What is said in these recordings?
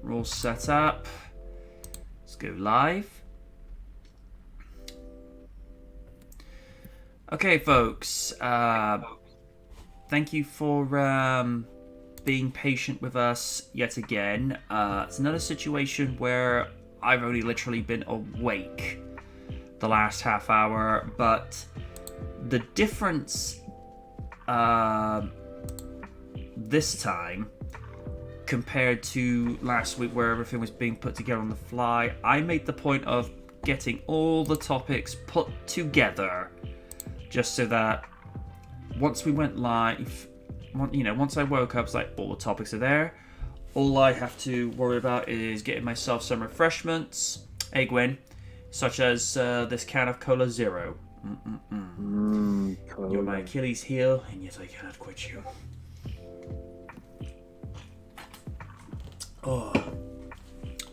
We're all set up. Let's go live. Okay, folks. Thank you for being patient with us yet again. It's another situation where I've only literally been awake the last half hour, but the difference this time compared to last week where everything was being put together on the fly, I made the point of getting all the topics put together just so that once we went live, once I woke up, it's like all the topics are there. All I have to worry about is getting myself some refreshments, Gwen, such as this can of Cola Zero. Cola. You're my Achilles heel, and yet I cannot quit you. Oh,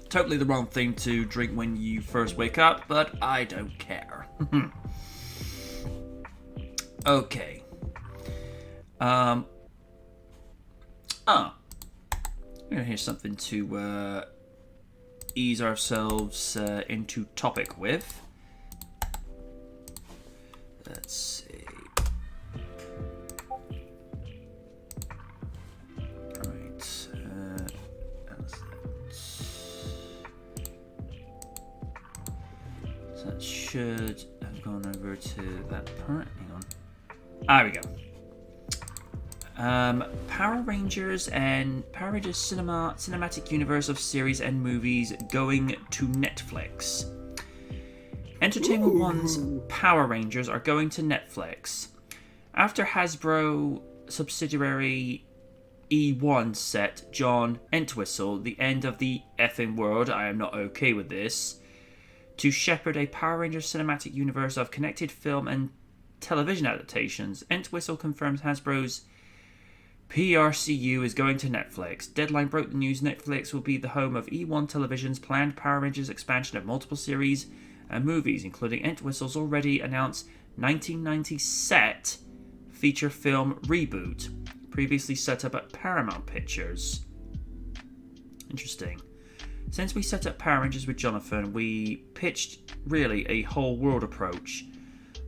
totally the wrong thing to drink when you first wake up, but I don't care. Okay. I'm gonna hear something to ease ourselves into topic with. Let's see. Right. So that should have gone over to that part. Hang on. There we go. Power Rangers and Power Rangers cinematic universe of series and movies going to Netflix. Entertainment One's Power Rangers are going to Netflix. After Hasbro subsidiary E1 set John Entwistle the end of the effing world, I am not okay with this, to shepherd a Power Rangers cinematic universe of connected film and television adaptations, Entwistle confirms Hasbro's PRCU is going to Netflix. Deadline broke the news Netflix will be the home of E1 Television's planned Power Rangers expansion of multiple series and movies, including Entwistle's already announced 1990 set feature film Reboot, previously set up at Paramount Pictures. Interesting. Since we set up Power Rangers with Jonathan, we pitched really a whole world approach.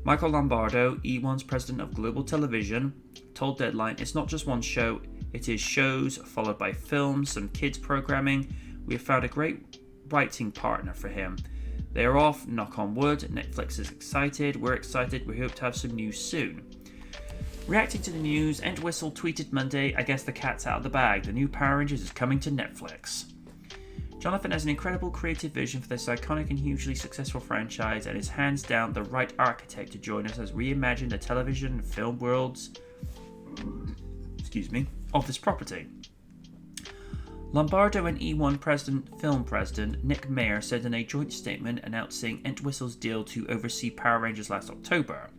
Michael Lombardo, E1's president of Global Television, told Deadline it's not just one show, it is shows followed by films, some kids programming. We have found a great writing partner for him. They are off, knock on wood. Netflix is excited, we're excited, we hope to have some news soon. Reacting to the news, Entwistle tweeted Monday, I guess the cat's out of the bag, the new Power Rangers is coming to Netflix. Jonathan has an incredible creative vision for this iconic and hugely successful franchise and is hands down the right architect to join us as we reimagine the television and film worlds of this property. Lombardo and E1 film president Nick Mayer said in a joint statement announcing Entwistle's deal to oversee Power Rangers last October.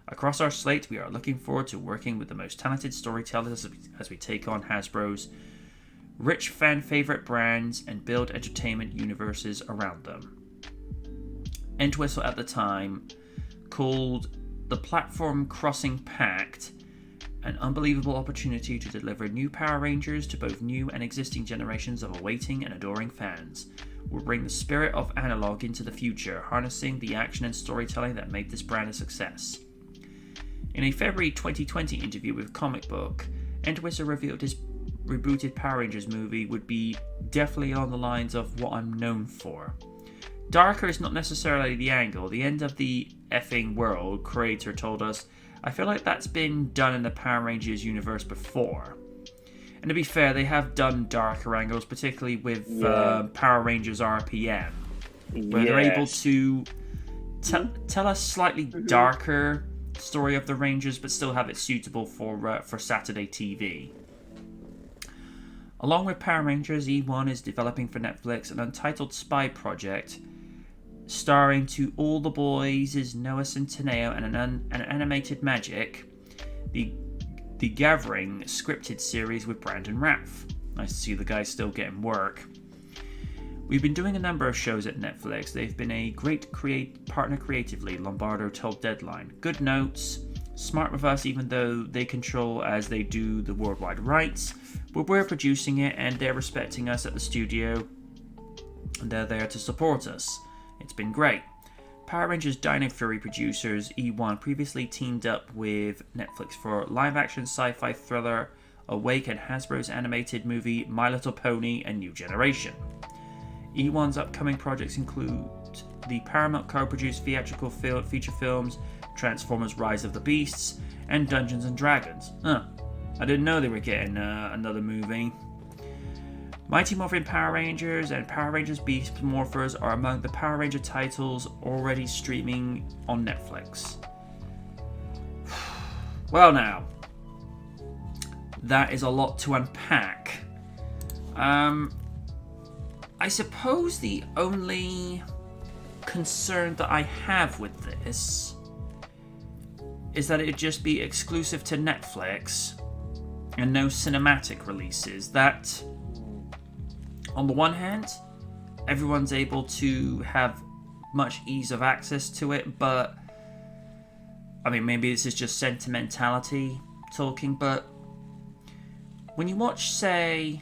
Across our slate, we are looking forward to working with the most talented storytellers as we take on Hasbro's rich fan-favorite brands and build entertainment universes around them. Entwistle at the time called the Platform Crossing Pact an unbelievable opportunity to deliver new Power Rangers to both new and existing generations of awaiting and adoring fans. We'll bring the spirit of analog into the future, harnessing the action and storytelling that made this brand a success. In a February 2020 interview with Comic Book, Entwistle revealed his rebooted Power Rangers movie would be definitely along the lines of what I'm known for. Darker is not necessarily the angle. The end of the effing world, creator told us, I feel like that's been done in the Power Rangers universe before. And to be fair, they have done darker angles, particularly with Power Rangers RPM, where they're able to tell a slightly darker story of the Rangers, but still have it suitable for Saturday TV. Along with Power Rangers, E1 is developing for Netflix an Untitled spy project starring To All the Boys is Noah Centineo and an animated magic, the Gathering scripted series with Brandon Routh. Nice to see the guy still getting work. We've been doing a number of shows at Netflix. They've been a great partner creatively, Lombardo told Deadline. Good notes, smart with us, even though they control as they do the worldwide rights. But we're producing it, and they're respecting us at the studio, and they're there to support us. It's been great. Power Rangers Dino Fury producers E1 previously teamed up with Netflix for live-action sci-fi thriller Awake and Hasbro's animated movie My Little Pony: A New Generation. E1's upcoming projects include the Paramount co-produced theatrical feature films Transformers: Rise of the Beasts and Dungeons and Dragons. I didn't know they were getting another movie. Mighty Morphin Power Rangers and Power Rangers Beast Morphers are among the Power Ranger titles already streaming on Netflix. Well now, that is a lot to unpack. I suppose the only concern that I have with this is that it'd just be exclusive to Netflix and no cinematic releases. That, on the one hand, everyone's able to have much ease of access to it, but I mean, maybe this is just sentimentality talking, but when you watch, say,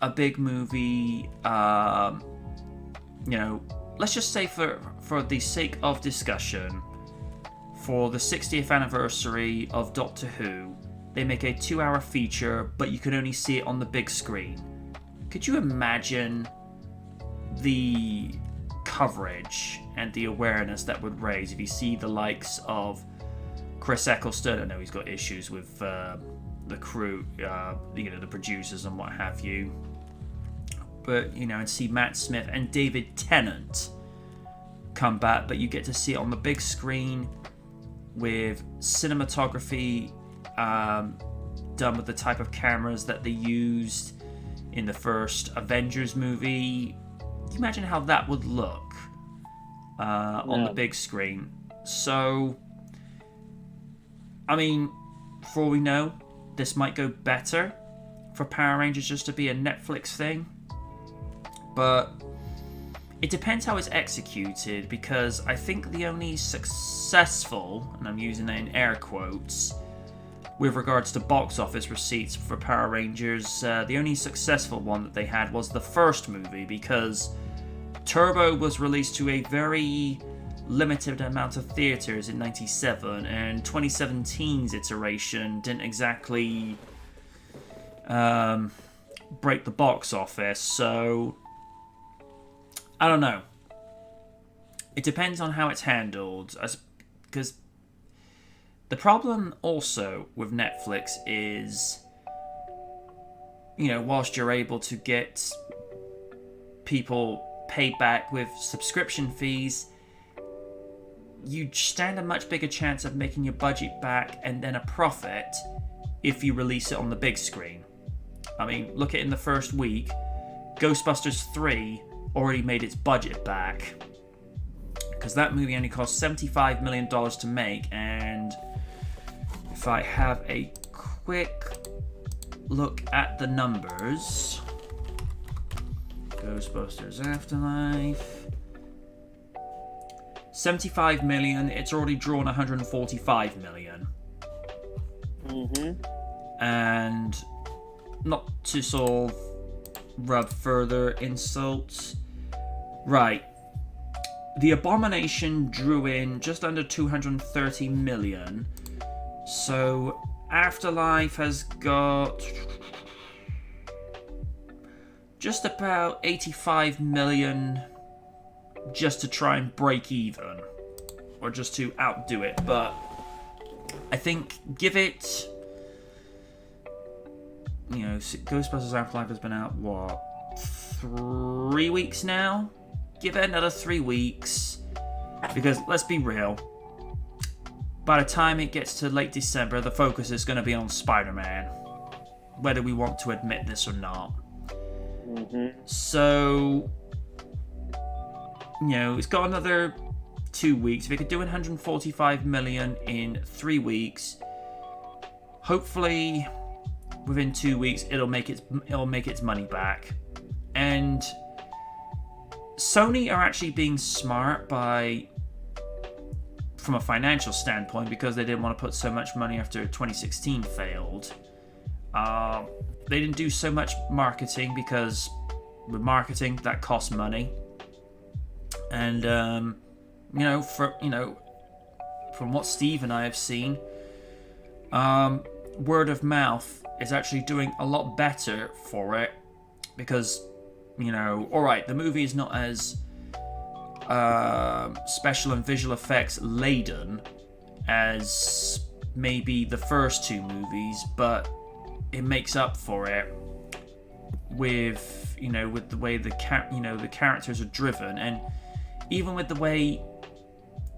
a big movie, let's just say for the sake of discussion, for the 60th anniversary of Doctor Who, they make a 2-hour feature, but you can only see it on the big screen. Could you imagine the coverage and the awareness that would raise if you see the likes of Chris Eccleston? I know he's got issues with the crew, the producers and what have you. But, and see Matt Smith and David Tennant come back, but you get to see it on the big screen with cinematography done with the type of cameras that they used in the first Avengers movie. Can you imagine how that would look on the big screen? So, I mean, for all we know, this might go better for Power Rangers just to be a Netflix thing. But it depends how it's executed, because I think the only successful, and I'm using that in air quotes, with regards to box office receipts for Power Rangers, the only successful one that they had was the first movie, because Turbo was released to a very limited amount of theaters in 97, and 2017's iteration didn't exactly break the box office. So I don't know. It depends on how it's handled, because the problem also with Netflix is, whilst you're able to get people paid back with subscription fees, you stand a much bigger chance of making your budget back and then a profit if you release it on the big screen. I mean, look at in the first week, Ghostbusters 3 already made its budget back, because that movie only cost $75 million to make. And if I have a quick look at the numbers, Ghostbusters Afterlife, 75 million, it's already drawn 145 million. And not to sort of rub further insults, right, The Abomination drew in just under 230 million. So Afterlife has got just about 85 million just to try and break even, or just to outdo it. But I think give it, Ghostbusters Afterlife has been out, 3 weeks now? Give it another 3 weeks, because let's be real, by the time it gets to late December, the focus is going to be on Spider-Man, whether we want to admit this or not. So, it's got another 2 weeks. If it could do 145 million in 3 weeks, hopefully within 2 weeks it'll make its money back. And Sony are actually being smart by from a financial standpoint, because they didn't want to put so much money after 2016 failed. They didn't do so much marketing, because with marketing that costs money. And from what Steve and I have seen, word of mouth is actually doing a lot better for it, because alright, the movie is not as special and visual effects laden as maybe the first two movies, but it makes up for it with the way the characters are driven, and even with the way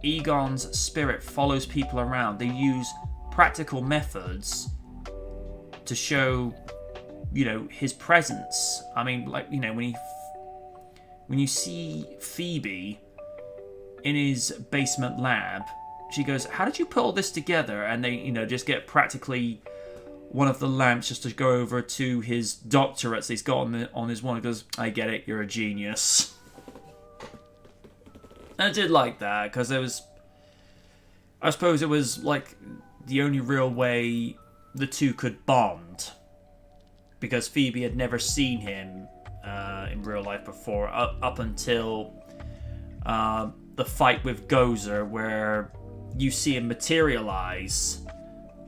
Egon's spirit follows people around. They use practical methods to show his presence. I mean, like, when you see Phoebe in his basement lab, she goes, "How did you put all this together?" And they just get practically one of the lamps just to go over to his doctorates he's got on his one. He goes, "I get it, you're a genius." And I did like that, because I suppose it was like the only real way the two could bond, because Phoebe had never seen him in real life before, up until the fight with Gozer, where you see him materialize.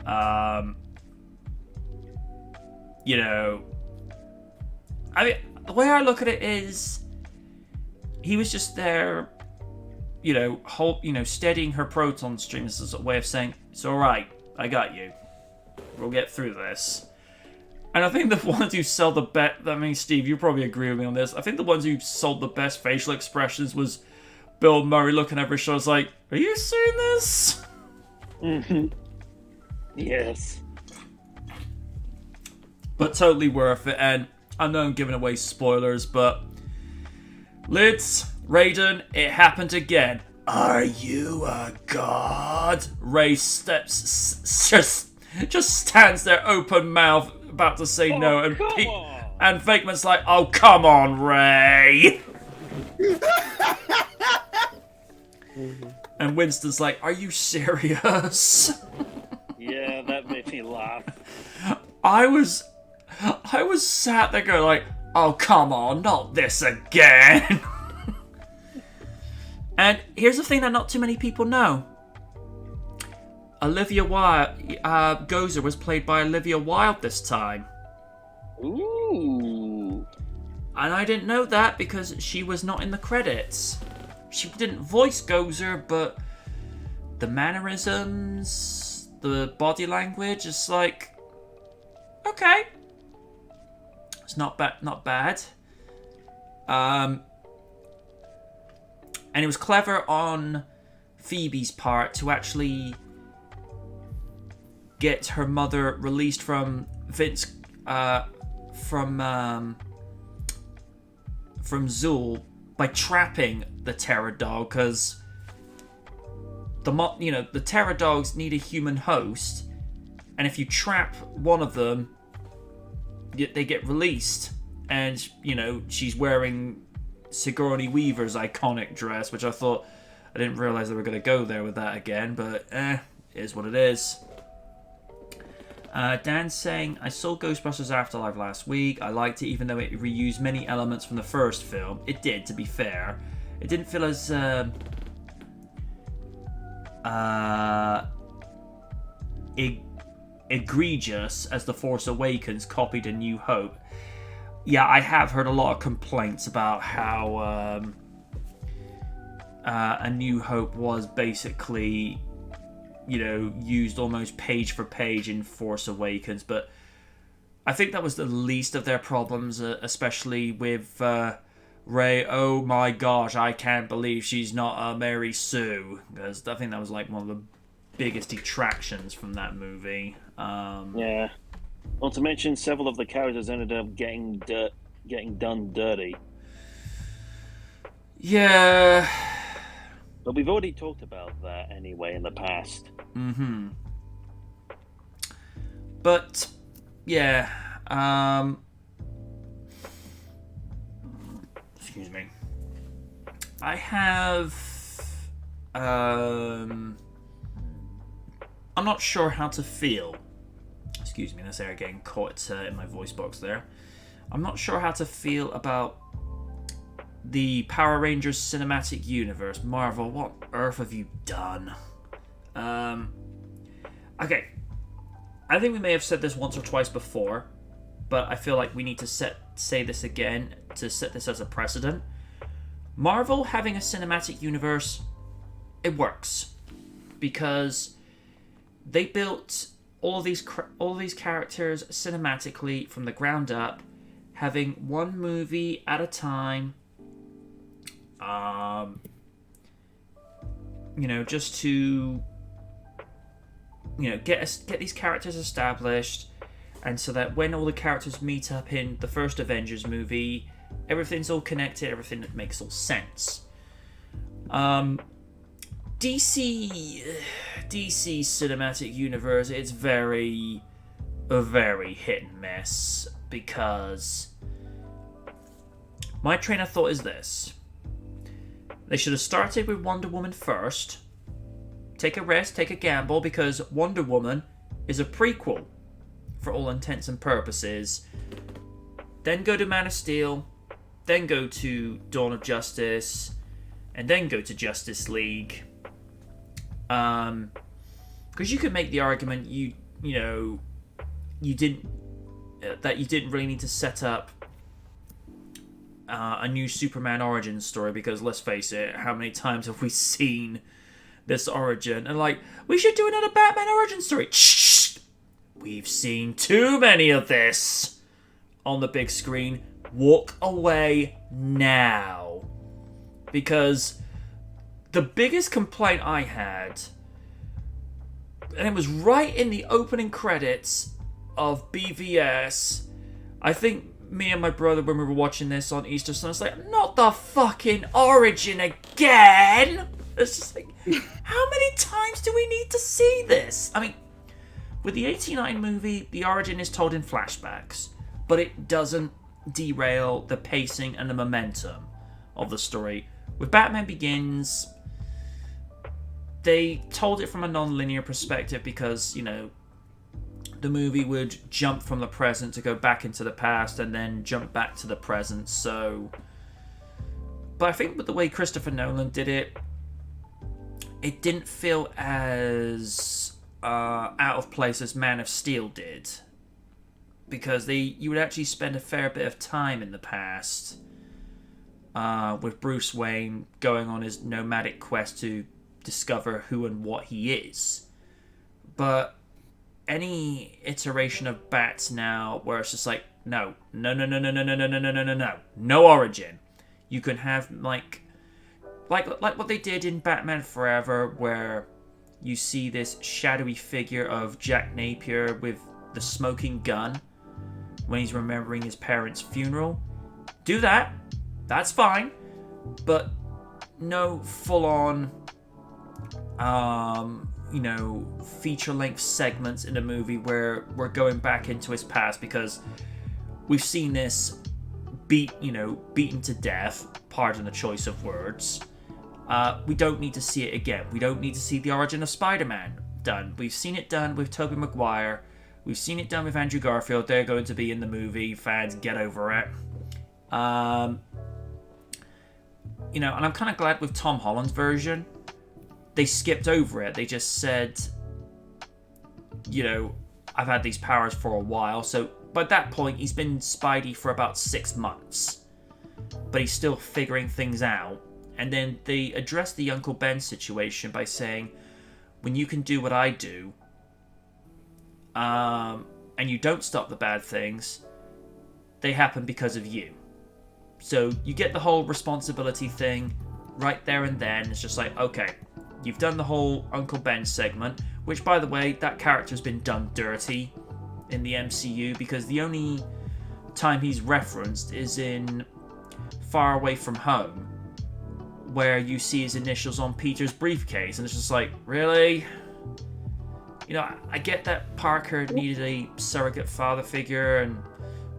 I mean, the way I look at it is, he was just there, steadying her proton stream as a way of saying, "It's alright, I got you. We'll get through this." And I think the ones who sold the best, I mean, Steve, you probably agree with me on this, I think the ones who sold the best facial expressions was Bill Murray looking over his shoulders like, "Are you seeing this?" Mm-hmm. Yes. But totally worth it, and I know I'm giving away spoilers, but Lids, Raiden, it happened again. "Are you a god?" Ray just stands there, open mouth, about to say no, and and Fakeman's like, "Oh, come on, Ray." And Winston's like, "Are you serious?" Yeah, that made me laugh. I was sat there going like, "Oh, come on, not this again." And here's the thing that not too many people know. Olivia Wilde, Gozer was played by Olivia Wilde this time. Ooh. And I didn't know that, because she was not in the credits. She didn't voice Gozer, but the mannerisms, the body language, is like, okay. It's not bad. And it was clever on Phoebe's part to actually get her mother released from from Zool by trapping the terror dog, because the terror dogs need a human host, and if you trap one of them, they get released. And she's wearing Sigourney Weaver's iconic dress, which I didn't realize they were going to go there with that again, but it is what it is. Dan's saying, "I saw Ghostbusters Afterlife last week. I liked it, even though it reused many elements from the first film." It did, to be fair. It didn't feel as egregious as The Force Awakens copied A New Hope. Yeah, I have heard a lot of complaints about how A New Hope was basically, used almost page for page in Force Awakens, but I think that was the least of their problems, especially with Rey. "Oh my gosh, I can't believe she's not a Mary Sue," because I think that was like one of the biggest detractions from that movie. Yeah. Not to mention, several of the characters ended up getting done dirty. Yeah. But we've already talked about that anyway in the past. Mm-hmm. But yeah. Excuse me. I have I'm not sure how to feel. Excuse me, this air getting caught in my voice box there. I'm not sure how to feel about the Power Rangers cinematic universe. Marvel, what on earth have you done? Okay. I think we may have said this once or twice before, but I feel like we need to say this again to set this as a precedent. Marvel having a cinematic universe, it works. Because they built all of these characters cinematically from the ground up, having one movie at a time. Just to get these characters established, and so that when all the characters meet up in the first Avengers movie, everything's all connected, everything that makes all sense. DC cinematic universe, it's very hit and miss, because my train of thought is this. They should have started with Wonder Woman first. Take a risk, take a gamble, because Wonder Woman is a prequel for all intents and purposes. Then go to Man of Steel, then go to Dawn of Justice, and then go to Justice League. Because you could make the argument you didn't really need to set up a new Superman origin story, because let's face it, how many times have we seen this origin? And we should do another Batman origin story. Shh! We've seen too many of this on the big screen. Walk away now. Because the biggest complaint I had, and it was right in the opening credits of BVS, I think me and my brother, when we were watching this on Easter Sunday, it's like, not the fucking origin again! It's just like, how many times do we need to see this? I mean, with the 89 movie, the origin is told in flashbacks, but it doesn't derail the pacing and the momentum of the story. With Batman Begins, they told it from a non-linear perspective, because, the movie would jump from the present to go back into the past and then jump back to the present. So, but I think with the way Christopher Nolan did it, it didn't feel as out of place as Man of Steel did, because you would actually spend a fair bit of time in the past with Bruce Wayne going on his nomadic quest to discover who and what he is. But any iteration of Bats now, where it's just like, no origin. You can have like what they did in Batman Forever, where you see this shadowy figure of Jack Napier with the smoking gun when he's remembering his parents' funeral. Do that. That's fine. But no full-on feature-length segments in a movie where we're going back into his past, because we've seen this beaten to death, pardon the choice of words. We don't need to see it again. We don't need to see the origin of Spider-Man done. We've seen it done with Tobey Maguire. We've seen it done with Andrew Garfield. They're going to be in the movie. Fans, get over it. And I'm kind of glad with Tom Holland's version, they skipped over it. They just said, I've had these powers for a while. So by that point, he's been Spidey for about 6 months. But he's still figuring things out. And then they address the Uncle Ben situation by saying, when you can do what I do, and you don't stop the bad things, they happen because of you. So you get the whole responsibility thing right there and then. It's just like, okay, you've done the whole Uncle Ben segment, which, by the way, that character's been done dirty in the MCU, because the only time he's referenced is in Far Away From Home, where you see his initials on Peter's briefcase, and it's just like, really? I get that Parker needed a surrogate father figure, and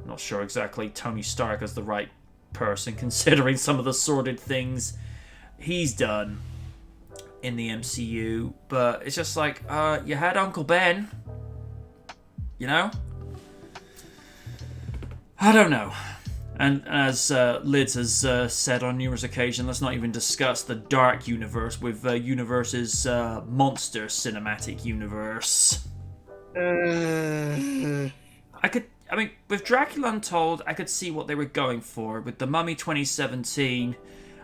I'm not sure exactly Tony Stark is the right person, considering some of the sordid things he's done in the MCU, but it's just like, you had Uncle Ben, you know? I don't know. And as Liz has said on numerous occasions, let's not even discuss the Dark Universe with Universe's Monster Cinematic Universe. With Dracula Untold, I could see what they were going for. With The Mummy 2017,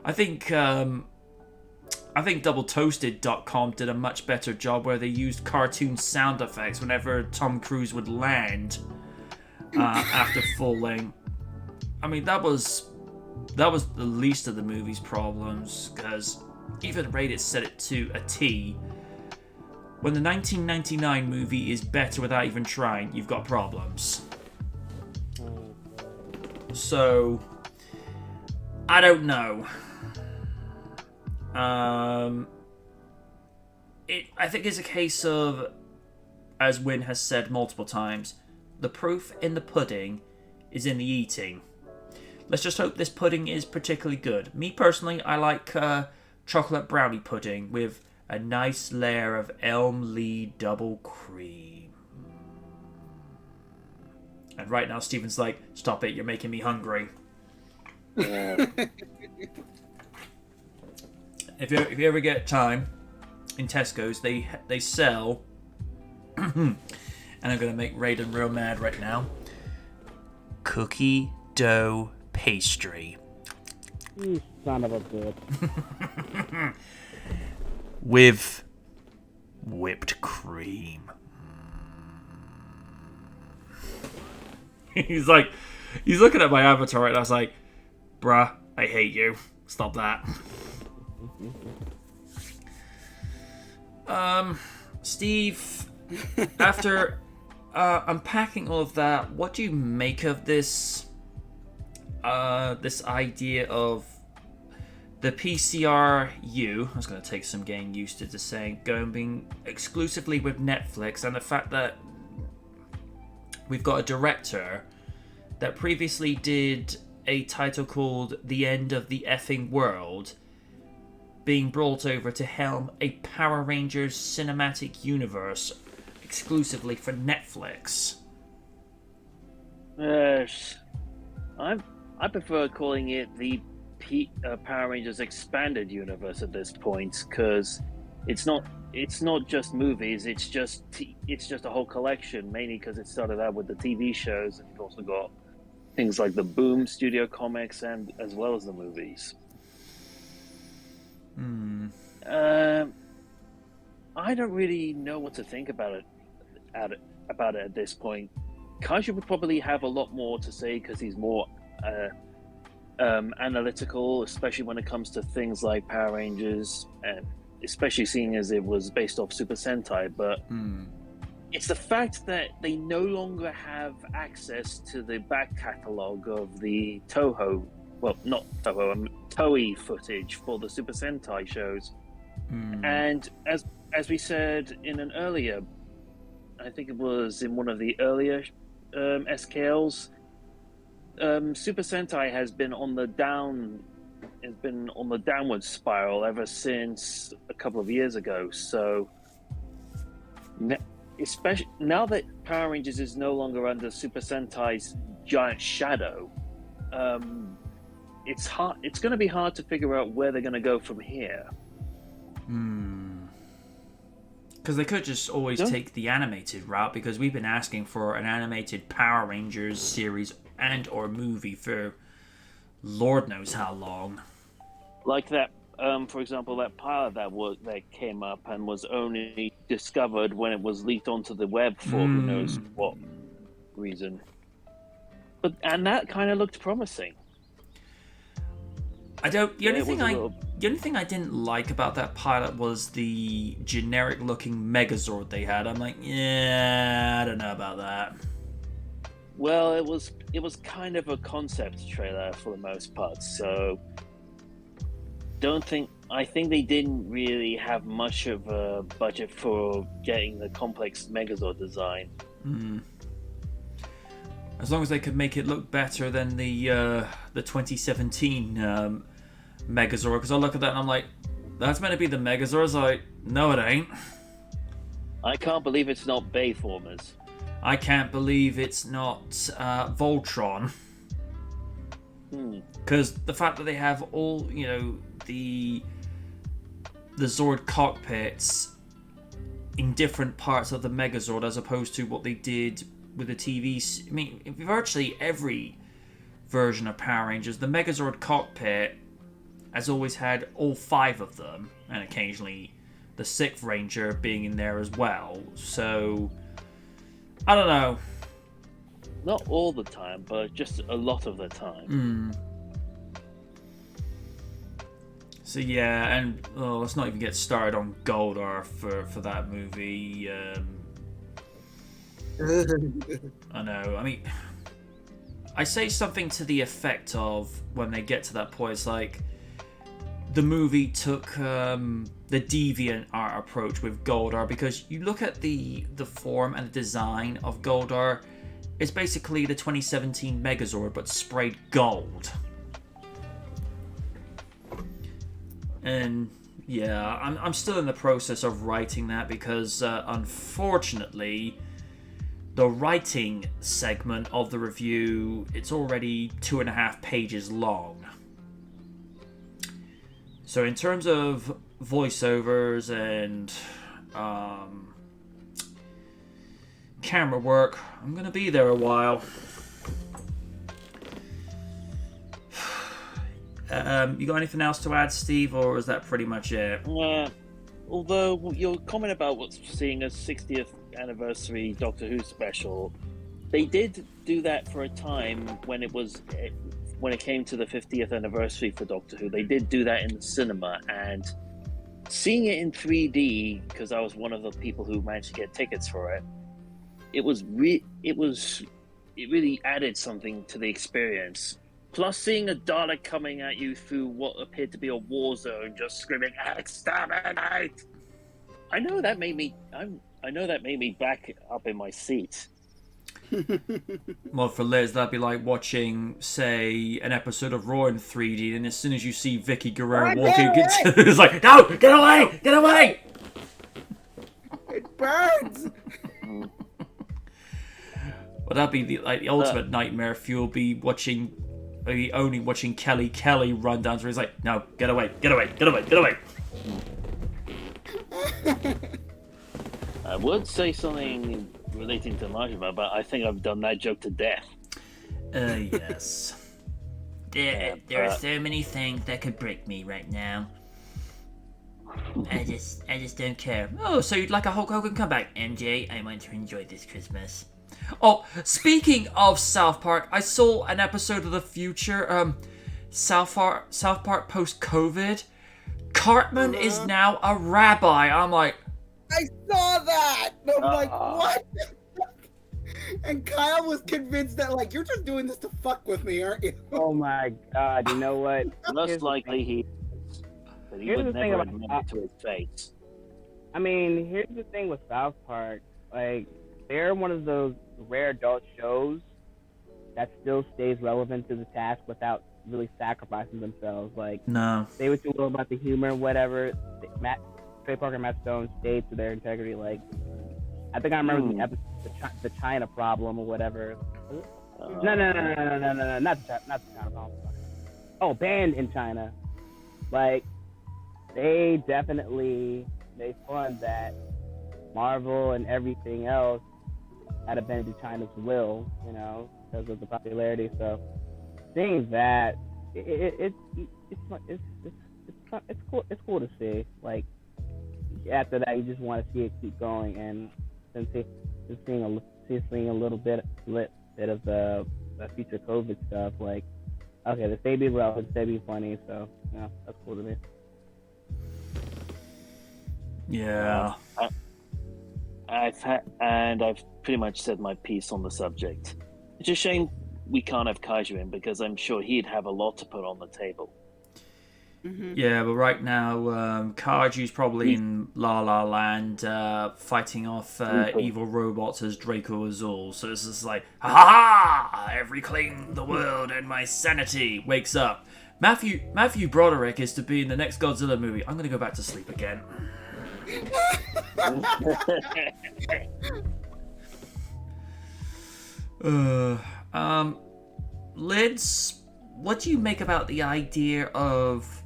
I think DoubleToasted.com did a much better job where they used cartoon sound effects whenever Tom Cruise would land after falling. I mean, that was the least of the movie's problems, because even Reddit said it to a T. When the 1999 movie is better without even trying, you've got problems. So, I don't know. I think it's a case of, as Wynn has said multiple times, the proof in the pudding is in the eating. Let's just hope this pudding is particularly good. Me personally, I like chocolate brownie pudding with a nice layer of Elm Lee double cream. And right now, Steven's like, "Stop it! You're making me hungry." Yeah. If you ever get time, in Tesco's they sell, and I'm gonna make Raiden real mad right now, cookie dough pastry. You son of a bitch. With whipped cream. He's looking at my avatar right now. I was like, bruh, I hate you. Stop that. Steve, after unpacking all of that, what do you make of this idea of the PCRU? I was going to take some getting used to saying, being exclusively with Netflix, and the fact that we've got a director that previously did a title called The End of the Effing World being brought over to helm a Power Rangers cinematic universe exclusively for Netflix. I prefer calling it the Power Rangers Expanded Universe at this point, because it's not just movies. It's just a whole collection. Mainly because it started out with the TV shows, and you've also got things like the Boom Studio comics, and as well as the movies. I don't really know what to think about it at this point. Kaiju would probably have a lot more to say because he's more analytical, especially when it comes to things like Power Rangers, and especially seeing as it was based off Super Sentai. But it's the fact that they no longer have access to the back catalogue of the Toho, well, not Toho, Toei footage for the Super Sentai shows. And as we said in an earlier, I think it was in one of the earlier SKLs, Super Sentai has been on the downward spiral ever since a couple of years ago. So, especially now that Power Rangers is no longer under Super Sentai's giant shadow, it's hard. It's going to be hard to figure out where they're going to go from here. Because they could just always take the animated route, because we've been asking for an animated Power Rangers series and or movie for Lord knows how long. Like that, for example, that pilot that came up and was only discovered when it was leaked onto the web for who knows what reason. And that kind of looked promising. The only thing I didn't like about that pilot was the generic looking Megazord they had. I'm like, yeah, I don't know about that. Well, it was kind of a concept trailer for the most part, so I think they didn't really have much of a budget for getting the complex Megazord design. As long as they could make it look better than the 2017 Megazord, because I look at that and I'm like, That's meant to be the Megazords. Like, no, it ain't. I can't believe it's not Bayformers. I can't believe it's not Voltron. Because the fact that they have all, the Zord cockpits in different parts of the Megazord as opposed to what they did with the TV. I mean, virtually every version of Power Rangers, the Megazord cockpit has always had all 5 of them, and occasionally the 6th Ranger being in there as well. So, I don't know. Not all the time, but just a lot of the time. So yeah, and let's not even get started on Goldar for that movie. I know. I mean, I say something to the effect of when they get to that point, it's like the movie took the deviant art approach with Goldar, because you look at the form and the design of Goldar, it's basically the 2017 Megazord but sprayed gold. And yeah, I'm still in the process of writing that because unfortunately the writing segment of the review, it's already 2.5 pages long. So in terms of voiceovers and camera work, I'm gonna be there a while. You got anything else to add, Steve, or is that pretty much it? Although your comment about what's seeing a 60th anniversary Doctor Who special, they did do that for a time when it came to the 50th anniversary for Doctor Who. They did do that in the cinema, and seeing it in 3D, because I was one of the people who managed to get tickets for it, it really added something to the experience. Plus, seeing a Dalek coming at you through what appeared to be a war zone, just screaming "Exterminate!" I know that made me back up in my seat. Well, for Liz, that'd be like watching, say, an episode of Raw in 3D, and as soon as you see Vicky Guerrero walking, it's like, no, get away, get away! It burns. Well, that'd be the ultimate nightmare if you'll be only watching Kelly run down, where he's like, no, get away, get away, get away, get away. I would say something relating to Marshall, but I think I've done that joke to death. Yes. There are so many things that could break me right now. I just don't care. Oh, so you'd like a Hulk Hogan comeback, MJ? I want to enjoy this Christmas. Oh, speaking of South Park, I saw an episode of the future, South Park post-COVID. Cartman is now a rabbi. I'm like, I saw that! I'm like, what? And Kyle was convinced that, like, you're just doing this to fuck with me, aren't you? Oh my god, you know what? Most likely he is, but he would never admit it to his face. I mean, here's the thing with South Park. Like, they're one of those rare adult shows that still stays relevant to the task without really sacrificing themselves. Like, no. Say what you will about the humor, whatever. Trey Parker and Matt Stone stayed to their integrity. Like, I think I remember the episode, the China problem or whatever. No, not the China problem. Oh, Banned in China. Like, they definitely made fun that Marvel and everything else had to bend to China's will, because of the popularity. So, seeing that, it's cool. It's cool to see. Like, after that, you just want to see it keep going, and then seeing a little bit of the future COVID stuff. Like, okay, they stay being relevant, stay being funny. So, that's cool to me. Yeah. I've pretty much said my piece on the subject. It's a shame we can't have Kaiju in, because I'm sure he'd have a lot to put on the table. Mm-hmm. Yeah, but right now, Kaju's probably in La La Land, fighting off evil robots as Draco Azul. So it's just like, ha ha! I've reclaimed the world and my sanity wakes up. Matthew Broderick is to be in the next Godzilla movie. I'm gonna go back to sleep again. Lids, what do you make about the idea of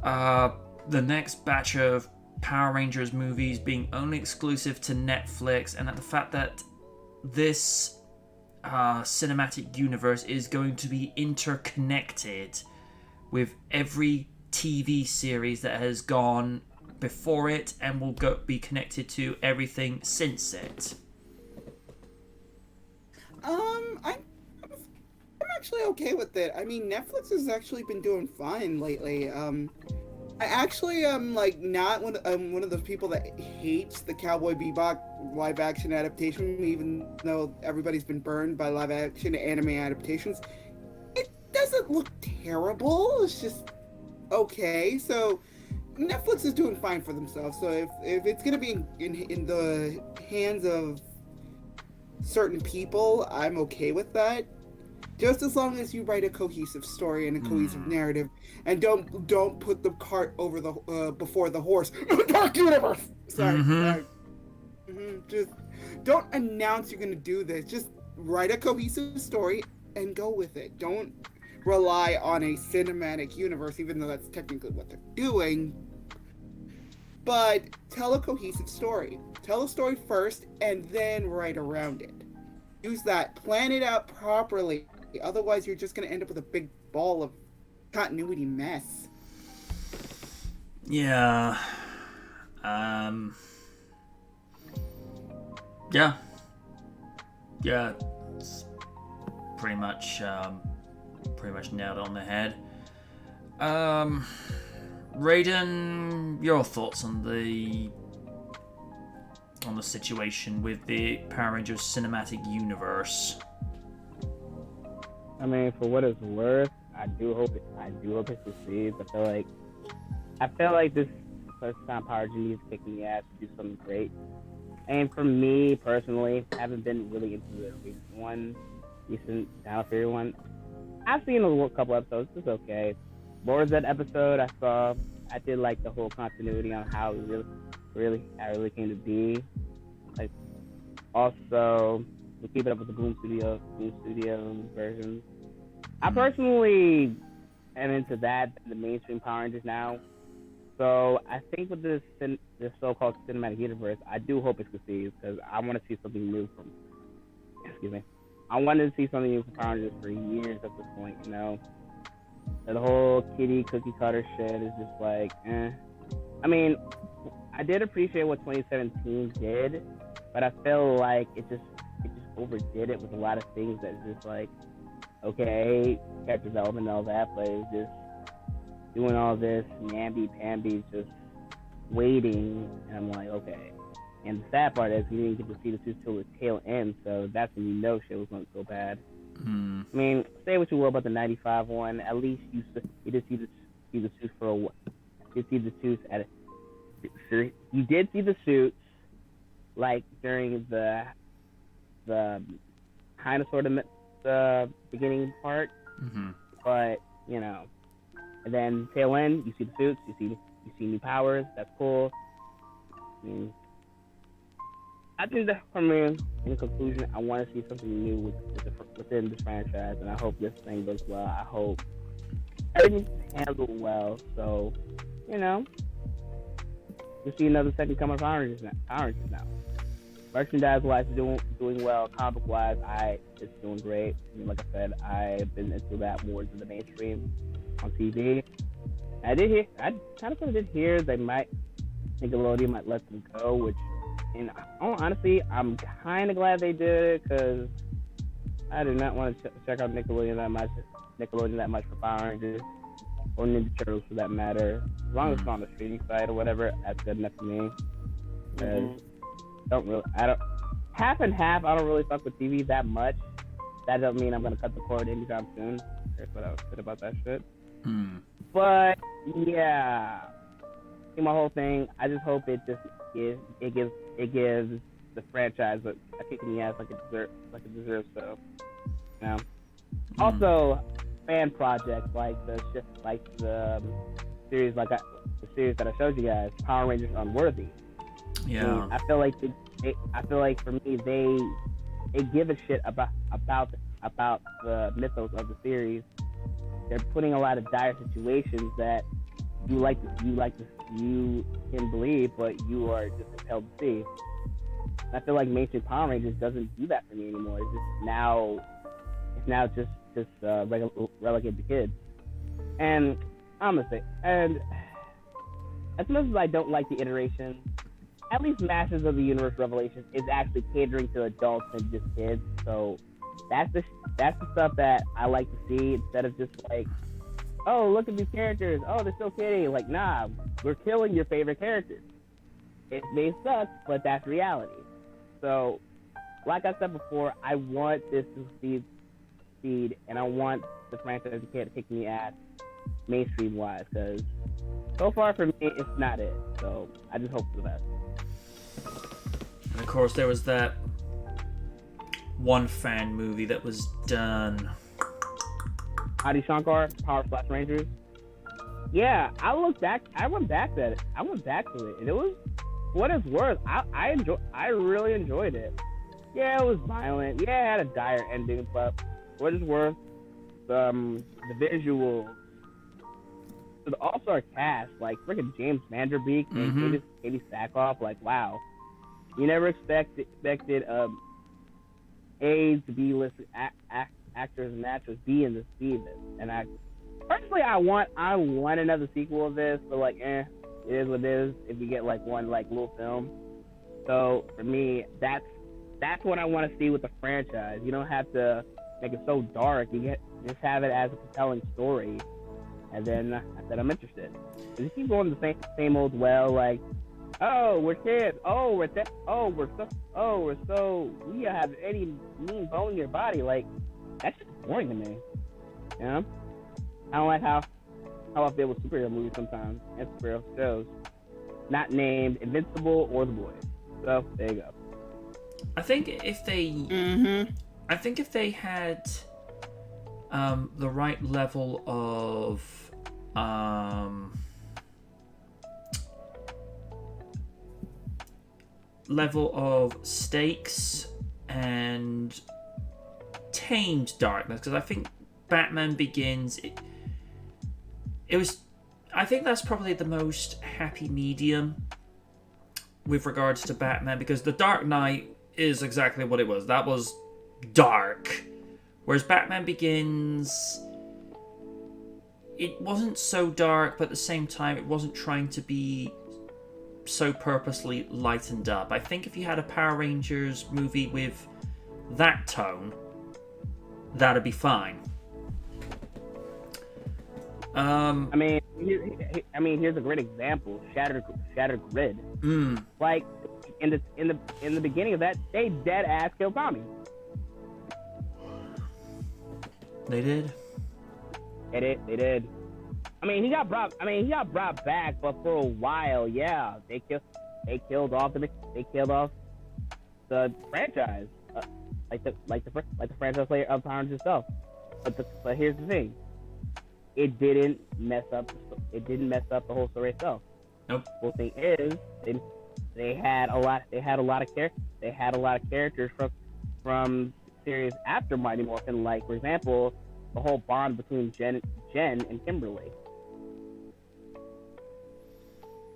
the next batch of Power Rangers movies being only exclusive to Netflix, and at the fact that this cinematic universe is going to be interconnected with every TV series that has gone before it and will be connected to everything since it? I'm actually okay with it. I mean, Netflix has actually been doing fine lately. I actually am not one of those people that hates the Cowboy Bebop live action adaptation, even though everybody's been burned by live action anime adaptations. It doesn't look terrible. It's just okay. So Netflix is doing fine for themselves. So if it's gonna be in the hands of certain people, I'm okay with that. Just as long as you write a cohesive story and a cohesive narrative, and don't put the cart over the before the horse. Dark Universe. Sorry. Just don't announce you're gonna do this. Just write a cohesive story and go with it. Don't rely on a cinematic universe, even though that's technically what they're doing. But tell a cohesive story. Tell a story first, and then write around it. Use that. Plan it out properly. Otherwise, you're just going to end up with a big ball of continuity mess. Yeah. Yeah. Yeah. It's pretty much nailed it on the head. Raiden, your thoughts on the situation with the Power Rangers cinematic universe? I mean, for what it's worth, I do hope it succeeds. I feel like this first time Power Rangers is kicking the ass to do something great. And for me personally, I haven't been really into the recent Down Fury one. I've seen a couple episodes. It's okay. What was that episode I saw? I did like the whole continuity on how it really came to be. Like, also, we keep it up with the Boom Studio versions. I personally am into that, the mainstream Power Rangers now. So I think with this so-called cinematic universe, I do hope it succeeds, because I want to see something new from. I wanted to see something new from Power Rangers for years at this point. You know, the whole kitty cookie cutter shit is just like, eh. I mean, I did appreciate what 2017 did, but I feel like it just overdid it with a lot of things that's just like, okay, character development and all that, but it's just doing all this namby-pamby, just waiting, and I'm like, okay. And the sad part is we didn't get to see the suits till the tail end, so that's when you know shit was going to go bad. I mean, say what you will about the 95 one, at least you did see the suits for a while. You did see the suits you did see the suits, like, during the kind of sort of the beginning part, but you know, and then tail end, you see the suits, you see new powers. That's cool. I think that for me, in conclusion, I want to see something new within this franchise, and I hope this thing goes well. I hope everything's handled well, so you know, we'll see another second coming of Power Rangers now. Merchandise-wise, doing well. Comic-wise, it's doing great. I mean, like I said, I've been into that more than the mainstream on TV. I kind of did hear Nickelodeon might let them go, which, and honestly, I'm kind of glad they did it, because I do not want to check out Nickelodeon that much for Power Rangers or Ninja Turtles for that matter. As long as it's on the streaming site or whatever, that's good enough for me. Half and half. I don't really fuck with TV that much. That doesn't mean I'm gonna cut the cord anytime soon. Here's what I was said about that shit. But yeah, in my whole thing, I just hope it gives the franchise a kick in the ass like it deserves. So, you know. Also, fan projects like the series the series that I showed you guys, Power Rangers Unworthy. Yeah. I feel like for me they give a shit about the mythos of the series. They're putting a lot of dire situations that you can believe, but you are just compelled to see. And I feel like mainstream Power Rangers doesn't do that for me anymore. It's now just relegated to kids. And I'm gonna say, and as much as I don't like the iteration, at least Masters of the Universe Revelations is actually catering to adults and just kids. So that's the stuff that I like to see, instead of just like, oh, look at these characters, oh, they're so kiddie. Like, nah, we're killing your favorite characters. It may suck, but that's reality. So, like I said before, I want this to succeed, and I want the franchise to kick me ass mainstream wise, because so far for me, it's not it. So I just hope for the best. And of course, there was that one fan movie that was done. Adi Shankar, Power Slash Rangers. Yeah, I went back to it, and it was, for what it's worth, I really enjoyed it. Yeah, it was violent. Yeah, it had a dire ending, but for what it's worth, the visuals, the all-star cast, like freaking James Vanderbeek and Katie Sackhoff, like, wow. You never expected A to be listed actors and actors B in this season. And I want another sequel of this, but like, it is what it is. If you get like one like little film, so for me, that's what I want to see with the franchise. You don't have to make it so dark. Just have it as a compelling story, and then I said I'm interested. If you keep going the same old well, like, oh, we're kids. Oh, we don't have any mean bone in your body. Like, that's just boring to me. You know? I don't like how I feel with superhero movies sometimes, and superhero shows. Not named Invincible or The Boys. So, there you go. I think if they had the right level of stakes and tamed darkness, because I think Batman Begins, I think that's probably the most happy medium with regards to Batman, because The Dark Knight is exactly what it was. That was dark. Whereas Batman Begins, it wasn't so dark, but at the same time, it wasn't trying to be so purposely lightened up. I think if you had a Power Rangers movie with that tone, that'd be fine. Here's a great example: Shattered Grid. Like in the beginning of that, they dead ass killed Tommy. They did. They did. He got brought back, but for a while, yeah, they killed off the franchise, like the franchise player of Power Rangers itself. But here's the thing: it didn't mess up the whole story itself. Nope. The whole thing is they had a lot of characters from series after Mighty Morphin, like for example, the whole bond between Jen and Kimberly.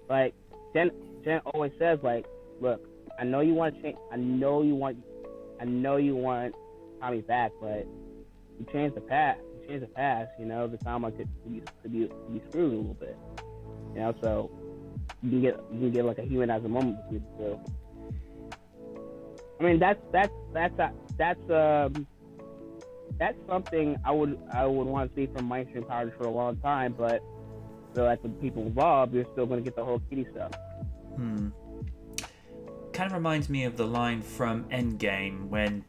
Like Jen always says, like, look, I know you want to change. I know you want Tommy back, but you changed the past. You know, the time could be screwed a little bit. You know, so you can get like a humanizer moment with you. So, that's something I would want to see from mainstream Power Rangers for a long time, but I feel like with the people involved, you're still going to get the whole kitty stuff. Kind of reminds me of the line from Endgame when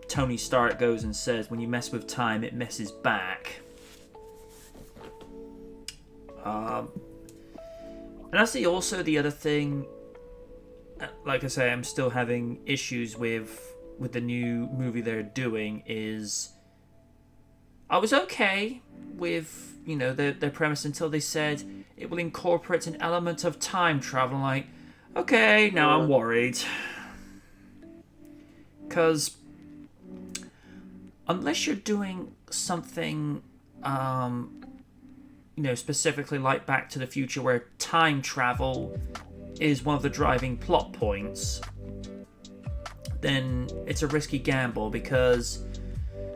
Tony Stark goes and says, when you mess with time, it messes back. And I see also the other thing, like I say, I'm still having issues with the new movie they're doing, is I was okay with, their premise until they said it will incorporate an element of time travel. I'm like, okay, now I'm worried. Because unless you're doing something, specifically like Back to the Future, where time travel is one of the driving plot points, then it's a risky gamble, because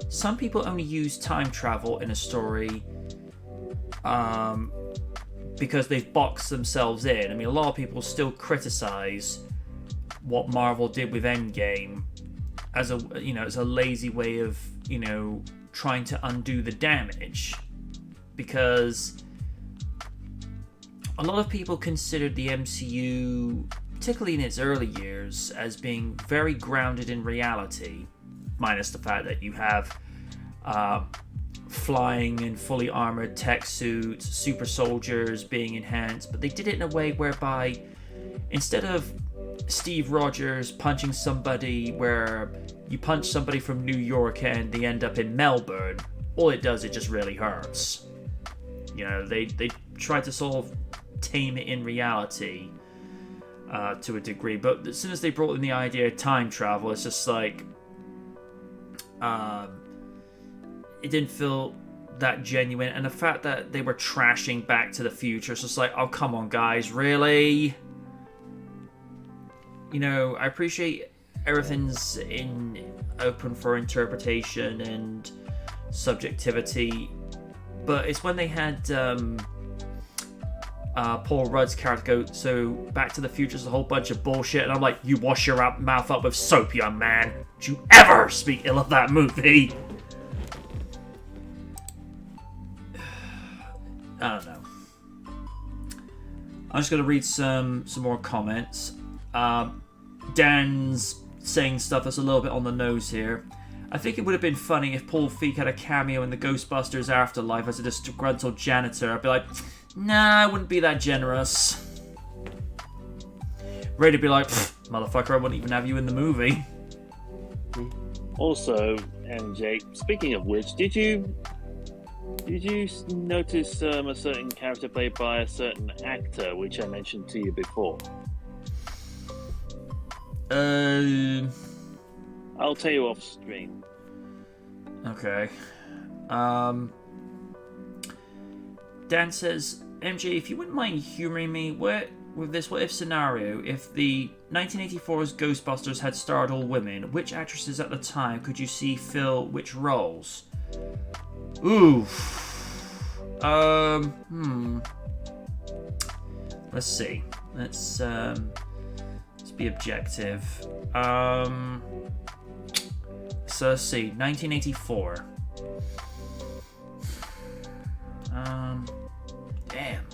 some people only use time travel in a story because they've boxed themselves in. I mean, a lot of people still criticize what Marvel did with Endgame as a lazy way of, trying to undo the damage, because a lot of people considered the MCU, particularly in its early years, as being very grounded in reality, minus the fact that you have flying and fully armored tech suits, super soldiers being enhanced, but they did it in a way whereby instead of Steve Rogers punching somebody where you punch somebody from New York and they end up in Melbourne, all it does, it just really hurts. They tried to sort of tame it in reality to a degree, but as soon as they brought in the idea of time travel, it's just like it didn't feel that genuine. And the fact that they were trashing Back to the Future, it's just like, oh, come on, guys, really? I appreciate everything's open for interpretation and subjectivity, but it's when they had Paul Rudd's character go, so Back to the Future is a whole bunch of bullshit, and I'm like, you wash your mouth up with soap, young man. Don't you ever speak ill of that movie. I don't know. I'm just going to read some more comments. Dan's saying stuff that's a little bit on the nose here. I think it would have been funny if Paul Feig had a cameo in the Ghostbusters Afterlife as a disgruntled janitor. I'd be like, nah, I wouldn't be that generous. Ray'd be like, motherfucker, I wouldn't even have you in the movie. Also, MJ, speaking of which, did you notice a certain character played by a certain actor, which I mentioned to you before? I'll tell you off stream. Okay. Dan says, MJ, if you wouldn't mind humoring me with this what if scenario, if the 1984's Ghostbusters had starred all women, which actresses at the time could you see fill which roles? Ooh. Let's see. Let's be objective. So let's see. 1984. Damn.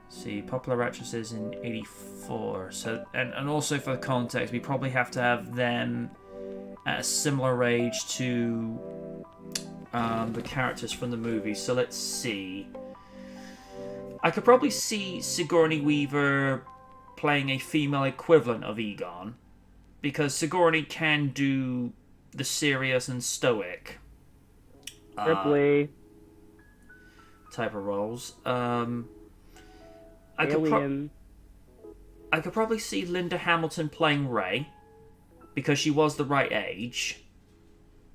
See, popular actresses in 84. So and also for context, we probably have to have them at a similar age to the characters from the movie. So let's see. I could probably see Sigourney Weaver playing a female equivalent of Egon, because Sigourney can do the serious and stoic Ripley type of roles. I could probably see Linda Hamilton playing Rey, because she was the right age,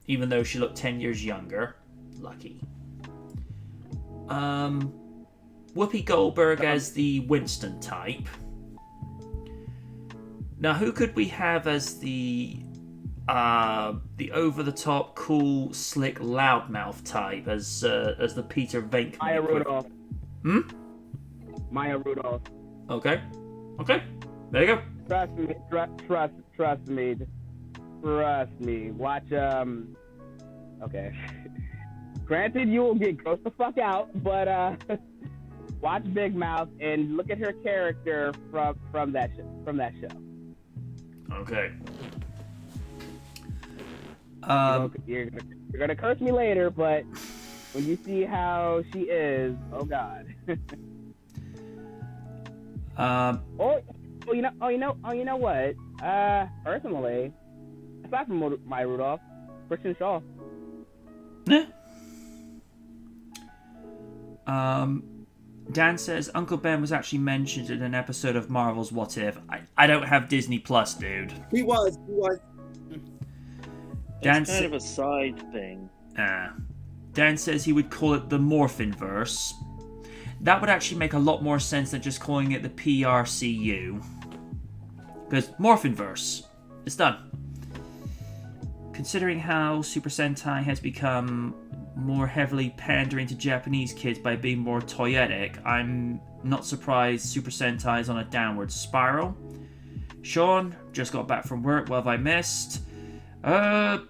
even though she looked 10 years younger. Lucky. Whoopi Goldberg as the Winston type. Now, who could we have as the over-the-top, cool, slick, loudmouth type as the Peter Venkman? Maya Rudolph. Maya Rudolph. Okay. There you go. Trust me. Watch. Okay. Granted, you will get grossed the fuck out, but watch Big Mouth and look at her character from that show. Okay. You're gonna curse me later, but when you see how she is, oh god. You know what? Personally, aside from Maya Rudolph, Christian Shaw. Yeah. Dan says Uncle Ben was actually mentioned in an episode of Marvel's What If. I don't have Disney Plus, dude. He was. Dan It's kind of a side thing. Dan says he would call it the Morphinverse. That would actually make a lot more sense than just calling it the PRCU. Because Morphinverse. It's done. Considering how Super Sentai has become more heavily pandering to Japanese kids by being more toyetic, I'm not surprised Super Sentai is on a downward spiral. Sean, just got back from work. What have I missed? The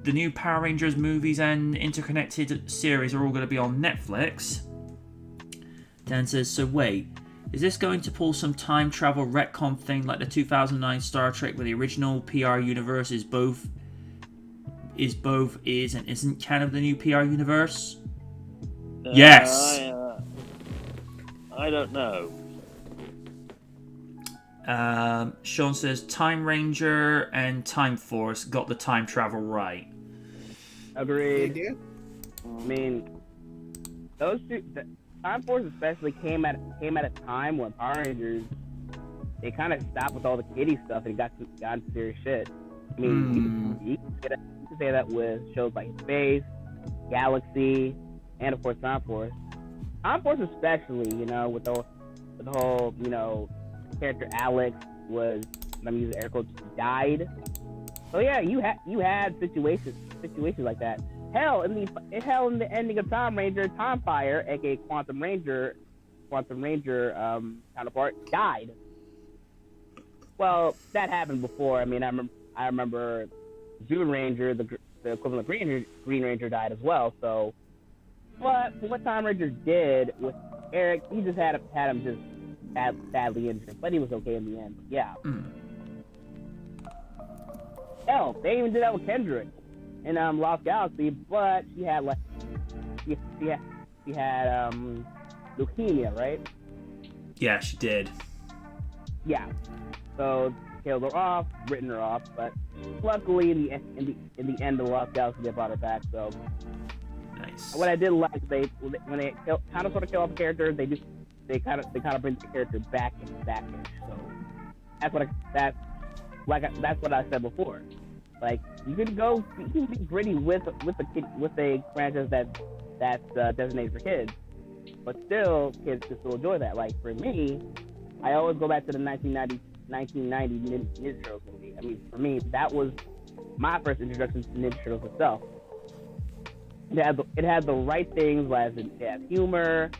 new Power Rangers movies and interconnected series are all going to be on Netflix. Dan says, so wait, is this going to pull some time travel retcon thing like the 2009 Star Trek where the original PR universe is and isn't canon of the new PR universe? Yes! I don't know. Sean says Time Ranger and Time Force got the time travel right. Agreed. I mean, those two, Time Force especially came at a time when Power Rangers, they kind of stopped with all the kiddie stuff and got into serious shit. I mean, you can say that with shows like Space, Galaxy, and of course Time Force. Time Force especially, with the whole, character Alex was, I'm using air quotes, died. So yeah, you had situations like that. Hell, in the ending of Time Ranger, Time Fire, aka Quantum Ranger counterpart, died. Well, that happened before. I mean, I remember June Ranger, the equivalent of Green Ranger, died as well. So, but what Time Ranger did with Eric, he just had him just badly injured, but he was okay in the end. Yeah. Hell, they even did that with Kendrick in Lost Galaxy, but she had leukemia, right? Yeah, she did. Yeah. So killed her off, written her off, but luckily in the end of Lost Galaxy they brought her back. So nice. What I did like when they kind of kill off a character, they kind of bring the character back. So that's what I said before. Like you can be gritty with a franchise that's designated for kids, but still kids can still enjoy that. Like for me, I always go back to the 1990 Ninja Turtles movie. I mean, for me, that was my first introduction to Ninja Turtles itself. It had the right things, as in it had humor,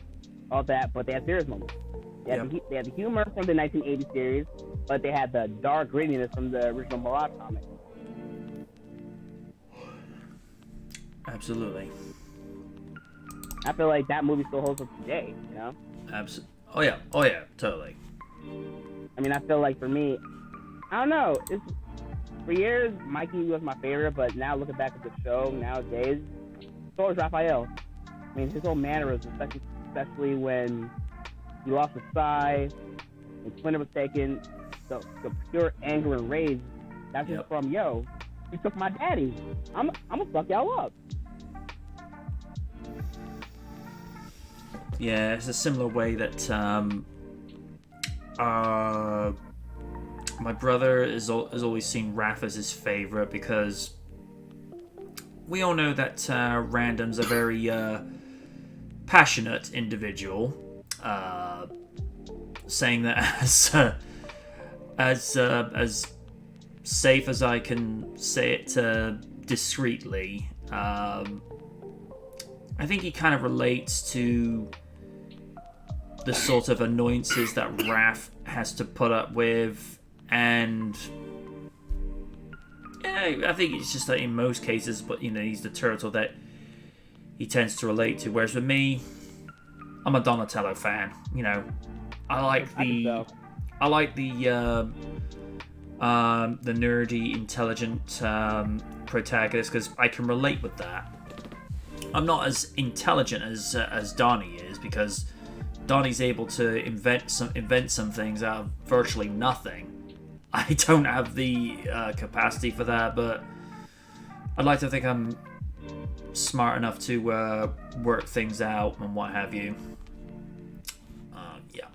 all that, but they had serious moments. They had the humor from the 1980 series, but they had the dark grittiness from the original Mirage comic. Absolutely. I feel like that movie still holds up today, Absolutely. Oh yeah, totally. I mean, I feel like for me, I don't know. For years, Mikey was my favorite, but now looking back at the show nowadays, so is Raphael. I mean, his whole mannerisms, especially when he lost his size, when Splinter was taken, the pure anger and rage. That's just from you took my daddy. I'm gonna fuck y'all up. Yeah, it's a similar way that my brother has always seen Raph as his favorite because we all know that Random's a very passionate individual. Saying that as safe as I can say it discreetly. I think he kind of relates to the sort of annoyances that Raph has to put up with, and yeah, I think it's just that in most cases, but he's the turtle that he tends to relate to. Whereas with me, I'm a Donatello fan. I like the nerdy, intelligent protagonist because I can relate with that. I'm not as intelligent as Donnie is because Donnie's able to invent some things out of virtually nothing. I don't have the capacity for that, but I'd like to think I'm smart enough to work things out and what have you. Yeah.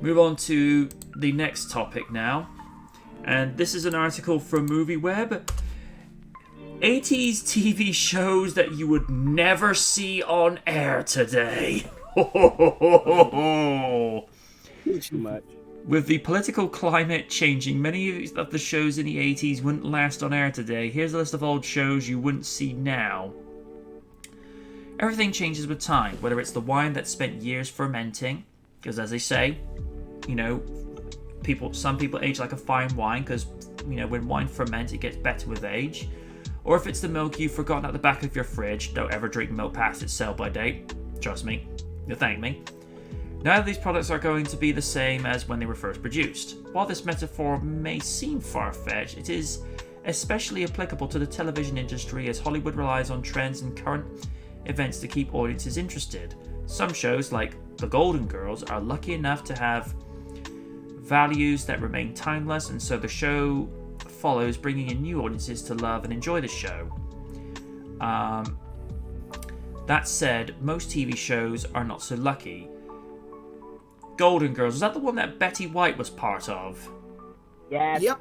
Move on to the next topic now. And this is an article from MovieWeb. 80s TV shows that you would never see on air today. Too much. With the political climate changing, many of the shows in the 80s wouldn't last on air today. Here's a list of old shows you wouldn't see now. Everything changes with time, whether it's the wine that spent years fermenting, because as they say, you know, some people age like a fine wine, because, you know, when wine ferments, it gets better with age. Or if it's the milk you've forgotten at the back of your fridge, don't ever drink milk past its sell-by date. Trust me, you'll thank me. None of these products are going to be the same as when they were first produced. While this metaphor may seem far-fetched, it is especially applicable to the television industry, as Hollywood relies on trends and current events to keep audiences interested. Some shows, like The Golden Girls, are lucky enough to have values that remain timeless, and so the show follows, bringing in new audiences to love and enjoy the show. That said, most TV shows are not so lucky. Golden Girls, was that the one that Betty White was part of? Yes. Yep.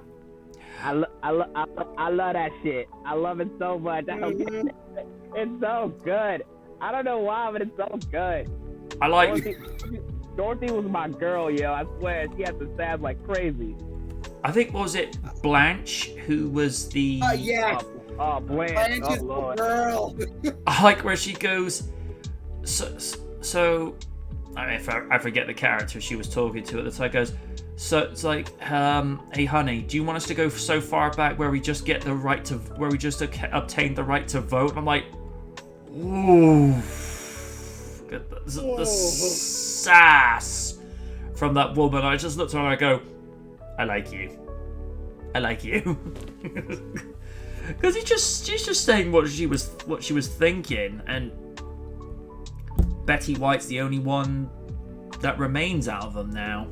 I love that shit. I love it so much. I don't get it. It's so good. I don't know why, but it's so good. I like... Dorothy was my girl, yo. I swear, she had to stab like crazy. I think, was it Blanche who was the... Yeah. Oh, Blanche. Blanche Oh, is the Lord. girl. I like where she goes... So I mean, if I forget the character she was talking to at the time, goes, so it's like, hey honey, do you want us to go so far back where we just get the right to, where we just obtain the right to vote? I'm like, ooh, the sass from that woman. I just looked at her and I go, I like you, because she's just saying what she was thinking, and Betty White's the only one that remains out of them now.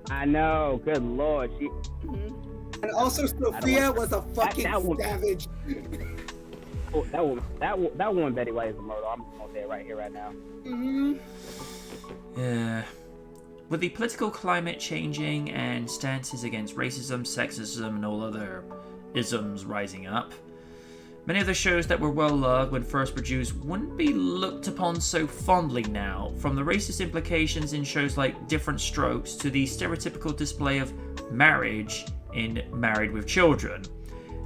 I know. Good Lord. She. And also, Sophia was a fucking that woman- savage. Oh, that woman, Betty White, is a murder. I'm just gonna say it right here, right now. Yeah. With the political climate changing and stances against racism, sexism, and all other isms rising up, many of the shows that were well loved when first produced wouldn't be looked upon so fondly now, from the racist implications in shows like Different Strokes to the stereotypical display of marriage in Married with Children.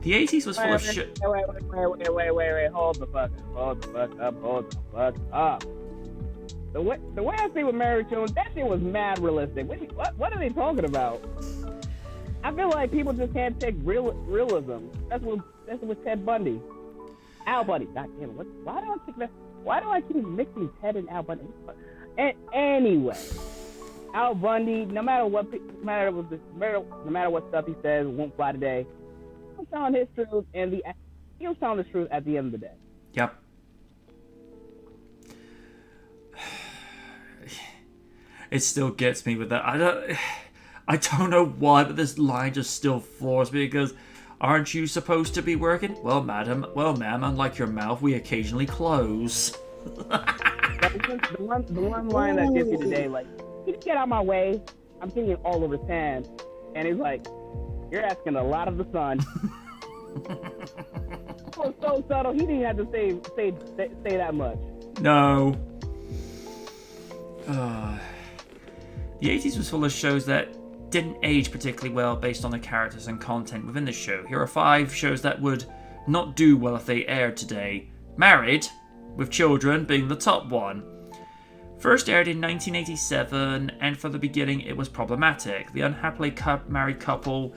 The 80s was full of Wait, hold the fuck up. The way I see with Married with Children, that shit was mad realistic. What are they talking about? I feel like people just can't take realism. That's what Ted Bundy. Al Bundy. God damn it. Why do I keep mixing Ted and Al Bundy? Anyway, Al Bundy, no matter what stuff he says won't fly today, he's telling his truth, and he was telling the truth at the end of the day. Yep. It still gets me with that. I don't know why, but this line just still floors me, because aren't you supposed to be working? Well, ma'am, unlike your mouth, we occasionally close. The one line that gets you today, like, can you get out of my way? I'm singing all over his hand. And he's like, you're asking a lot of the sun. It was so subtle, he didn't have to say that much. No. The 80s was full of shows that didn't age particularly well based on the characters and content within the show. Here are 5 shows that would not do well if they aired today. Married with Children being the top one. First aired in 1987, and from the beginning it was problematic. The unhappily married couple,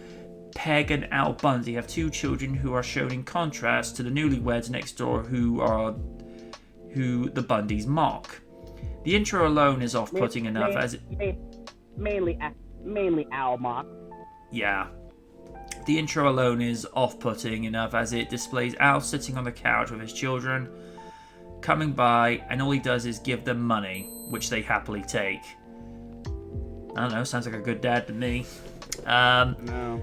Peg and Al Bundy, have 2 children who are shown in contrast to the newlyweds next door who the Bundys mock. The intro alone is off-putting enough as it... Mainly Al mock. Yeah. The intro alone is off-putting enough as it displays Al sitting on the couch with his children, coming by, and all he does is give them money, which they happily take. I don't know, sounds like a good dad to me. No.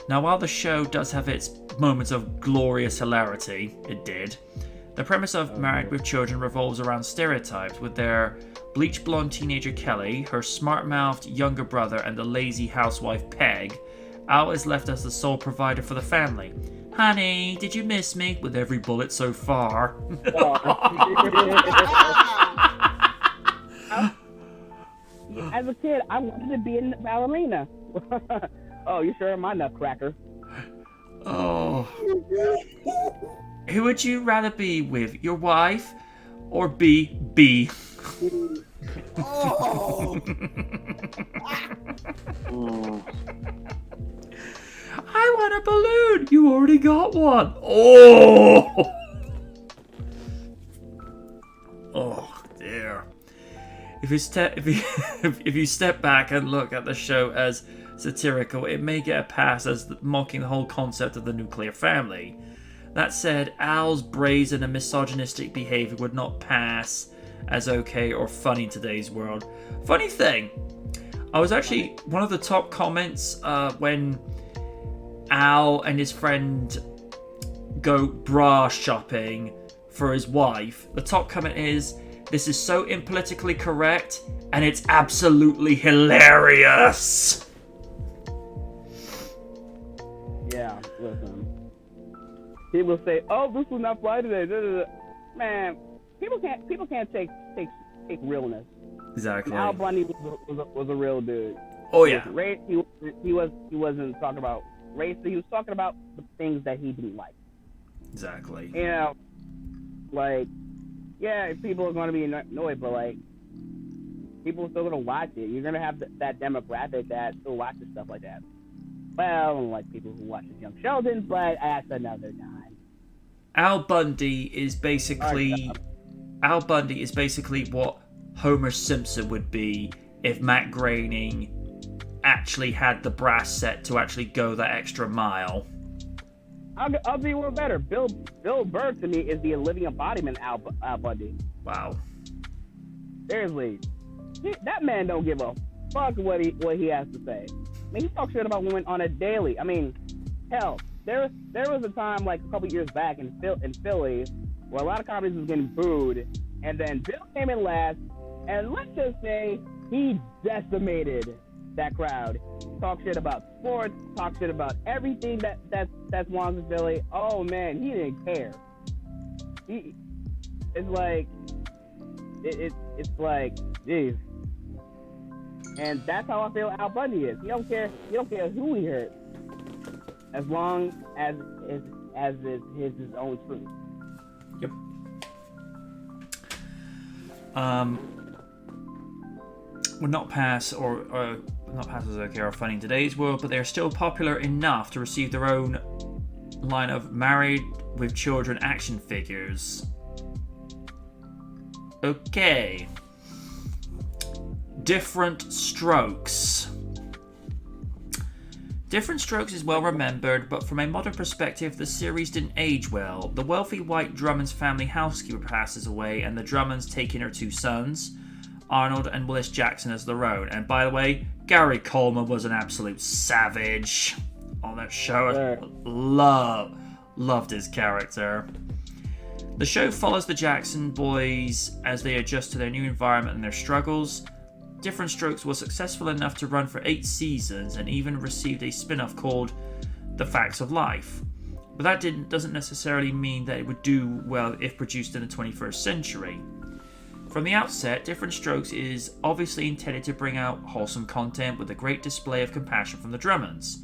Now, while the show does have its moments of glorious hilarity, it did, the premise of Married with Children revolves around stereotypes, with their bleach blonde teenager Kelly, her smart-mouthed younger brother, and the lazy housewife Peg. Al is left as the sole provider for the family. Honey, did you miss me? With every bullet so far. As a kid, I wanted to be a ballerina. Oh, you sure am I nutcracker? Oh. Who would you rather be with? Your wife or B? Oh. I want a balloon. You already got one. Oh. Oh dear. If you step back and look at the show as satirical, it may get a pass as mocking the whole concept of the nuclear family. That said, Al's brazen and misogynistic behavior would not pass as okay or funny in today's world. Funny thing, I was actually one of the top comments when Al and his friend go bra shopping for his wife. The top comment is, "This is so impolitically correct, and it's absolutely hilarious." Yeah, listen. People say, "Oh, this will not fly today." Man, people can't take realness. Exactly. And Al Bundy was a real dude. Oh yeah. He wasn't talking about race. He was talking about the things that he didn't like. Exactly. You know, like, yeah, people are going to be annoyed, but like, people are still going to watch it. You're going to have that demographic that still watches stuff like that. Well, unlike people who watch Young Sheldon, but that's another time. Al Bundy is basically what Homer Simpson would be if Matt Groening actually had the brass set to actually go that extra mile. I'll be one better. Bill Burr to me is the living embodiment of Al Bundy. Wow. Seriously, that man don't give a fuck what he has to say. I mean, he talks shit about women on a daily. I mean, hell, there was a time like a couple years back in Philly where a lot of comedies was getting booed, and then Bill came in last, and let's just say he decimated that crowd. Talk shit about sports, talk shit about everything that's wrong in Philly. Oh man, he didn't care. It's like, jeez. And that's how I feel Al Bundy is. He don't care who he hurt, as long as is his own truth. Yep. Would not pass or not pass as okay or funny in today's world, but they are still popular enough to receive their own line of Married with Children action figures. Okay. Different Strokes. Different Strokes is well remembered, but from a modern perspective, the series didn't age well. The wealthy white Drummonds family housekeeper passes away, and the Drummonds take in her two sons, Arnold and Willis Jackson, as their own. And by the way, Gary Coleman was an absolute savage on that show. Sure. Loved his character. The show follows the Jackson boys as they adjust to their new environment and their struggles. Different Strokes was successful enough to run for 8 seasons and even received a spin-off called The Facts of Life. But that doesn't necessarily mean that it would do well if produced in the 21st century. From the outset, Different Strokes is obviously intended to bring out wholesome content with a great display of compassion from the Drummonds.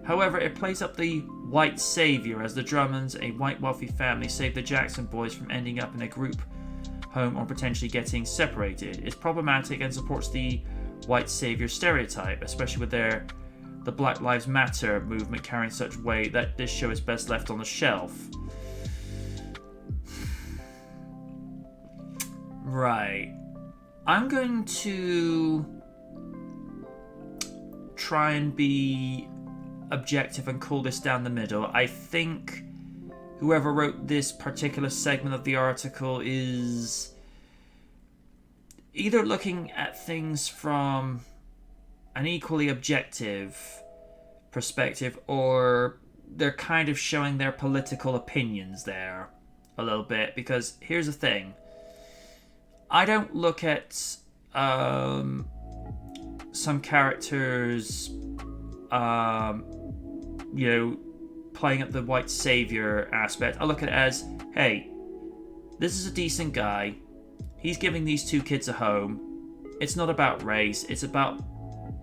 However, it plays up the white savior as the Drummonds, a white wealthy family, save the Jackson boys from ending up in a group home or potentially getting separated. It's problematic and supports the white savior stereotype, especially with the Black Lives Matter movement carrying such weight that this show is best left on the shelf. Right. I'm going to try and be objective and call this down the middle. I think whoever wrote this particular segment of the article is either looking at things from an equally objective perspective, or they're kind of showing their political opinions there a little bit. Because here's the thing, I don't look at some characters, playing at the white savior aspect. I look at it as, hey, this is a decent guy. He's giving these two kids a home. It's not about race. It's about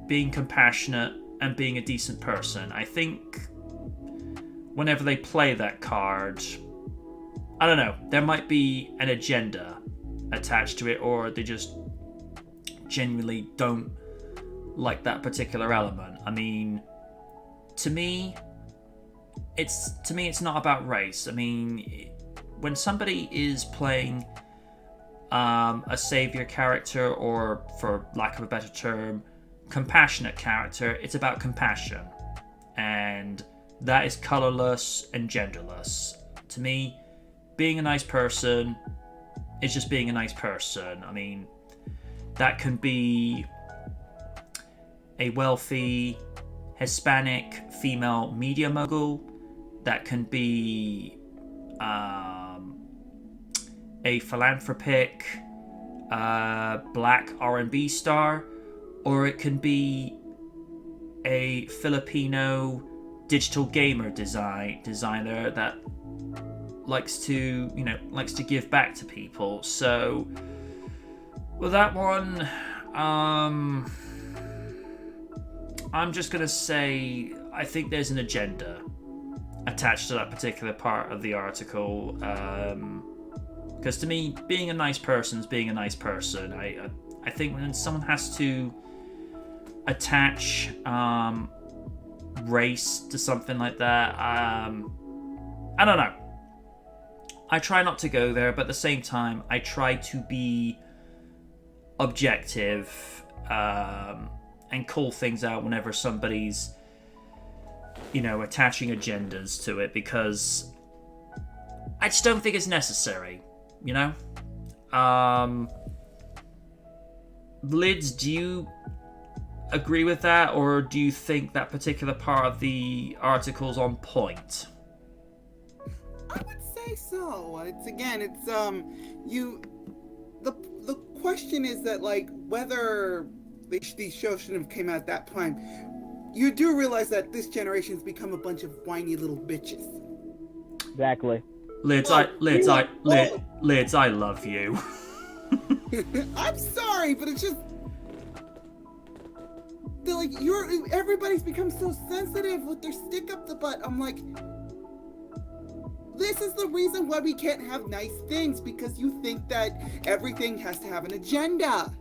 being compassionate and being a decent person. I think whenever they play that card, I don't know, there might be an agenda attached to it, or they just genuinely don't like that particular element. I mean, to me it's not about race. I mean, when somebody is playing a savior character, or for lack of a better term, compassionate character, it's about compassion, and that is colorless and genderless. To me, being a nice person is just being a nice person. I mean, that can be a wealthy Hispanic female media mogul, that can be a philanthropic black R&B star, or it can be a Filipino digital gamer designer that likes to give back to people. So with that one, I'm just gonna say I think there's an agenda attached to that particular part of the article. Because to me, being a nice person is being a nice person. I think when someone has to attach race to something like that, I don't know. I try not to go there, but at the same time, I try to be objective and call things out whenever somebody's, attaching agendas to it, because I just don't think it's necessary, Lids, do you agree with that, or do you think that particular part of the article's on point? I would say so. The question is that, like, whether these shows shouldn't have came out at that time. You do realize that this generation's become a bunch of whiny little bitches. Exactly. Lids, I love you. I'm sorry, but it's just they're like, everybody's become so sensitive with their stick up the butt. I'm like, this is the reason why we can't have nice things, because you think that everything has to have an agenda.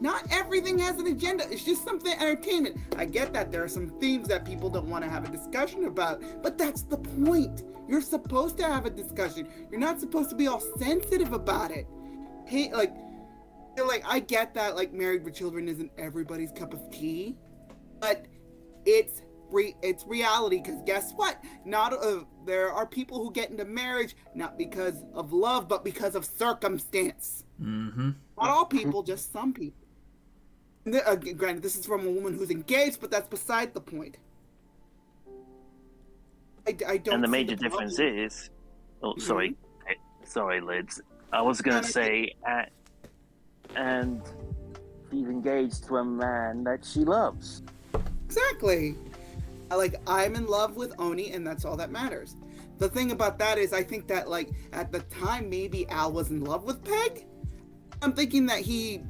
Not everything has an agenda. It's just something entertainment. I get that there are some themes that people don't want to have a discussion about, but that's the point. You're supposed to have a discussion. You're not supposed to be all sensitive about it. Hey, like I get that, like, Married with Children isn't everybody's cup of tea, but it's reality. Because guess what? There are people who get into marriage not because of love, but because of circumstance. Mm-hmm. Not all people, just some people. Granted, this is from a woman who's engaged, but that's beside the point. I don't. And the major difference is, sorry, Lids. I was gonna say, and she's engaged to a man that she loves. Exactly. I'm in love with Oni, and that's all that matters. The thing about that is, I think that, like, at the time, maybe Al was in love with Peg. I'm thinking that he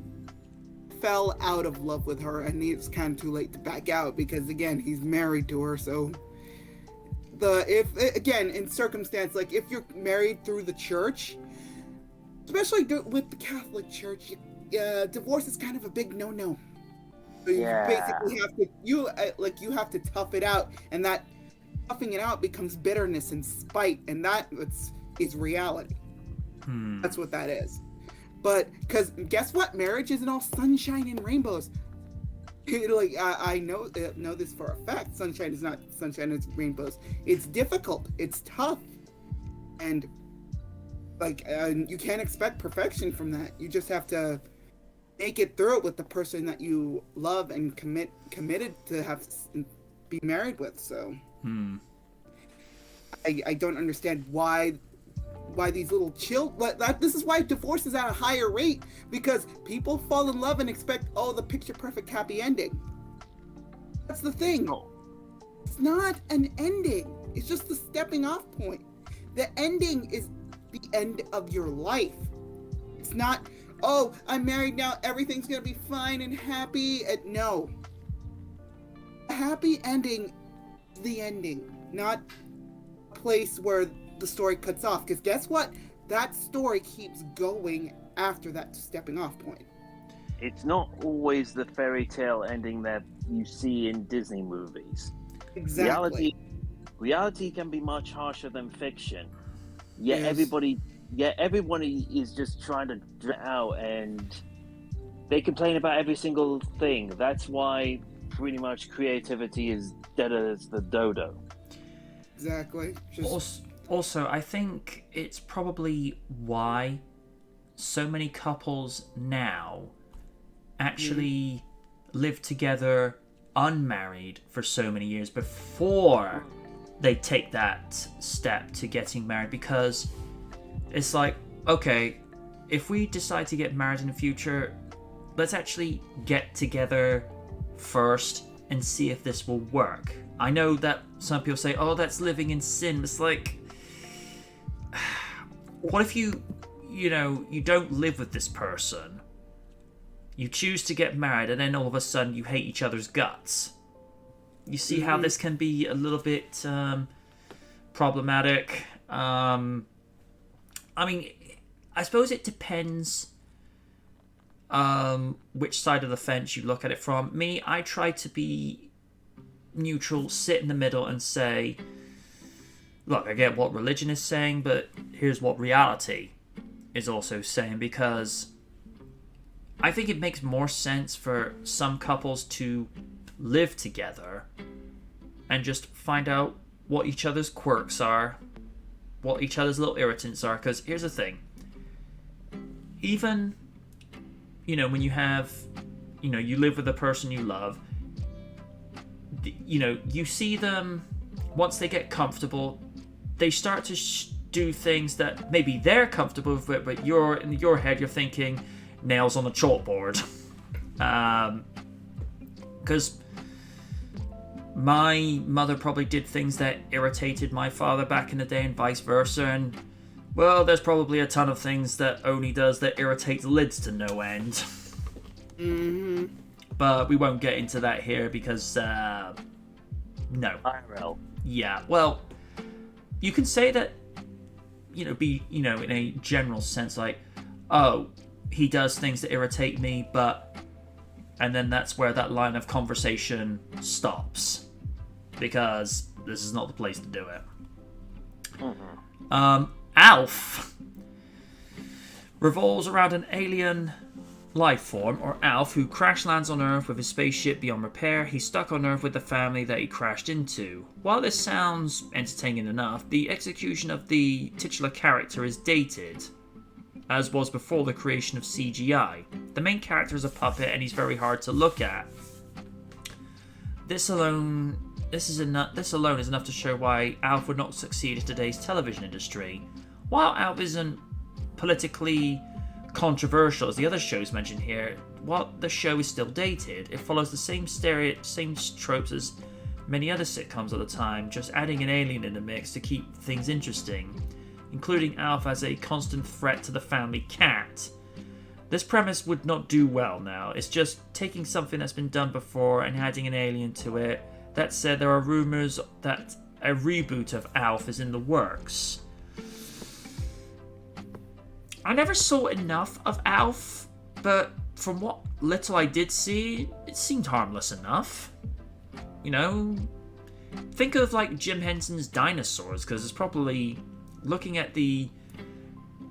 fell out of love with her, and it's kind of too late to back out, because again, he's married to her. So in circumstance, like, if you're married through the church, especially with the Catholic Church, divorce is kind of a big no-no. So you basically have to you have to tough it out, and that toughing it out becomes bitterness and spite, and that is reality. That's what that is. But because guess what, marriage isn't all sunshine and rainbows. I know this for a fact. Sunshine is not sunshine and rainbows. It's difficult. It's tough, and you can't expect perfection from that. You just have to make it through it with the person that you love and committed to have be married with. So I don't understand why these little this is why divorce is at a higher rate, because people fall in love and expect the picture perfect happy ending. That's the thing. It's not an ending. It's just the stepping off point. The ending is the end of your life. It's not, I'm married now, everything's gonna be fine and happy. No. A happy ending is the ending, not a place where the story cuts off. Because guess what? That story keeps going after that stepping off point. It's not always the fairy tale ending that you see in Disney movies. Exactly. Reality can be much harsher than fiction. Yet Yes. everyone is just trying to draw out, and they complain about every single thing. That's why pretty much creativity is dead as the dodo. Exactly. Also, I think it's probably why so many couples now actually live together unmarried for so many years before they take that step to getting married, because it's like, okay, if we decide to get married in the future, let's actually get together first and see if this will work. I know that some people say, that's living in sin. It's like, what if you don't live with this person, you choose to get married, and then all of a sudden you hate each other's guts? You see how this can be a little bit problematic. I mean, I suppose it depends which side of the fence you look at it from. Me, I try to be neutral, sit in the middle and say, look, I get what religion is saying, but here's what reality is also saying, because I think it makes more sense for some couples to live together and just find out what each other's quirks are, what each other's little irritants are. Because here's the thing, even when you have you live with the person you love, you see them, once they get comfortable, they start to do things that maybe they're comfortable with, but in your head you're thinking nails on a chalkboard. Because my mother probably did things that irritated my father back in the day, and vice versa, and well, there's probably a ton of things that Oni does that irritates Lids to no end. But we won't get into that here because no. IRL. Yeah, well, you can say that, in a general sense, like, he does things that irritate me, and then that's where that line of conversation stops, because this is not the place to do it. Alf revolves around an alien life form, or Alf, who crash lands on Earth with his spaceship beyond repair. He's stuck on Earth with the family that he crashed into. While this sounds entertaining enough, the execution of the titular character is dated, as was before the creation of CGI. The main character is a puppet, and he's very hard to look at. This alone is enough to show why Alf would not succeed in today's television industry. While Alf isn't politically controversial as the other shows mentioned here, while the show is still dated, it follows the same tropes as many other sitcoms of the time, just adding an alien in the mix to keep things interesting, including Alf as a constant threat to the family cat. This premise would not do well now. It's just taking something that's been done before and adding an alien to it. That said, there are rumors that a reboot of Alf is in the works. I never saw enough of Alf, but from what little I did see, it seemed harmless enough. Think of like Jim Henson's Dinosaurs, because it's probably, looking at the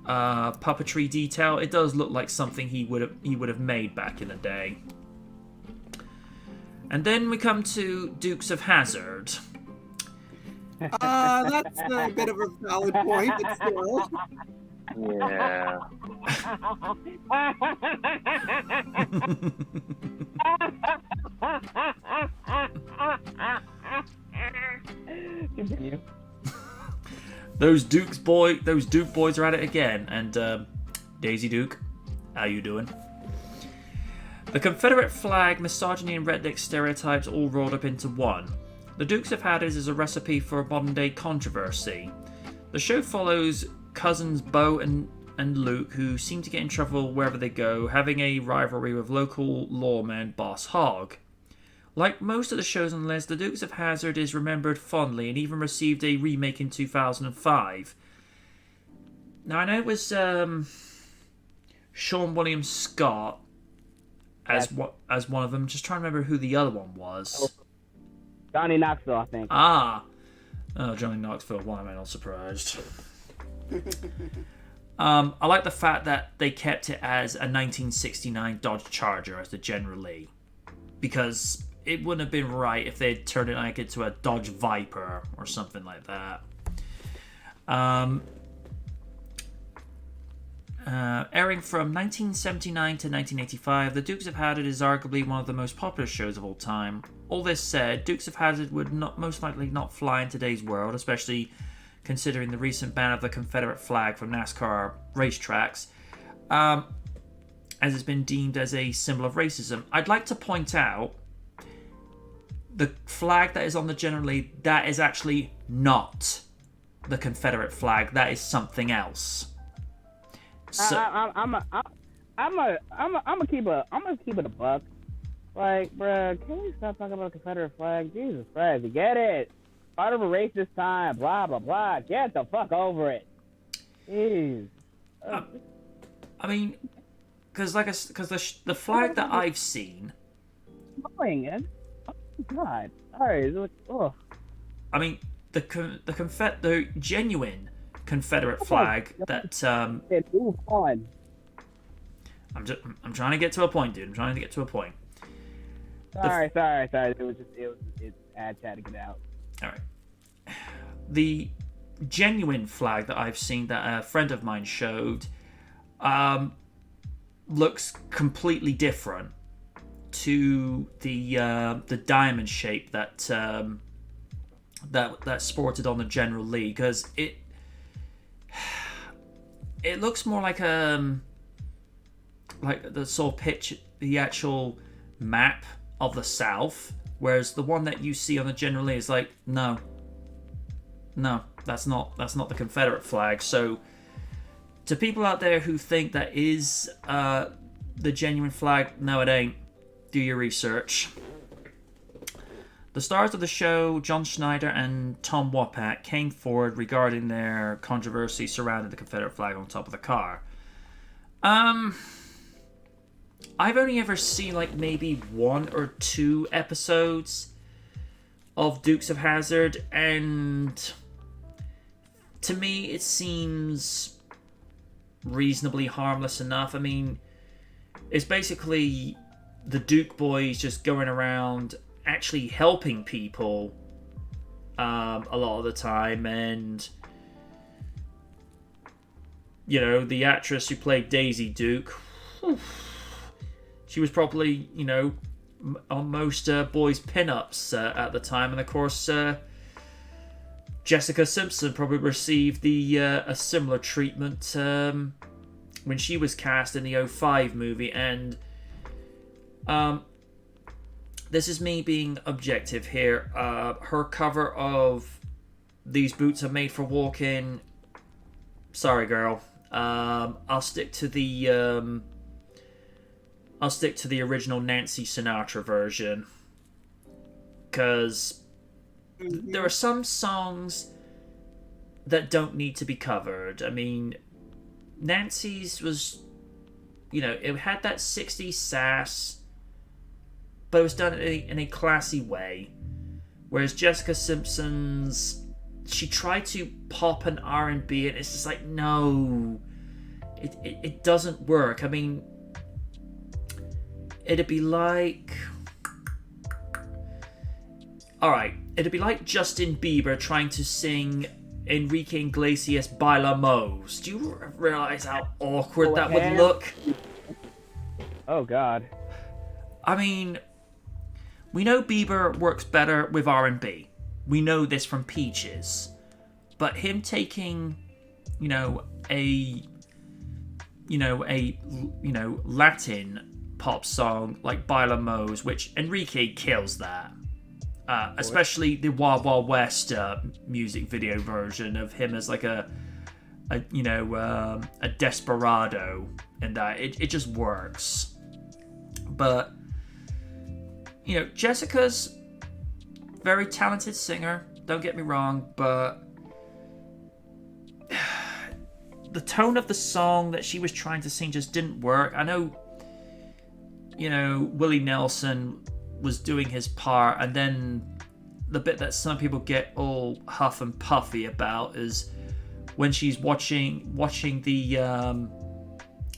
puppetry detail, it does look like something he would have made back in the day. And then we come to Dukes of Hazzard. That's a bit of a valid point, but still. Yeah. Continue. Those Duke boys are at it again. And Daisy Duke, how you doing? The Confederate flag, misogyny, and redneck stereotypes all rolled up into one. The Dukes of Hazzard is a recipe for a modern-day controversy. The show follows cousins Bo and Luke, who seem to get in trouble wherever they go, having a rivalry with local lawman Boss Hogg. Like most of the shows on the list, The Dukes of Hazzard is remembered fondly and even received a remake in 2005. Now, I know it was Sean William Scott as one of them. Just trying to remember who the other one was. Johnny Knoxville, I think. Oh, Johnny Knoxville. Why am I not surprised? I like the fact that they kept it as a 1969 Dodge Charger as the General Lee, because it wouldn't have been right if they had turned it into a Dodge Viper or something like that. Airing from 1979 to 1985, The Dukes of Hazzard is arguably one of the most popular shows of all time. All this said, Dukes of Hazzard would most likely not fly in today's world, especially considering the recent ban of the Confederate flag from NASCAR racetracks, as it's been deemed as a symbol of racism. I'd like to point out the flag that is on the General Lee, that is actually not the Confederate flag. That is something else. So, I'm gonna keep it a buck. Like, bruh, can we stop talking about the Confederate flag? Jesus Christ, you get it? Part of a racist time, blah blah blah. Get the fuck over it. Jeez. I mean, because the flag that I've seen. Annoying, man. Oh God. Sorry. Oh. I mean, the genuine Confederate flag that Move on. I'm trying to get to a point, dude. I'm trying to get to a point. Sorry. It's ad chat to get out. All right. The genuine flag that I've seen that a friend of mine showed looks completely different to the diamond shape that sported on the General Lee, because it looks more like the sort of pitch, the actual map of the South, whereas the one that you see on the General Lee is like, no, that's not the Confederate flag. So to people out there who think that is the genuine flag, no, it ain't. Do your research. The stars of the show, John Schneider and Tom Wopat, came forward regarding their controversy surrounding the Confederate flag on top of the car. I've only ever seen like maybe 1 or 2 episodes of Dukes of Hazzard, and to me it seems reasonably harmless enough. I mean, it's basically the Duke boys just going around actually helping people a lot of the time, and you know, the actress who played Daisy Duke, she was probably, you know, on most boys' pin-ups at the time, and of course Jessica Simpson probably received a similar treatment when she was cast in the 2005 movie. And this is me being objective here. Her cover of These Boots Are Made for Walking, sorry girl, I'll stick to the original Nancy Sinatra version, because there are some songs that don't need to be covered. I mean, Nancy's was, you know, it had that 60s sass, but it was done in a classy way. Whereas Jessica Simpson's, she tried to pop an R&B, and it's just like, no, it doesn't work. I mean, it'd be like, alright, it'd be like Justin Bieber trying to sing Enrique Iglesias Bailamos. Do you realize how awkward that would look? Oh God. I mean, we know Bieber works better with R&B. we know this from Peaches, but him taking, a Latin pop song like Baila Mose, which Enrique kills that. Especially the Wild Wild West music video version of him as like a desperado, and that it just works. But Jessica's very talented singer, don't get me wrong, but the tone of the song that she was trying to sing just didn't work. I know Willie Nelson was doing his part, and then the bit that some people get all huff and puffy about is when she's watching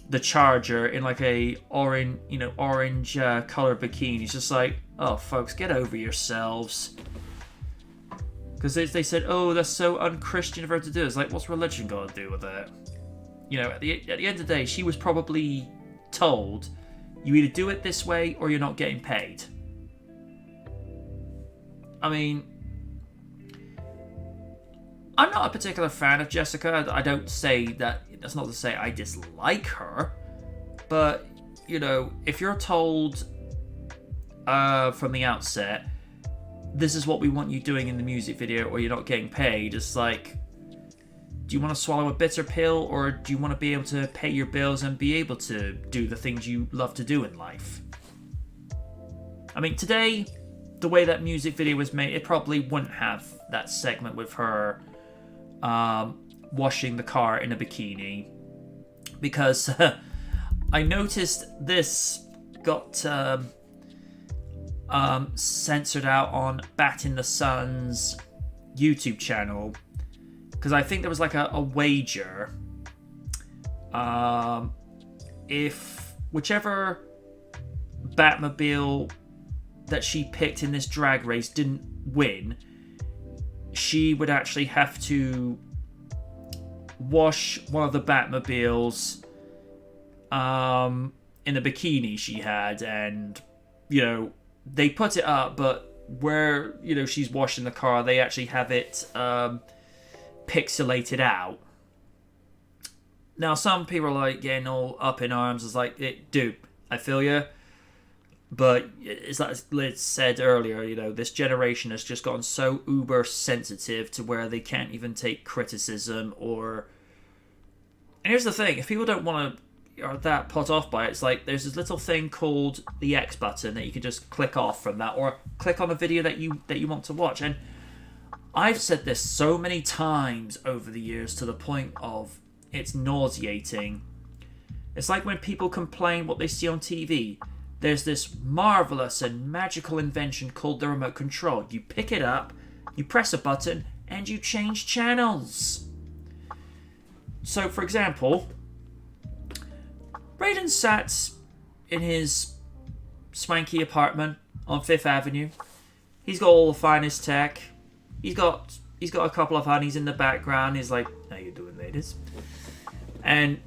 the Charger in like a orange color bikini. It's just like, oh folks, get over yourselves, because they said, oh, that's so unchristian of her to do. It's like, what's religion got to do with it? At the end of the day, she was probably told, you either do it this way or you're not getting paid. I mean, I'm not a particular fan of Jessica. I don't say that. That's not to say I dislike her. But, if you're told from the outset, this is what we want you doing in the music video or you're not getting paid, it's like, do you want to swallow a bitter pill, or do you want to be able to pay your bills and be able to do the things you love to do in life? I mean, today, the way that music video was made, it probably wouldn't have that segment with her washing the car in a bikini, because I noticed this got censored out on Bat in the Sun's YouTube channel, because I think there was like a wager if whichever Batmobile that she picked in this drag race didn't win, she would actually have to wash one of the Batmobiles in the bikini she had, and they put it up, but where she's washing the car, they actually have it pixelated out. Now some people are like getting all up in arms. It's like, dude, I feel you, but it's like Liz said earlier, this generation has just gotten so uber sensitive to where they can't even take criticism. And here's the thing, if people don't want to, are that put off by it, it's like there's this little thing called the X button that you can just click off from that, or click on a video that you want to watch. And I've said this so many times over the years to the point of it's nauseating. It's like when people complain what they see on TV. There's this marvelous and magical invention called the remote control. You pick it up, you press a button, and you change channels. So, for example, Raiden sat in his swanky apartment on Fifth Avenue. He's got all the finest tech. He's got a couple of honeys in the background. He's like, how you doing, ladies? And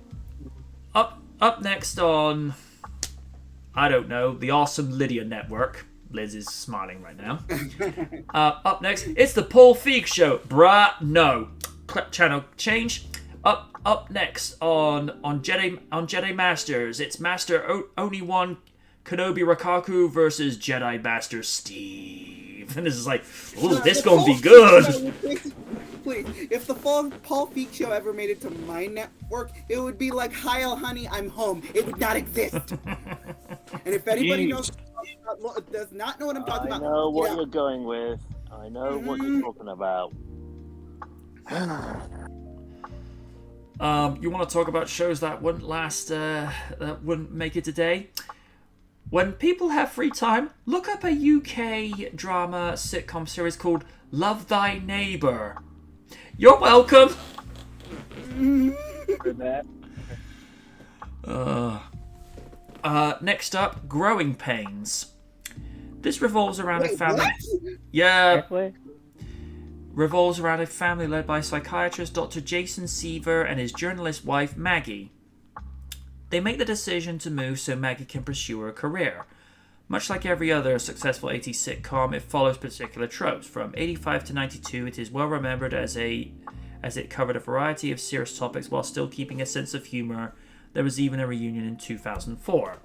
up next on, I don't know, the awesome Lydia Network. Liz is smiling right now. Up next, it's the Paul Feig Show. Bruh, no. Channel change. Up next on Jedi Masters, it's Master Oni-Wan Kenobi Rakaku versus Jedi Master Steve. And this is like, ooh, this gonna be good. Please, if the Paul Feig Show ever made it to my network, it would be like, Heil, honey, I'm home. It would not exist. And if anybody does not know what I'm talking about, I know what you're going with. I know what you're talking about. You want to talk about shows that wouldn't last, that wouldn't make it today? When people have free time, look up a UK drama sitcom series called Love Thy Neighbour. You're welcome! Next up, Growing Pains. This revolves around a family... What? Yeah. Revolves around a family led by psychiatrist Dr. Jason Seaver and his journalist wife Maggie. They make the decision to move so Maggie can pursue her career. Much like every other successful 80s sitcom, it follows particular tropes. From 85 to 92, it is well remembered as it covered a variety of serious topics while still keeping a sense of humor. There was even a reunion in 2004.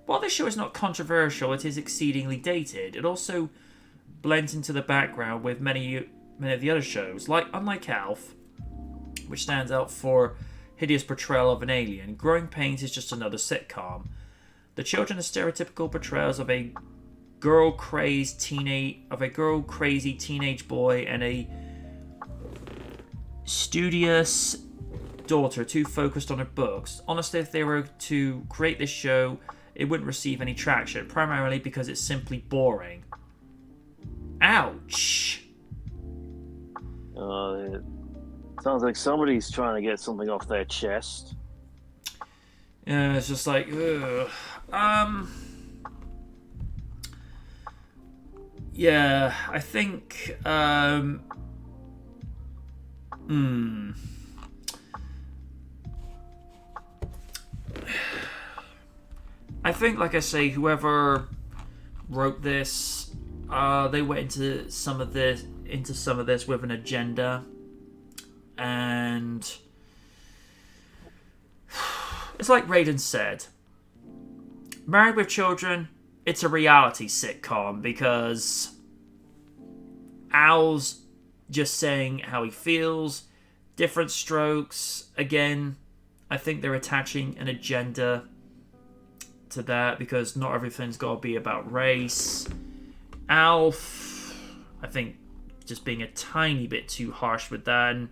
While this show is not controversial, it is exceedingly dated. It also blends into the background with many of the other shows. Unlike Alf, which stands out for hideous portrayal of an alien, Growing Pains is just another sitcom. The children are stereotypical portrayals of a girl-crazy teenage boy and a studious daughter, too focused on her books. Honestly, if they were to create this show, it wouldn't receive any traction, primarily because it's simply boring. Ouch. It sounds like somebody's trying to get something off their chest. Yeah, it's just like, ugh. Yeah, I think, I think, like I say, whoever wrote this, they went into some of this with an agenda, and it's like Raiden said, Married with Children, it's a reality sitcom because Al's just saying how he feels, different strokes. Again, I think they're attaching an agenda to that because not everything's got to be about race. Alf, I think, just being a tiny bit too harsh with that. And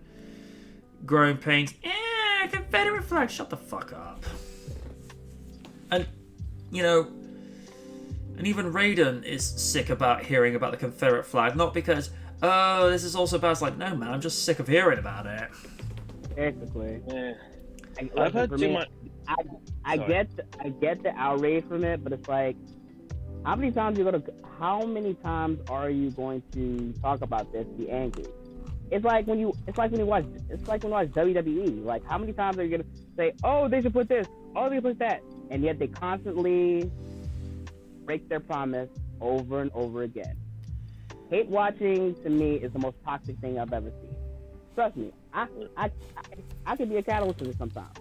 Growing Pains, Confederate flag, shut the fuck up. And, and even Raiden is sick about hearing about the Confederate flag, not because, oh, this is also bad. It's like, no, man, I'm just sick of hearing about it. Basically. Yeah. I've heard too much. I get the outrage from it, but it's like, how many times are you going to talk about this? Be angry. It's like when you watch WWE. Like, how many times are you gonna say, "Oh, they should put this. Oh, they should put that," and yet they constantly break their promise over and over again. Hate watching to me is the most toxic thing I've ever seen. Trust me, I could be a catalyst for this sometimes.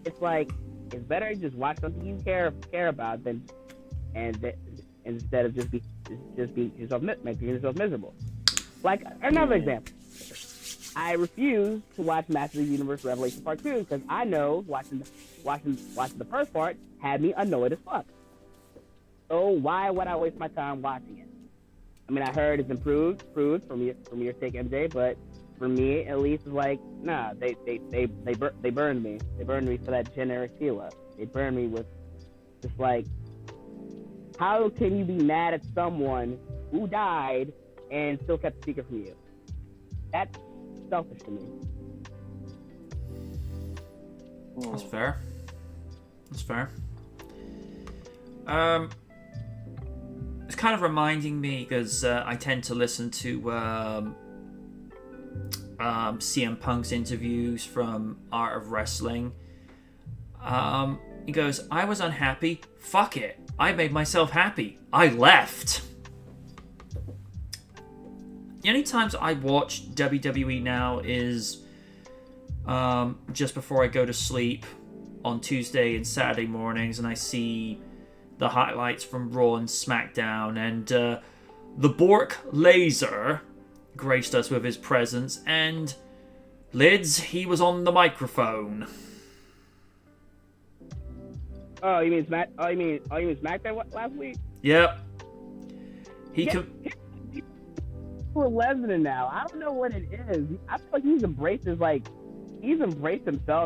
It's like, it's better to just watch something you care about instead of just making yourself miserable. Like, another example. I refuse to watch Masters of the Universe Revelation Part 2 because I know watching the first part had me annoyed as fuck. So why would I waste my time watching it? I mean, I heard it's improved from your take, MJ, but for me, at least, it's like, nah, they burned me. They burned me for that generic Tila. They burned me with just like, how can you be mad at someone who died and still kept the secret from you? That's selfish to me. That's fair. It's kind of reminding me because I tend to listen to CM Punk's interviews from Art of Wrestling. He goes, I was unhappy. Fuck it. I made myself happy. I left. The only times I watch WWE now is just before I go to sleep on Tuesday and Saturday mornings, and I see the highlights from Raw and SmackDown, and the Bork Laser graced us with his presence, and Lids, he was on the microphone. Oh, you mean SmackDown last week? Yep. He's a Lesnar now. I don't know what it is. I feel like he's embraced himself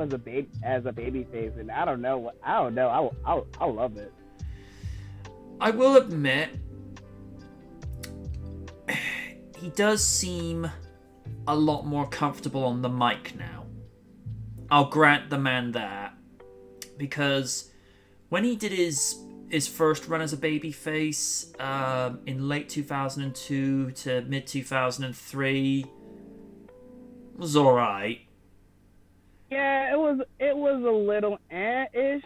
as a baby face, and I don't know. I love it. I will admit, he does seem a lot more comfortable on the mic now. I'll grant the man that, because when he did his first run as a babyface in late 2002 to mid 2003, was alright. Yeah, it was a little ish,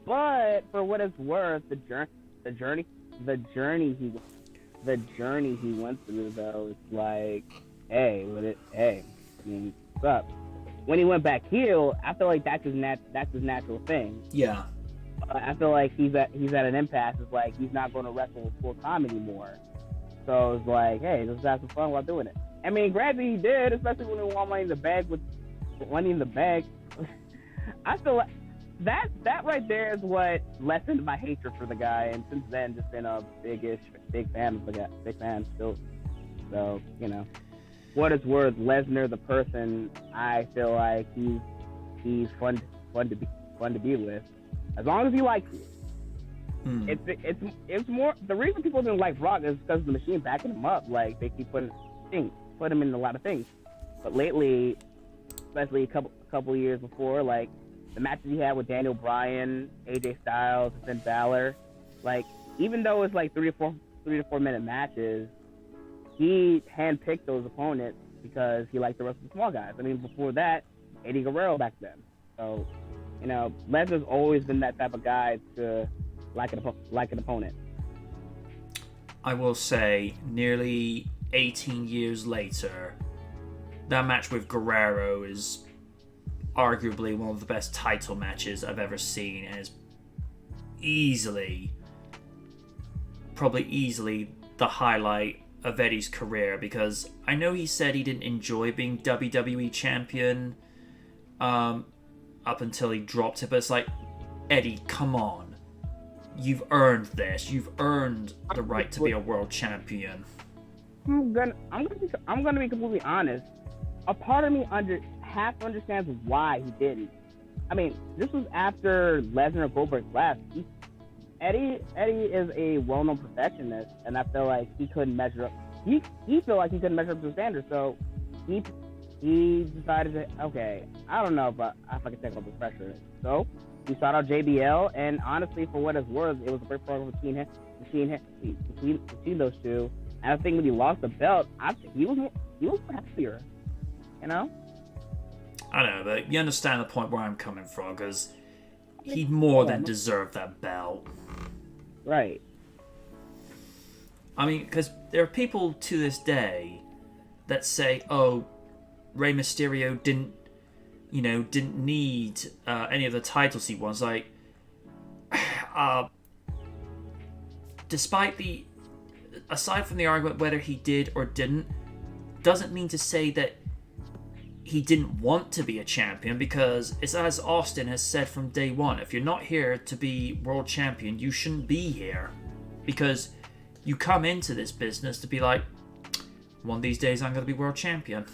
but for what it's worth, the journey the journey he went through though is like, hey, I mean, what's up? When he went back heel, I feel like that's his natural thing. Yeah. I feel like he's at an impasse. It's like he's not going to wrestle full time anymore. So it's like, hey, let's have some fun while doing it. I mean, granted, he did, especially when he won Money in the Bank with Money in the Bank. I feel like that right there is what lessened my hatred for the guy, and since then, just been a big fan of the guy, big fan still. So what it's worth, Lesnar the person, I feel like he's fun to be with, as long as he likes you. It's more, the reason people didn't like Brock is because the Machine backing him up. Like, they keep put him in a lot of things. But lately, especially a couple of years before, like the matches he had with Daniel Bryan, AJ Styles, and Finn Balor, like, even though it's like 3 to 4 minute matches, he handpicked those opponents because he liked the rest of the small guys. I mean, before that, Eddie Guerrero back then. So, Lesnar's always been that type of guy to like an opponent. I will say, nearly 18 years later, that match with Guerrero is arguably one of the best title matches I've ever seen, and is probably easily the highlight of Eddie's career, because I know he said he didn't enjoy being WWE champion up until he dropped it, but it's like, Eddie, come on. You've earned this. You've earned the right to be a world champion. I'm gonna be completely honest. A part of me half understands why he didn't. I mean, this was after Lesnar and Goldberg left. Eddie is a well-known perfectionist, and I feel like he couldn't measure up. He felt like he couldn't measure up to the standard, so he decided to, okay, I don't know if I can take all the pressure. So he sought out JBL, and honestly, for what it's worth, it was a great program between those two. And I think when he lost the belt, he was happier, I know, but you understand the point where I'm coming from, because he more than deserved that belt. Right. I mean, because there are people to this day that say, oh, Rey Mysterio didn't need any of the titles he won. It's like, aside from the argument whether he did or didn't, doesn't mean to say that he didn't want to be a champion, because it's as Austin has said from day one, if you're not here to be world champion, you shouldn't be here, because you come into this business to be like, one of these days I'm going to be world champion.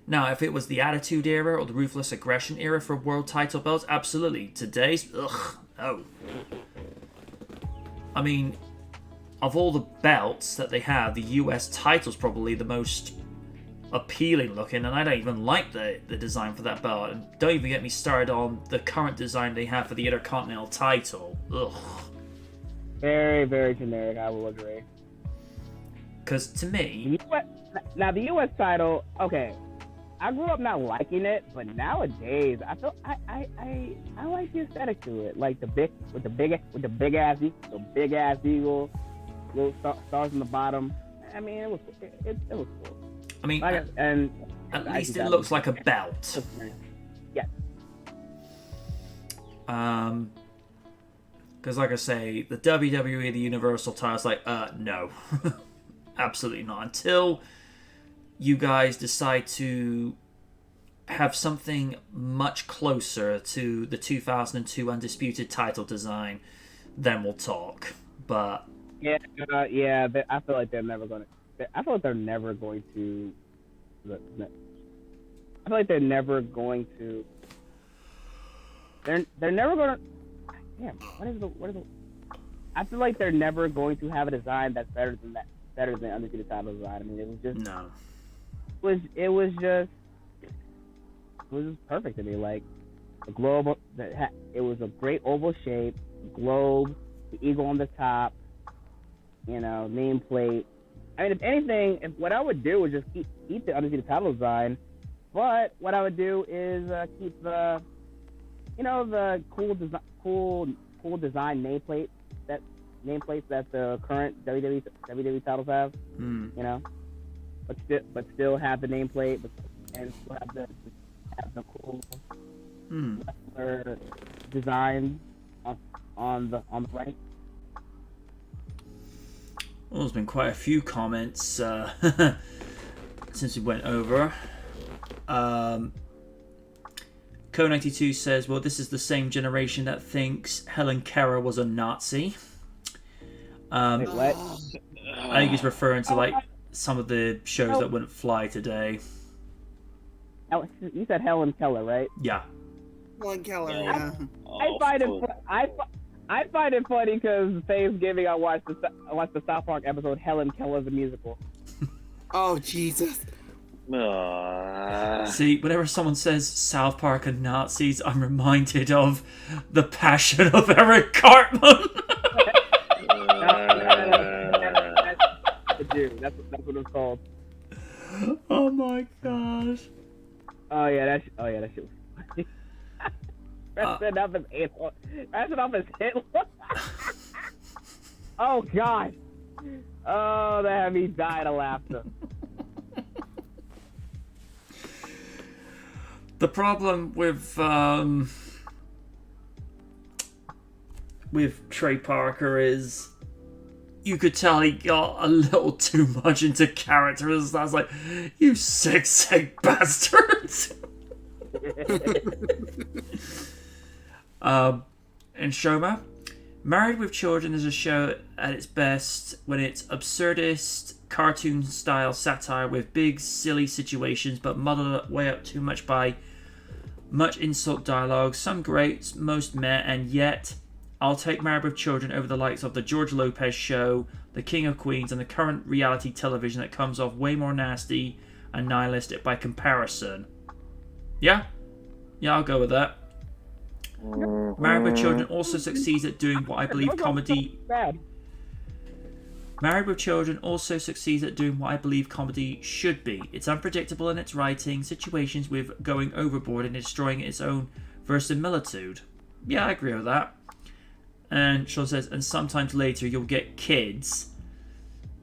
Now, if it was the Attitude Era or the Ruthless Aggression Era for world title belts, absolutely. Today's, no. I mean, of all the belts that they have, the US title's probably the most appealing looking, and I don't even like the design for that belt. And don't even get me started on the current design they have for the Intercontinental title. Ugh. Very, very generic, I will agree. Because to me... the US title, okay, I grew up not liking it, but nowadays I feel I like the aesthetic to it, like the big ass eagle, little stars on the bottom. I mean, it was cool. I mean, at least it looks like a belt. Yeah. Because like I say, the WWE, the Universal title's like, no. Absolutely not. Until you guys decide to have something much closer to the 2002 Undisputed title design, then we'll talk. But I feel like they're never going to. I feel like they're never going to. I feel like they're never going to. They're never going to. Damn, what is the? I feel like they're never going to have a design that's better than Undisputed title design. I mean, it was just no. It was just perfect to me. Like the globe, it was a great oval shape, globe, the eagle on the top, nameplate. I mean, if anything, what I would do was just keep the Undisputed title design, but what I would do is keep the, the cool design nameplate nameplates that the current WWE titles have. You know, but still have the nameplate, and still have the cool wrestler design on the right. Well, there's been quite a few comments since we went over. Co92 says, well, this is the same generation that thinks Helen Keller was a Nazi. Wait, what? I think he's referring to like some of the shows that wouldn't fly today. You said Helen Keller, right? Yeah. Helen Keller, yeah. I find it funny because Thanksgiving I watched the South Park episode Helen Keller the musical. Oh Jesus. See, whenever someone says South Park and Nazis, I'm reminded of The Passion of Eric Cartman. That's what it's called. Oh my gosh. Oh yeah, that shit was funny. Resting up his Hitler. Resting up his Hitler. Oh god. Oh, that had me dying of laughter. The problem with Trey Parker is you could tell he got a little too much into characters. I was like, you sick bastards. And Shoma, Married with Children is a show at its best when it's absurdist, cartoon-style satire with big, silly situations, but muddled way up too much by much insult dialogue, some great, most meh, and yet I'll take Married with Children over the likes of the George Lopez Show, The King of Queens, and the current reality television that comes off way more nasty and nihilistic by comparison. Yeah, I'll go with that. Married with Children also succeeds at doing what I believe comedy... Married with Children also succeeds at doing what I believe comedy should be. It's unpredictable in its writing, situations with going overboard and destroying its own verisimilitude. Yeah, I agree with that. And Sean says, and sometimes later you'll get kids.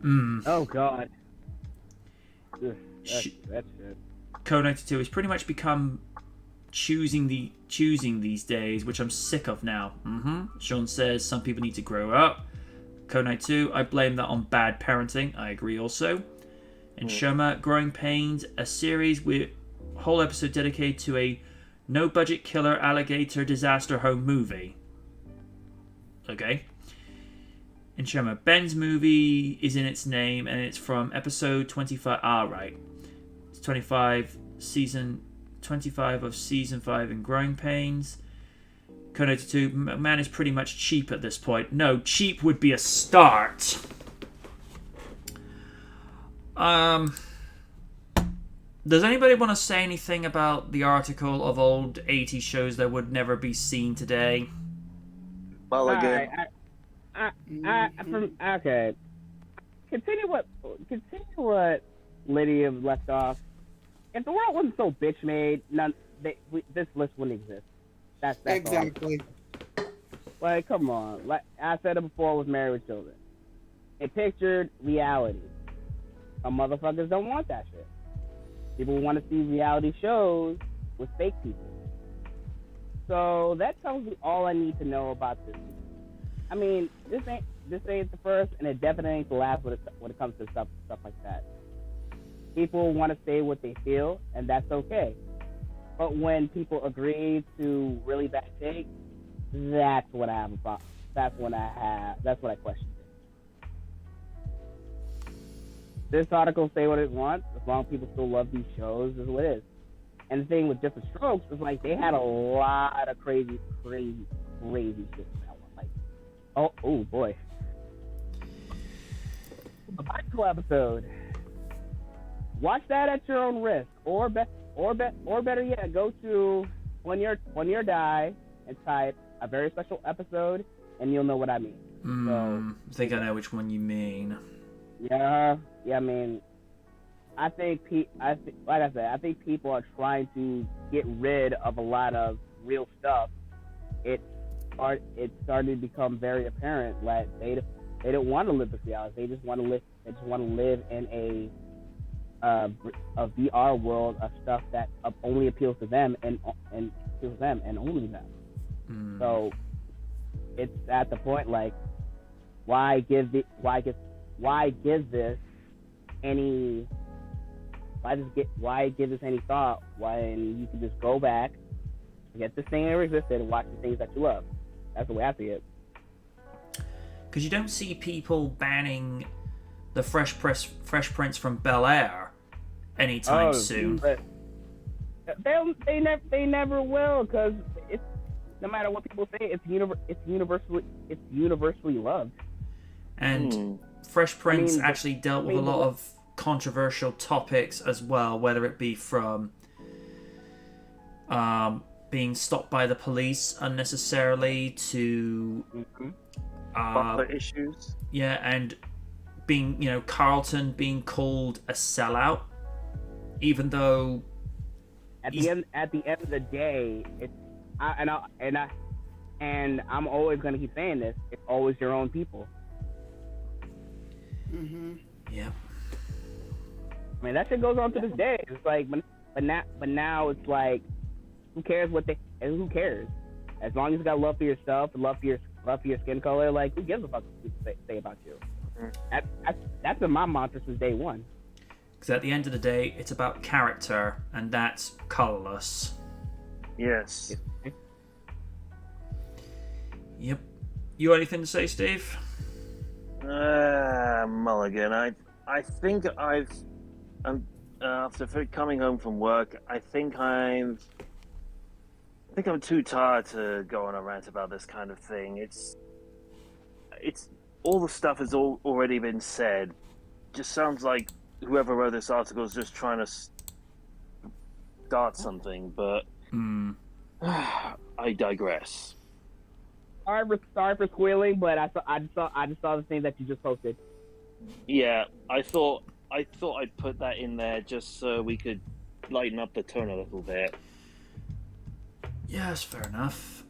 Oh god. That's it. Co92 has pretty much become choosing these days, which I'm sick of now. Sean says some people need to grow up. Co92, I blame that on bad parenting. I agree also. And Shoma, Growing Pains, a series with a whole episode dedicated to a no-budget killer alligator disaster home movie. Okay. And Shoma, Ben's movie is in its name, and it's from episode 25. Right. It's 25, season 25 of season 5 in Growing Pains. Co92, man is pretty much cheap at this point. No, cheap would be a start. Does anybody want to say anything about the article of old 80s shows that would never be seen today? Well, again. Okay. Continue what Lydia left off. If the world wasn't so bitch made, this list wouldn't exist. That's exactly. All. Like, come on. Like I said it before with Married with Children. It pictured reality. Some motherfuckers don't want that shit. People want to see reality shows with fake people. So that tells me all I need to know about this. I mean, this ain't the first, and it definitely ain't the last when it comes to stuff like that. People want to say what they feel, and that's okay. But when people agree to really bad takes, that's what I have a problem. That's what I question it. This article say what it wants, as long as people still love these shows, is what it is. And the thing with Different Strokes is like they had a lot of crazy shit in that one. Like, oh boy, a bicycle episode. Watch that at your own risk, or better yet, go to When You're Die and type a very special episode, and you'll know what I mean. I think I know which one you mean. Yeah. I mean, I think people are trying to get rid of a lot of real stuff. It's started to become very apparent that they don't want to live this reality. They just want to live. They just want to live in a VR world of stuff that only appeals to them and appeals them and only them. So it's at the point like, why give this any thought when you can just go back, forget this thing ever existed, and watch the things that you love. That's the way I see it. Because you don't see people banning the Fresh Prince from Bel-Air anytime soon. But they never will, because it's, no matter what people say, it's universally loved. And Fresh Prince actually dealt with a lot of controversial topics as well, whether it be from being stopped by the police unnecessarily to issues. Yeah, and being, Carlton being called a sellout, even though at the end of the day, it's I'm always gonna keep saying this. It's always your own people. Yeah. I mean, that shit goes on to this day. It's like, but now it's like, who cares who cares? As long as you got love for yourself, love for your skin color, like, who gives a fuck what people say about you? That's been my mantra since day one. Because at the end of the day, it's about character, and that's colorless. Yes. Yep. You got anything to say, Steve? Mulligan, I think after coming home from work, I think I'm too tired to go on a rant about this kind of thing. It's all the stuff has already been said. Just sounds like whoever wrote this article is just trying to start something, but I digress. Sorry for squealing, but I just saw the thing that you just posted. Yeah, I thought I'd put that in there just so we could lighten up the tone a little bit. Yeah, that's fair enough.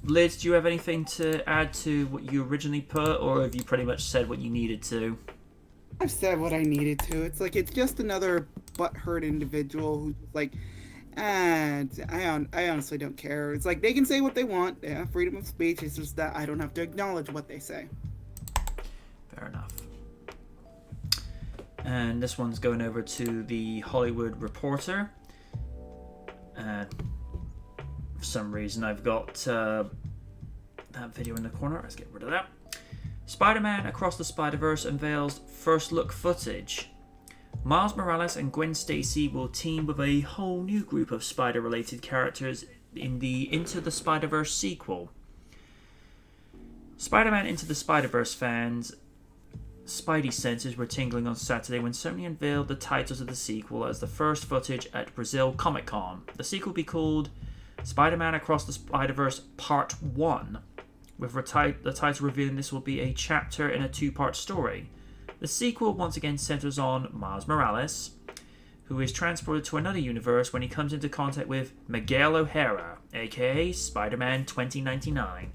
Liz, do you have anything to add to what you originally put, or have you pretty much said what you needed to? I've said what I needed to. It's like, it's just another butthurt individual who's like, I honestly don't care. It's like, they can say what they want. They have freedom of speech. It's just that I don't have to acknowledge what they say. Fair enough. And this one's going over to the Hollywood Reporter. For some reason, I've got that video in the corner. Let's get rid of that. Spider-Man Across the Spider-Verse unveils first look footage. Miles Morales and Gwen Stacy will team with a whole new group of spider-related characters in the Into the Spider-Verse sequel. Spider-Man Into the Spider-Verse fans' Spidey senses were tingling on Saturday when Sony unveiled the titles of the sequel as the first footage at Brazil Comic Con. The sequel will be called Spider-Man Across the Spider-Verse Part 1, with the title revealing this will be a chapter in a two-part story. The sequel once again centers on Miles Morales, who is transported to another universe when he comes into contact with Miguel O'Hara, aka Spider-Man 2099,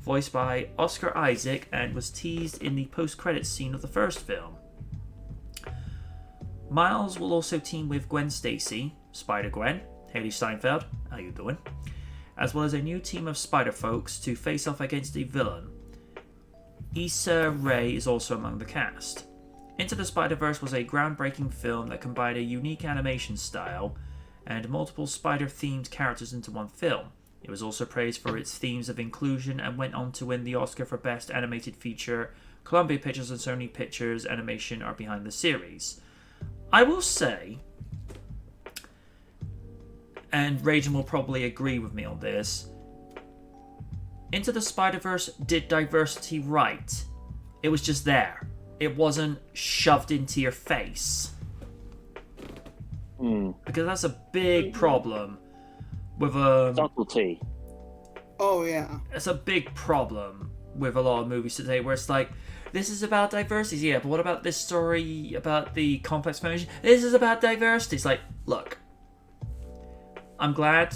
voiced by Oscar Isaac, and was teased in the post-credits scene of the first film. Miles will also team with Gwen Stacy, Spider-Gwen, Haley Steinfeld, how you doing? As well as a new team of Spider-Folks to face off against a villain. Issa Rae is also among the cast. Into the Spider-Verse was a groundbreaking film that combined a unique animation style and multiple spider-themed characters into one film. It was also praised for its themes of inclusion and went on to win the Oscar for Best Animated Feature. Columbia Pictures and Sony Pictures Animation are behind the series. I will say, and Rajan will probably agree with me on this, Into the Spider-Verse did diversity right. It was just there. It wasn't shoved into your face. Because that's a big problem with subtlety. Oh yeah. It's a big problem with a lot of movies today where it's like, this is about diversity, yeah, but what about this story about the complex feminine? This is about diversity. It's like, look, I'm glad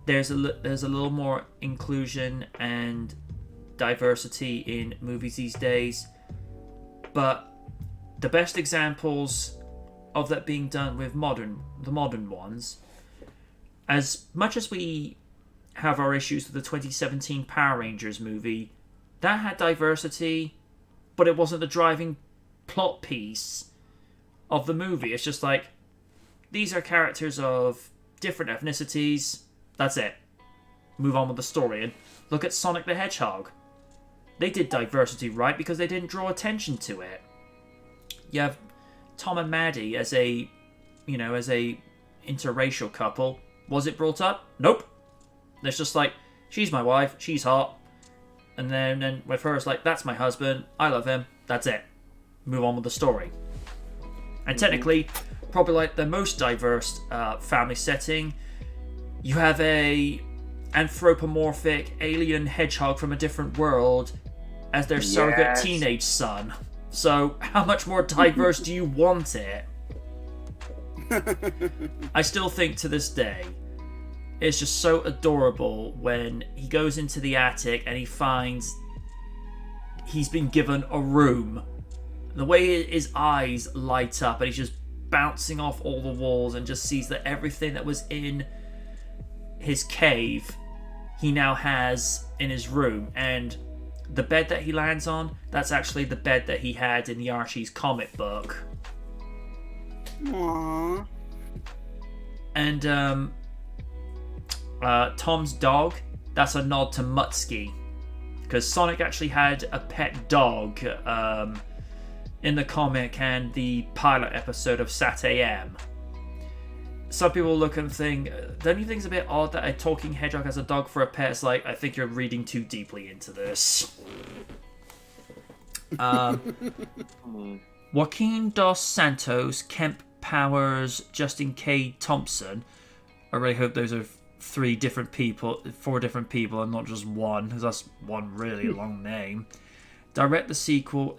there's a little more inclusion and diversity in movies these days, but the best examples of that being done with the modern ones, as much as we have our issues with the 2017 Power Rangers movie, that had diversity, but it wasn't the driving plot piece of the movie. It's just like, these are characters of different ethnicities, that's it. Move on with the story. And look at Sonic the Hedgehog. They did diversity right because they didn't draw attention to it. You have Tom and Maddie as a interracial couple. Was it brought up? Nope. It's just like, she's my wife, she's hot. And then with her, it's like, that's my husband, I love him, that's it. Move on with the story. And technically, probably like the most diverse family setting, you have a anthropomorphic alien hedgehog from a different world as their surrogate teenage son. So how much more diverse do you want it? I still think to this day, it's just so adorable when he goes into the attic and he finds he's been given a room. The way his eyes light up and he's just bouncing off all the walls and just sees that everything that was in his cave he now has in his room. And the bed that he lands on, that's actually the bed that he had in the Archie's comic book. Aww. And Tom's dog, that's a nod to Mutsky, because Sonic actually had a pet dog in the comic and the pilot episode of Sat AM. Some people look and think, don't you think it's a bit odd that a talking hedgehog has a dog for a pet? It's like, I think you're reading too deeply into this. Joaquin Dos Santos, Kemp Powers, Justin K. Thompson. I really hope those are 4 different people, and not just one, because that's one really long name. Direct the sequel.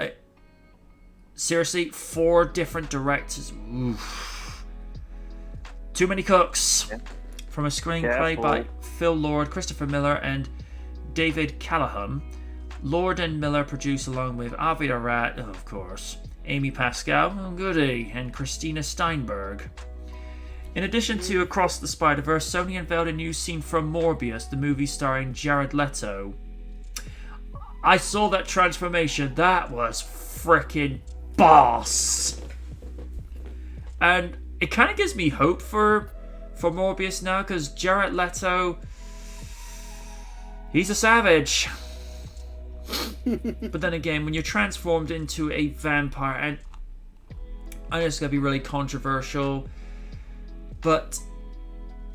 Seriously, 4 different directors. Oof. Too many cooks. Yeah. From a screenplay by Phil Lord, Christopher Miller, and David Callahan. Lord and Miller produced along with Avi Arad, of course, Amy Pascal, oh goody, and Christina Steinberg. In addition to Across the Spider-Verse, Sony unveiled a new scene from Morbius, the movie starring Jared Leto. I saw that transformation. That was frickin' boss. And it kind of gives me hope for Morbius now, because Jared Leto, he's a savage. But then again, when you're transformed into a vampire, and I know it's going to be really controversial, but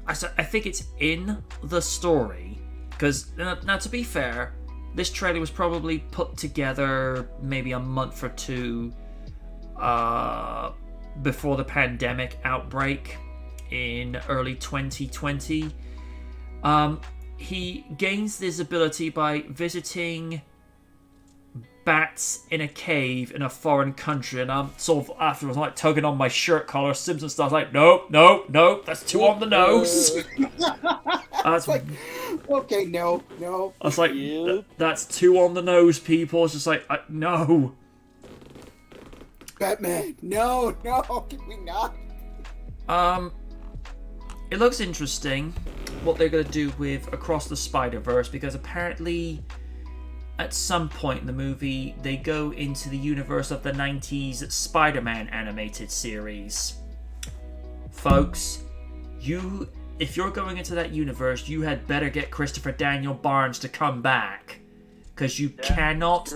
I think it's in the story. Because, now to be fair, this trailer was probably put together maybe a month or 2 before the pandemic outbreak in early 2020. He gains this ability by visiting bats in a cave in a foreign country, and I'm sort of afterwards like tugging on my shirt collar, Simpson stuff, like nope, that's too on the nose. That's like, okay, no. I was like, that's too on the nose, people. It's just like, no. Batman, no, can we not? It looks interesting what they're going to do with Across the Spider-Verse, because apparently at some point in the movie they go into the universe of the 90s Spider-Man animated series. Folks, if you're going into that universe, you had better get Christopher Daniel Barnes to come back, because you cannot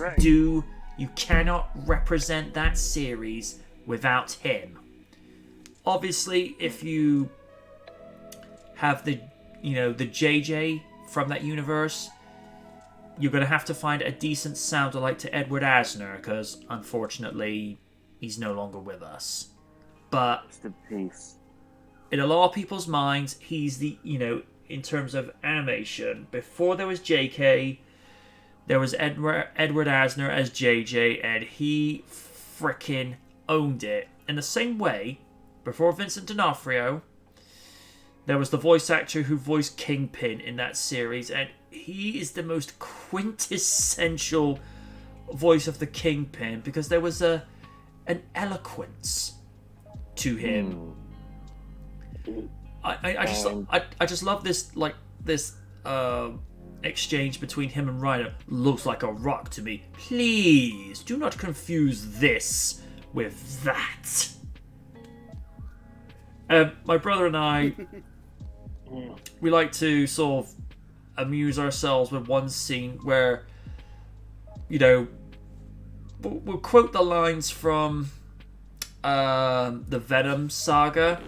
represent that series without him. Obviously, if you have the JJ from that universe, you're going to have to find a decent sound-alike to Edward Asner, because unfortunately he's no longer with us. But in a lot of people's minds, he's the, in terms of animation, before there was JK, there was Edward Asner as JJ, and he frickin' owned it. In the same way, before Vincent D'Onofrio, There was the voice actor who voiced Kingpin in that series, and he is the most quintessential voice of the Kingpin because there was an eloquence to him. I just love this exchange between him and Rhino. Looks like a rock to me. Please do not confuse this with that. My brother and I, we like to sort of amuse ourselves with one scene where, we'll quote the lines from the Venom saga,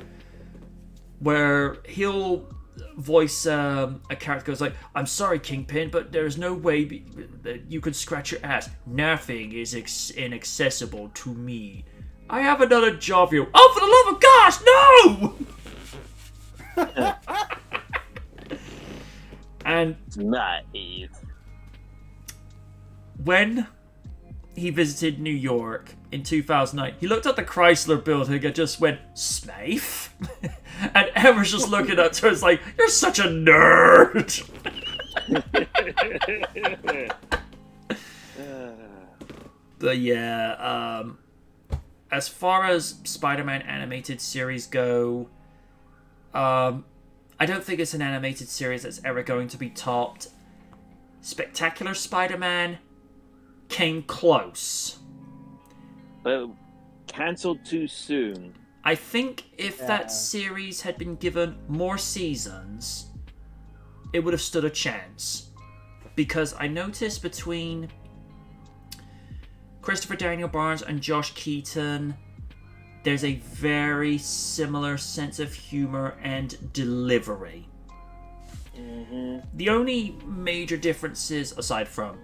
where he'll voice a character goes like, "I'm sorry, Kingpin, but there's no way that you could scratch your ass. Nothing is inaccessible to me. I have another job for you." Oh, for the love of gosh, no! And nice. When he visited New York in 2009, he looked at the Chrysler building and just went, "Smythe?" And Emma's just looking at her, it's like, "You're such a nerd." But yeah, as far as Spider-Man animated series go, I don't think it's an animated series that's ever going to be topped. Spectacular Spider-Man came close. But cancelled too soon. I think if that series had been given more seasons, it would have stood a chance. Because I noticed between Christopher Daniel Barnes and Josh Keaton, there's a very similar sense of humor and delivery. Mm-hmm. The only major differences, aside from,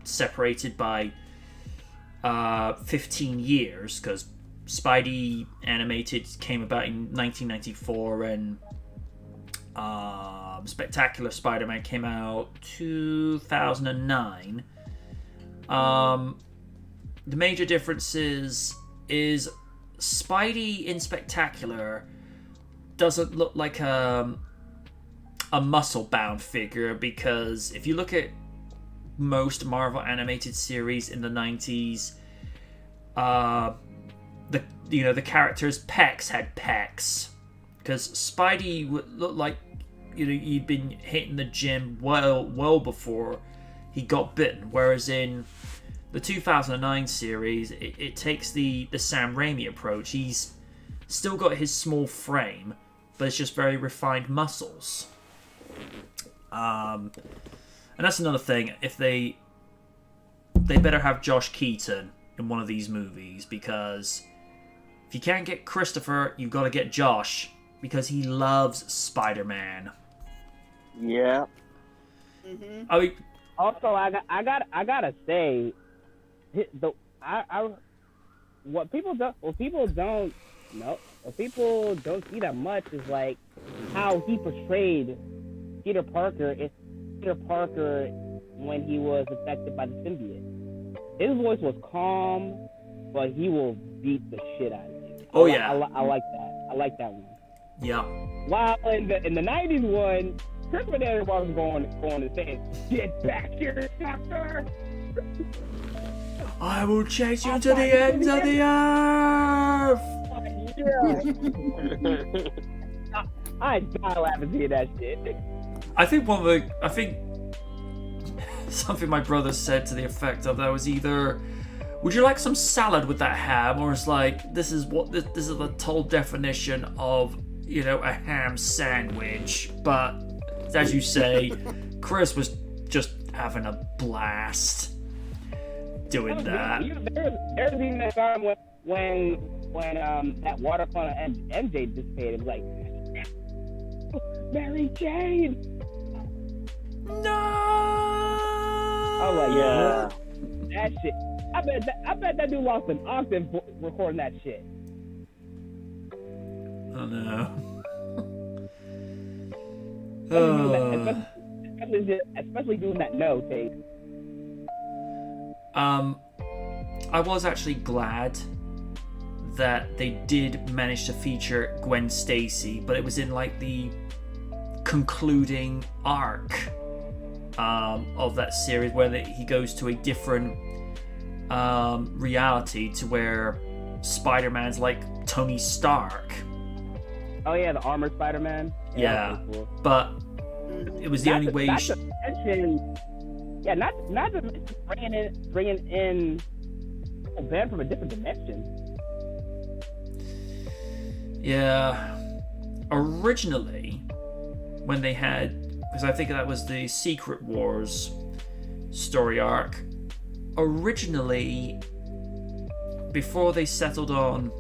separated by 15 years, because Spidey animated came about in 1994 and Spectacular Spider-Man came out 2009. The major differences is Spidey in Spectacular doesn't look like a muscle-bound figure, because if you look at most Marvel animated series in the 90s, the characters' pecs had pecs, because Spidey looked like he'd been hitting the gym well before he got bitten, whereas in the 2009 series it takes the Sam Raimi approach. He's still got his small frame, but it's just very refined muscles. And that's another thing. If they better have Josh Keaton in one of these movies, because if you can't get Christopher, you've got to get Josh, because he loves Spider-Man. Yeah. Mm-hmm. I mean, Also, I gotta say, what people don't see that much is like how he portrayed Peter Parker when he was affected by the symbiote. His voice was calm, but he will beat the shit out of you. Oh yeah, I like that. I like that one. yeah. While in the 90s one, Christopher Daniel was going and saying, "Get back here, doctor! I will chase you to the ends of the earth." Yeah. I die laughing seeing that shit. I think something my brother said to the effect of that was either, "Would you like some salad with that ham?" Or it's like, this is the total definition of, a ham sandwich. But as you say, Chris was just having a blast doing that. There's even that time when that water funnel MJ dissipated. It was like, Mary Jane. No. I was like, Yeah. that shit. I bet that dude lost an octave recording that shit. Oh no. Especially doing that no take. I was actually glad that they did manage to feature Gwen Stacy, but it was in like the concluding arc of that series where he goes to a different reality to where Spider-Man's like Tony Stark. Oh yeah, the armored Spider-Man. Yeah, that was cool. But it was the only way. Not to mention bringing in Ben from a different dimension. Yeah, originally when they had, because I think that was the Secret Wars story arc. Originally, before they settled on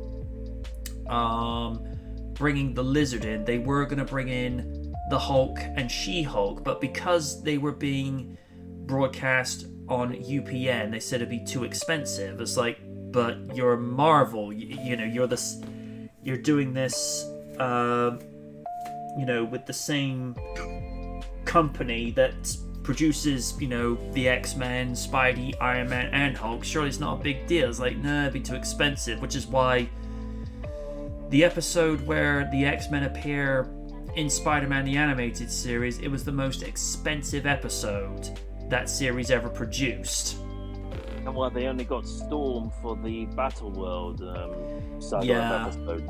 bringing the Lizard in, they were going to bring in the Hulk and She-Hulk, but because they were being broadcast on UPN, they said it'd be too expensive. It's like, but you're Marvel, you know, you're doing this, you know, with the same company that produces, you know, the X-Men, Spidey, Iron Man, and Hulk. Surely it's not a big deal. It's like, no, it'd be too expensive, which is why the episode where the X-Men appear in Spider-Man the Animated Series, it was the most expensive episode that series ever produced. And well, they only got Storm for the Battle World saga of episodes.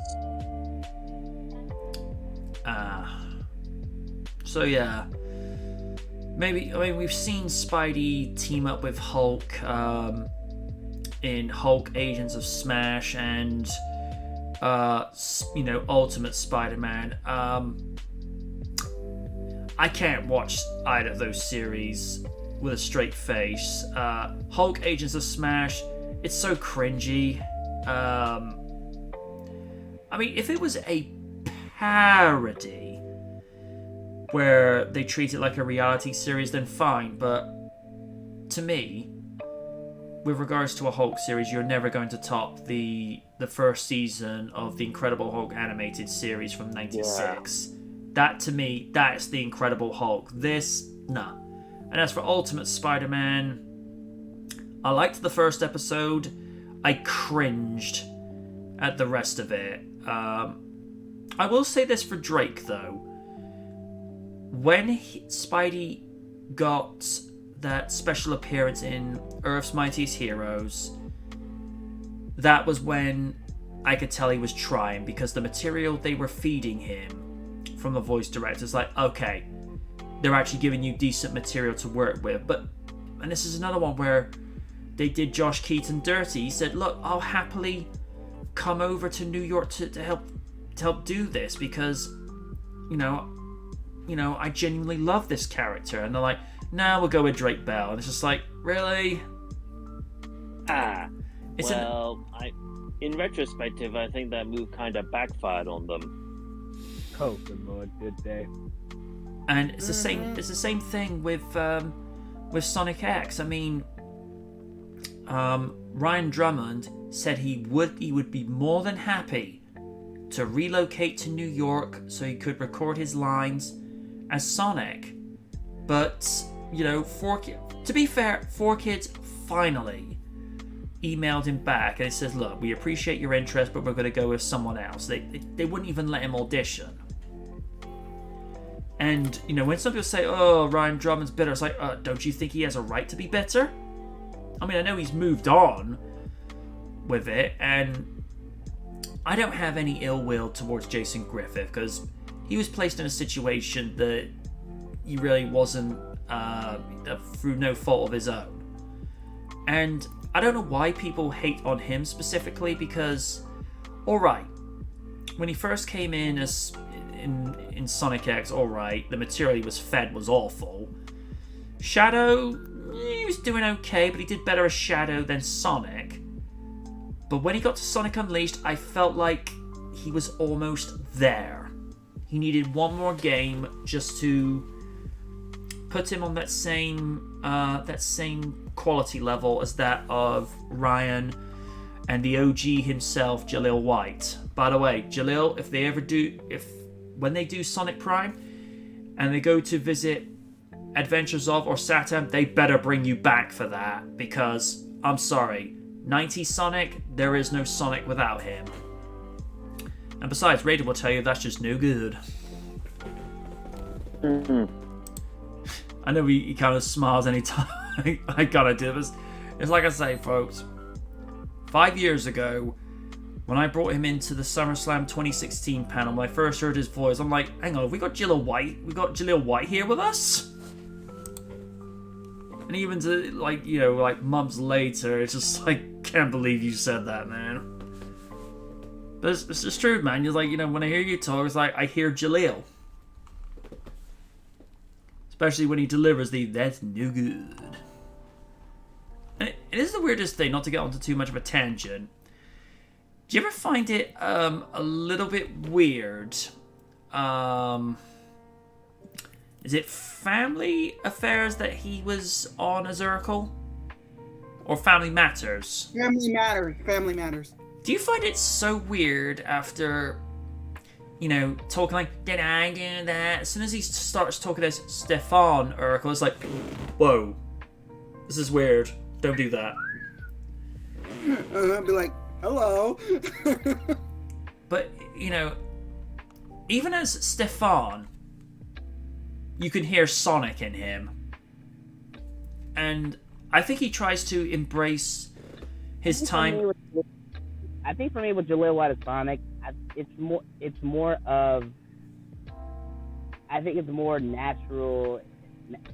So yeah, maybe, I mean, we've seen Spidey team up with Hulk in Hulk Agents of Smash and you know, Ultimate Spider-Man. I can't watch either of those series with a straight face. Hulk Agents of Smash, it's so cringy. I mean, if it was a parody where they treat it like a reality series, then fine, but to me, with regards to a Hulk series, you're never going to top the first season of the Incredible Hulk animated series from '96. Yeah. That, to me, that's the Incredible Hulk. This, nah. And as for Ultimate Spider-Man, I liked the first episode. I cringed at the rest of it. I will say this for Drake, though. When Spidey got that special appearance in Earth's Mightiest Heroes, that was when I could tell he was trying, because the material they were feeding him from the voice directors, like, okay, they're actually giving you decent material to work with. But, and this is another one where they did Josh Keaton dirty. He said, look, I'll happily come over to New York to help do this, because you know I genuinely love this character. And they're like, nah, we'll go with Drake Bell. And it's just like, really? In retrospective, I think that move kind of backfired on them. Oh, good lord, did they? And it's the same. It's the same thing with Sonic X. I mean, Ryan Drummond said he would be more than happy to relocate to New York so he could record his lines as Sonic. But you know, to be fair, 4Kids finally emailed him back and it says, look, we appreciate your interest, but we're going to go with someone else. They wouldn't even let him audition. And, you know, when some people say, oh, Ryan Drummond's bitter, it's like, don't you think he has a right to be bitter? I mean, I know he's moved on with it, and I don't have any ill will towards Jason Griffith, because he was placed in a situation that he really wasn't through no fault of his own. And I don't know why people hate on him specifically, because, alright, when he first came in as in Sonic X, alright, the material he was fed was awful. Shadow, he was doing okay, but he did better as Shadow than Sonic. But when he got to Sonic Unleashed, I felt like he was almost there. He needed one more game just to put him on that same quality level as that of Ryan and the OG himself, Jaleel White. By the way, Jaleel, when they do Sonic Prime and they go to visit Adventures of or Saturn, they better bring you back for that, because I'm sorry, 90s Sonic, there is no Sonic without him. And besides, Raiden will tell you that's just no good. I know he kind of smiles anytime I gotta do this. It's like I say, folks. 5 years ago, when I brought him into the SummerSlam 2016 panel, when I first heard his voice, I'm like, hang on, have we got Jaleel White? We got Jaleel White here with us? And even to, like, you know, like months later, it's just like, can't believe you said that, man. But it's just true, man. You're like, you know, when I hear you talk, it's like I hear Jaleel. Especially when he delivers the "that's no good." And it is the weirdest thing, not to get onto too much of a tangent. Do you ever find it a little bit weird? Is it Family Affairs that he was on as Urkel? Or Family Matters? Family Matters. Family Matters. Do you find it so weird after, you know, talking like, did I do that? As soon as he starts talking as Stefan Urkel, it's like, whoa, this is weird. Don't do that. I'd be like, hello. But, you know, even as Stefan, you can hear Sonic in him. And I think he tries to embrace his time. I think for me with Jaleel White and Sonic, it's more of, I think it's more natural.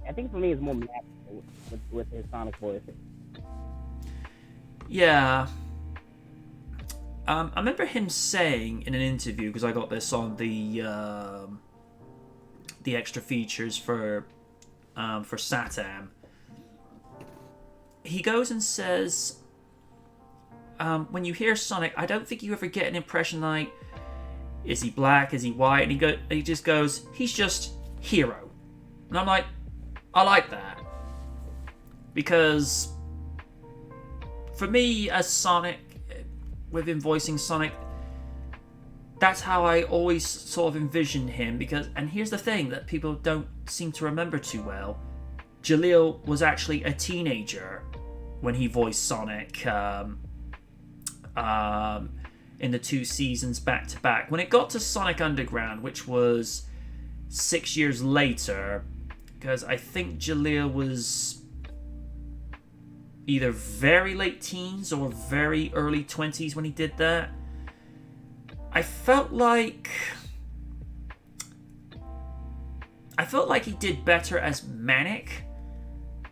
I think for me it's more natural with his Sonic voice. Yeah. I remember him saying in an interview, because I got this on the extra features for Satam. He goes and says, when you hear Sonic, I don't think you ever get an impression like, is he black, is he white? And he just goes, he's just hero. And I'm like, I like that. Because for me, as Sonic, with him voicing Sonic, that's how I always sort of envisioned him. And here's the thing that people don't seem to remember too well. Jaleel was actually a teenager when he voiced Sonic in the 2 seasons back to back. When it got to Sonic Underground, which was 6 years later, because I think Jaleel was either very late teens or very early 20s when he did that. I felt like he did better as Manic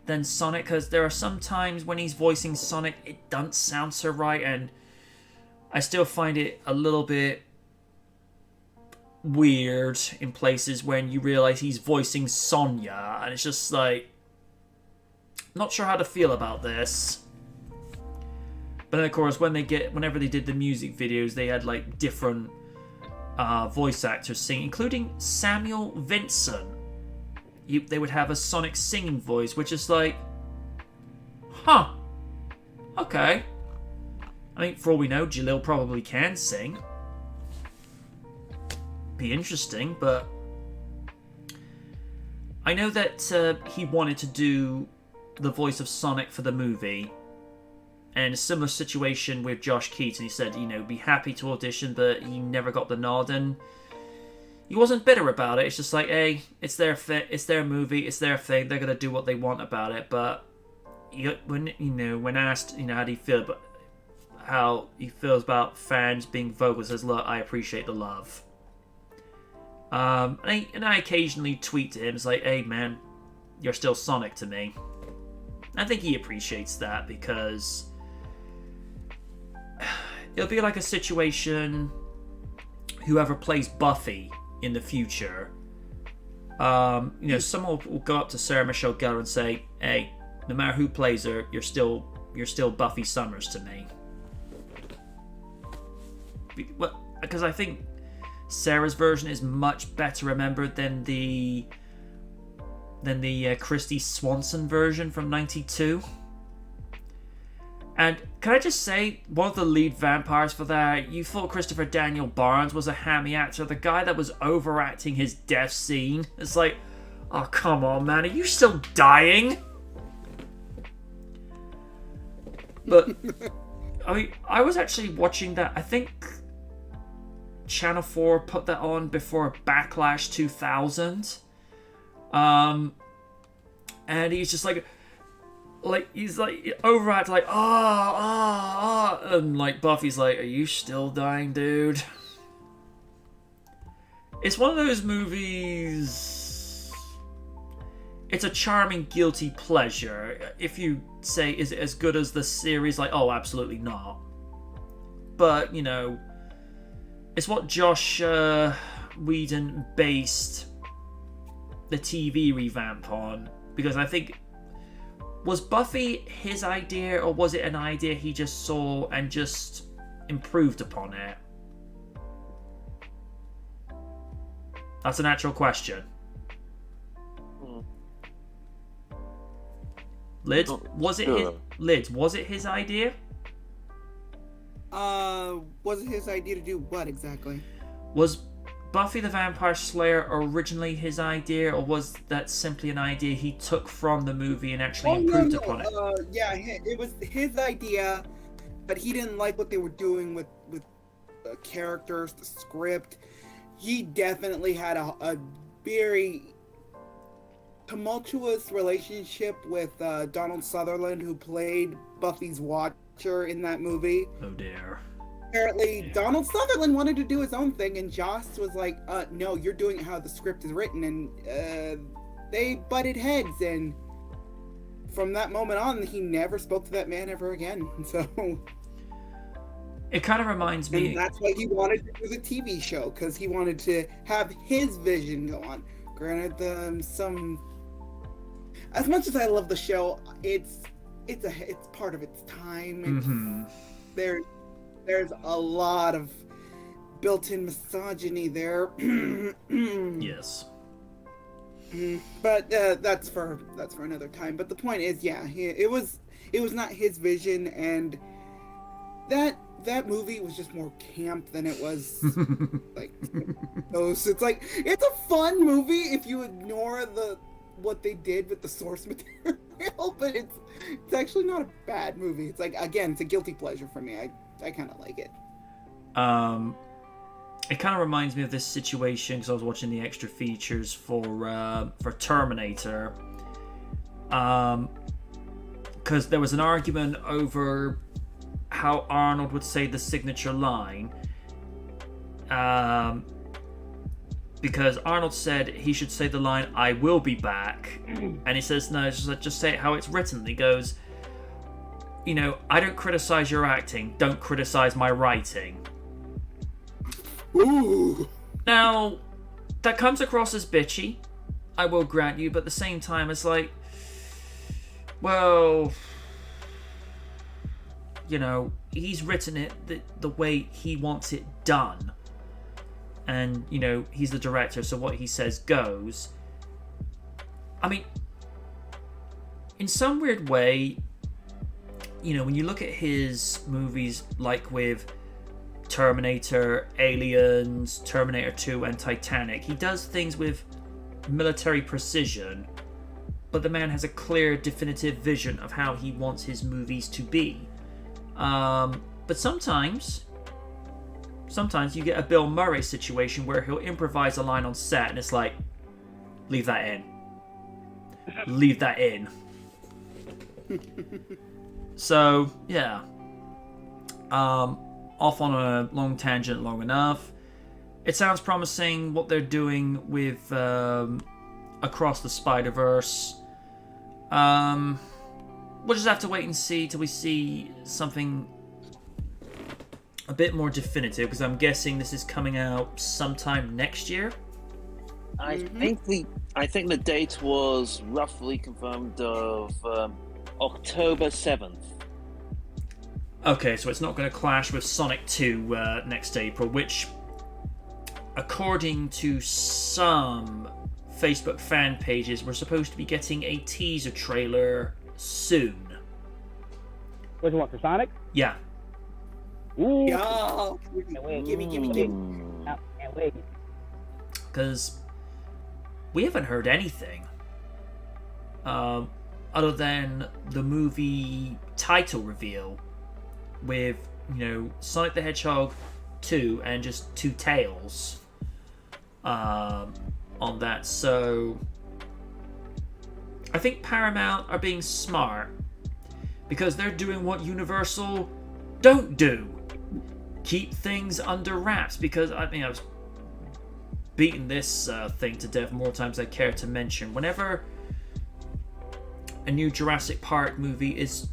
than Sonic, because there are some times when he's voicing Sonic it doesn't sound so right, and I still find it a little bit weird in places when you realize he's voicing Sonya, and it's just like, not sure how to feel about this. But then of course, whenever they did the music videos, they had like different voice actors sing, including Samuel Vincent. They would have a Sonic singing voice, which is like, huh, okay. I mean, for all we know, Jaleel probably can sing. Be interesting, but I know that he wanted to do the voice of Sonic for the movie, and a similar situation with Josh Keaton. He said, you know, be happy to audition, but he never got the nod, and he wasn't bitter about it. It's just like, hey, it's their it's their movie, it's their thing. They're gonna do what they want about it. But when asked, you know, how he feels about fans being vocal, he says, look, I appreciate the love. And I occasionally tweet to him, it's like, hey man, you're still Sonic to me. I think he appreciates that, because it'll be like a situation, whoever plays Buffy in the future, someone will go up to Sarah Michelle Gellar and say, hey, no matter who plays her, you're still Buffy Summers to me. Because I think Sarah's version is much better remembered than the Christy Swanson version from '92. And can I just say, one of the lead vampires for that, you thought Christopher Daniel Barnes was a hammy actor, the guy that was overacting his death scene. It's like, oh come on man, are you still dying? But I mean, I was actually watching that. I think Channel 4 put that on before Backlash 2000. And he's just like he's like overacting, like and like Buffy's like, "Are you still dying, dude?" It's one of those movies. It's a charming guilty pleasure. If you say, is it as good as the series? Like, oh, absolutely not. But, you know, it's what Josh Whedon based the TV revamp on. Because I think, was Buffy his idea, or was it an idea he just saw and just improved upon it? That's an actual question. Lids, was it his, Lids, was it his idea? Was it his idea to do what exactly? Was Buffy the Vampire Slayer originally his idea, or was that simply an idea he took from the movie and actually improved upon it? Yeah, it was his idea, but he didn't like what they were doing with the characters, the script. He definitely had a very tumultuous relationship with Donald Sutherland, who played Buffy's Watcher in that movie. Oh dear. Apparently, Donald Sutherland wanted to do his own thing, and Joss was like, no, you're doing it how the script is written, and they butted heads, and from that moment on, he never spoke to that man ever again, so... It kind of reminds me... And that's why he wanted to do the TV show, because he wanted to have his vision go on. Granted, as much as I love the show, it's part of its time. There's a lot of built-in misogyny there. Yes. But that's for another time. But the point is, yeah, it was not his vision, and that movie was just more camp than it was like those. It's like, it's a fun movie if you ignore what they did with the source material, but it's actually not a bad movie. It's like, again, it's a guilty pleasure for me. I kind of like it. It kind of reminds me of this situation because I was watching the extra features for Terminator. Because there was an argument over how Arnold would say the signature line. Because Arnold said he should say the line, "I will be back." And he says, no, just say it how it's written. He goes, you know, I don't criticize your acting, don't criticize my writing. Ooh. Now, that comes across as bitchy, I will grant you, but at the same time, it's like, well, you know, he's written it the way he wants it done. And, you know, he's the director, so what he says goes. I mean, in some weird way, you know, when you look at his movies, like with Terminator, Aliens, Terminator 2, and Titanic, he does things with military precision, but the man has a clear, definitive vision of how he wants his movies to be. But sometimes you get a Bill Murray situation where he'll improvise a line on set, and it's like, leave that in. Leave that in. So, yeah. Off on a long tangent long enough. It sounds promising what they're doing with Across the Spider-Verse. We'll just have to wait and see till we see something a bit more definitive, because I'm guessing this is coming out sometime next year. I think the date was roughly confirmed of October 7th. Okay, so it's not going to clash with Sonic 2 next April, which, according to some Facebook fan pages, we're supposed to be getting a teaser trailer soon. What do you want, for Sonic? Yeah. Ooh. Yo, gimme. Can't wait. Because we haven't heard anything other than the movie title reveal, with, Sonic the Hedgehog 2 and just 2 Tails on that. So I think Paramount are being smart because they're doing what Universal don't do. Keep things under wraps, because I was beating this thing to death more times than I care to mention. Whenever a new Jurassic Park movie is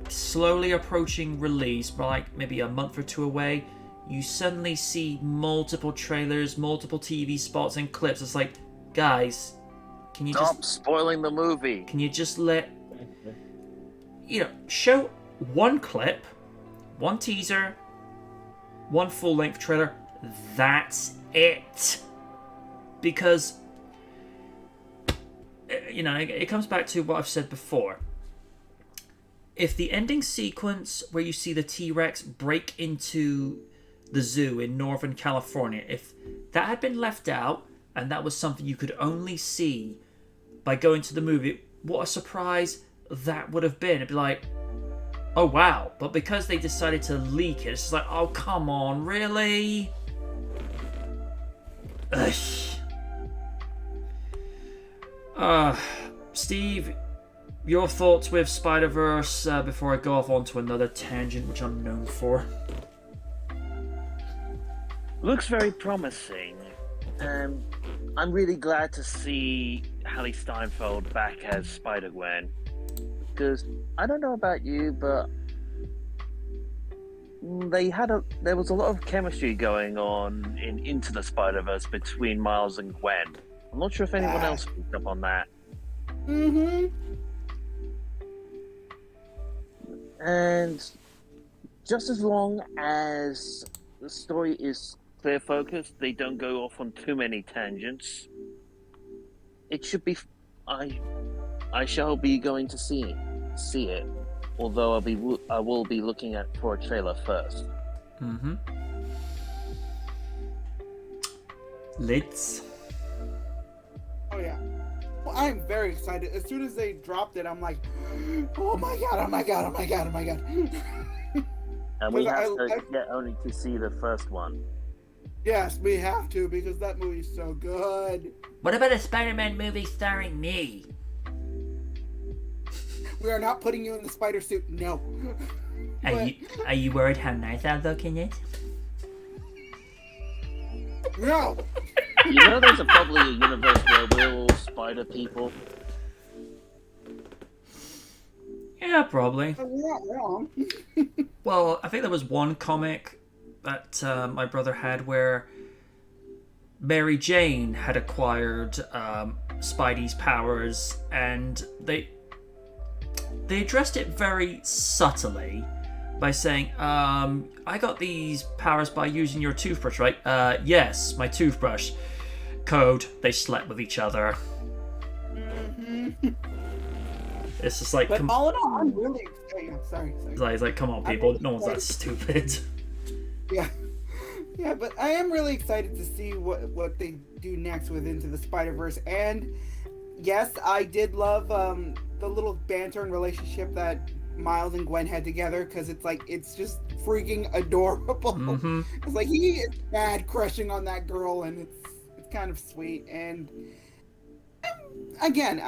slowly approaching release, by like maybe a month or two away, you suddenly see multiple trailers, multiple TV spots and clips. It's like, guys, can you Stop spoiling the movie? Can you just show one clip, one teaser, one full-length trailer? That's it. Because it comes back to what I've said before. If the ending sequence where you see the T-Rex break into the zoo in Northern California, if that had been left out and that was something you could only see by going to the movie, what a surprise that would have been. It'd be like, oh wow. But because they decided to leak it, it's just like, oh come on, really? Ugh. Steve, your thoughts with Spider-Verse before I go off onto another tangent, which I'm known for. Looks very promising. I'm really glad to see Haley Steinfeld back as Spider-Gwen, because I don't know about you, but there was a lot of chemistry going on in Into the Spider-Verse between Miles and Gwen. I'm not sure if anyone else picked up on that. Mm-hmm. And just as long as the story is clear focused, they don't go off on too many tangents, it should be. I shall be going to see it. Although I will be looking for a trailer first. Mm-hmm. Let's. Oh yeah. Well, I'm very excited. As soon as they dropped it, I'm like, oh my god, oh my god, oh my god, oh my god. And we have to get only to see the first one. Yes, we have to, because that movie's so good. What about a Spider-Man movie starring me? We are not putting you in the spider suit, no. Are you worried how nice I'll look in it? No! You know there's probably a universe where we're all spider people? Yeah, probably. You're not wrong. Well, I think there was one comic that my brother had where Mary Jane had acquired Spidey's powers, and they addressed it very subtly by saying, I got these powers by using your toothbrush, right? Yes, my toothbrush. Code, they slept with each other. Mm-hmm. It's just like... But all in all, I'm really excited. Sorry. It's like, come on, people. No one's that stupid. Yeah. Yeah, but I am really excited to see what they do next with Into the Spider-Verse. And yes, I did love the little banter and relationship that Miles and Gwen had together, because it's just freaking adorable. Mm-hmm. It's like he is mad crushing on that girl, and it's kind of sweet. And again,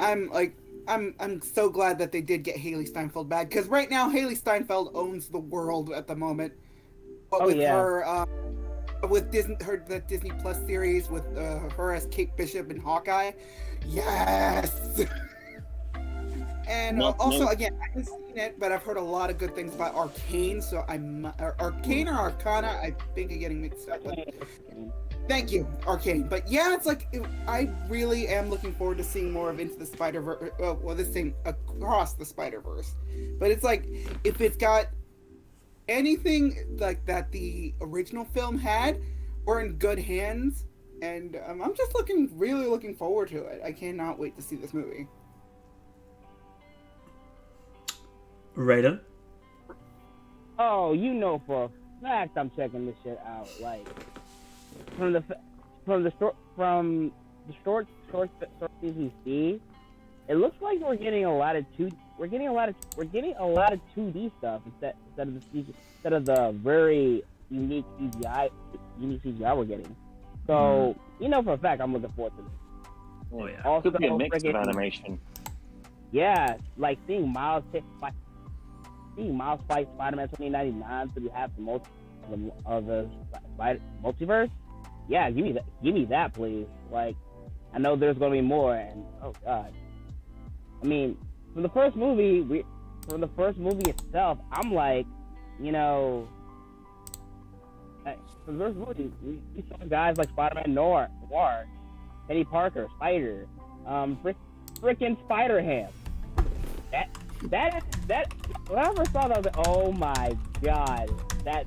I'm so glad that they did get Haley Steinfeld back, because right now Haley Steinfeld owns the world at the moment. But her with the Disney Plus series with her as Kate Bishop and Hawkeye, yes. And also, again, I haven't seen it, but I've heard a lot of good things about Arcane. So Arcane or Arcana, I think I'm getting mixed up. But thank you, Arcane. But yeah, I really am looking forward to seeing more of Into the Spider-Verse. Well, this thing across the Spider-Verse. But it's like, if it's got anything like that the original film had, we're in good hands. And I'm just really looking forward to it. I cannot wait to see this movie. Raiden? Oh, for a fact I'm checking this shit out. Like, from the short we see, it looks like we're getting a lot of we're getting a lot of 2D stuff instead of the very unique CGI we're getting. So you know for a fact I'm looking forward to this. Oh yeah. Also, Could be a mix of animation. Yeah, like seeing Miles fight Spider-Man 2099, so you have the multiverse. Yeah, give me that, please. Like, I know there's gonna be more, and oh god, I mean, from the first movie itself, I'm like, you know, from the first movie, we saw guys like Spider-Man Noir, Eddie Parker, Spider, frickin' Spider-Ham. That when I first saw that, I was like, oh my god, that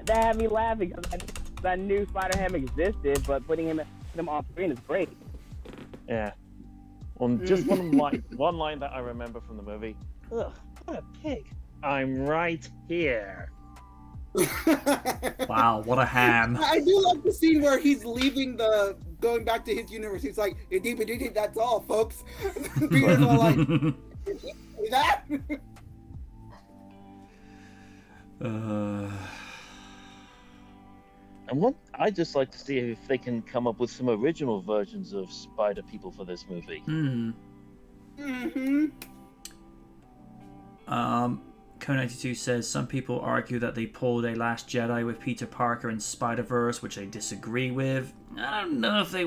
had me laughing because I knew Spider-Ham existed, but putting him on screen is great. Yeah. Well, just one line that I remember from the movie. Ugh, what a pig! I'm right here. Wow, what a ham. I do like the scene where he's going back to his universe. He's like, that's all, folks. Peter's all like, is that? I'd just like to see if they can come up with some original versions of Spider People for this movie. Co92 says some people argue that they pulled a Last Jedi with Peter Parker in Spider-Verse, which I disagree with. I don't know if they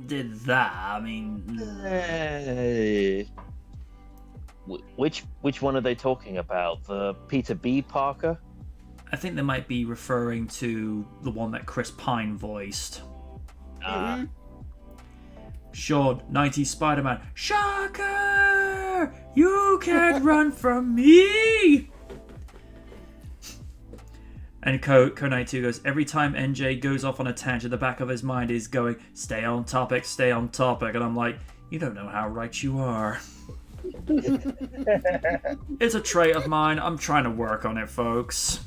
did that. I mean, which one are they talking about? The Peter B. Parker? I think they might be referring to the one that Chris Pine voiced. Sean, 90s Spider-Man. Shocker! You can't run from me! And Co92 goes, every time NJ goes off on a tangent, the back of his mind is going, stay on topic. And I'm like, you don't know how right you are. It's a trait of mine. I'm trying to work on it, folks.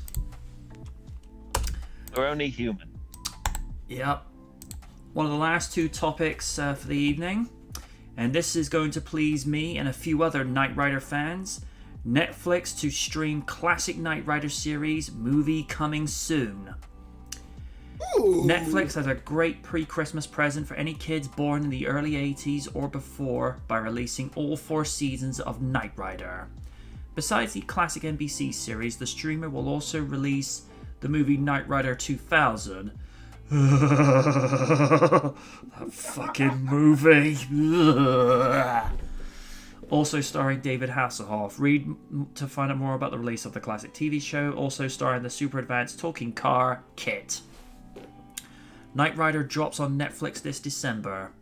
We're only human. Yep. One of the last two topics for the evening, and this is going to please me and a few other Knight Rider fans. Netflix to stream classic Knight Rider series movie coming soon. Ooh. Netflix has a great pre-Christmas present for any kids born in the early 80s or before by releasing all 4 seasons of Knight Rider. Besides the classic NBC series, the streamer will also release the movie Knight Rider 2000. That fucking movie. Also starring David Hasselhoff. Read to find out more about the release of the classic TV show. Also starring the super advanced talking car, Kit. Knight Rider drops on Netflix this December.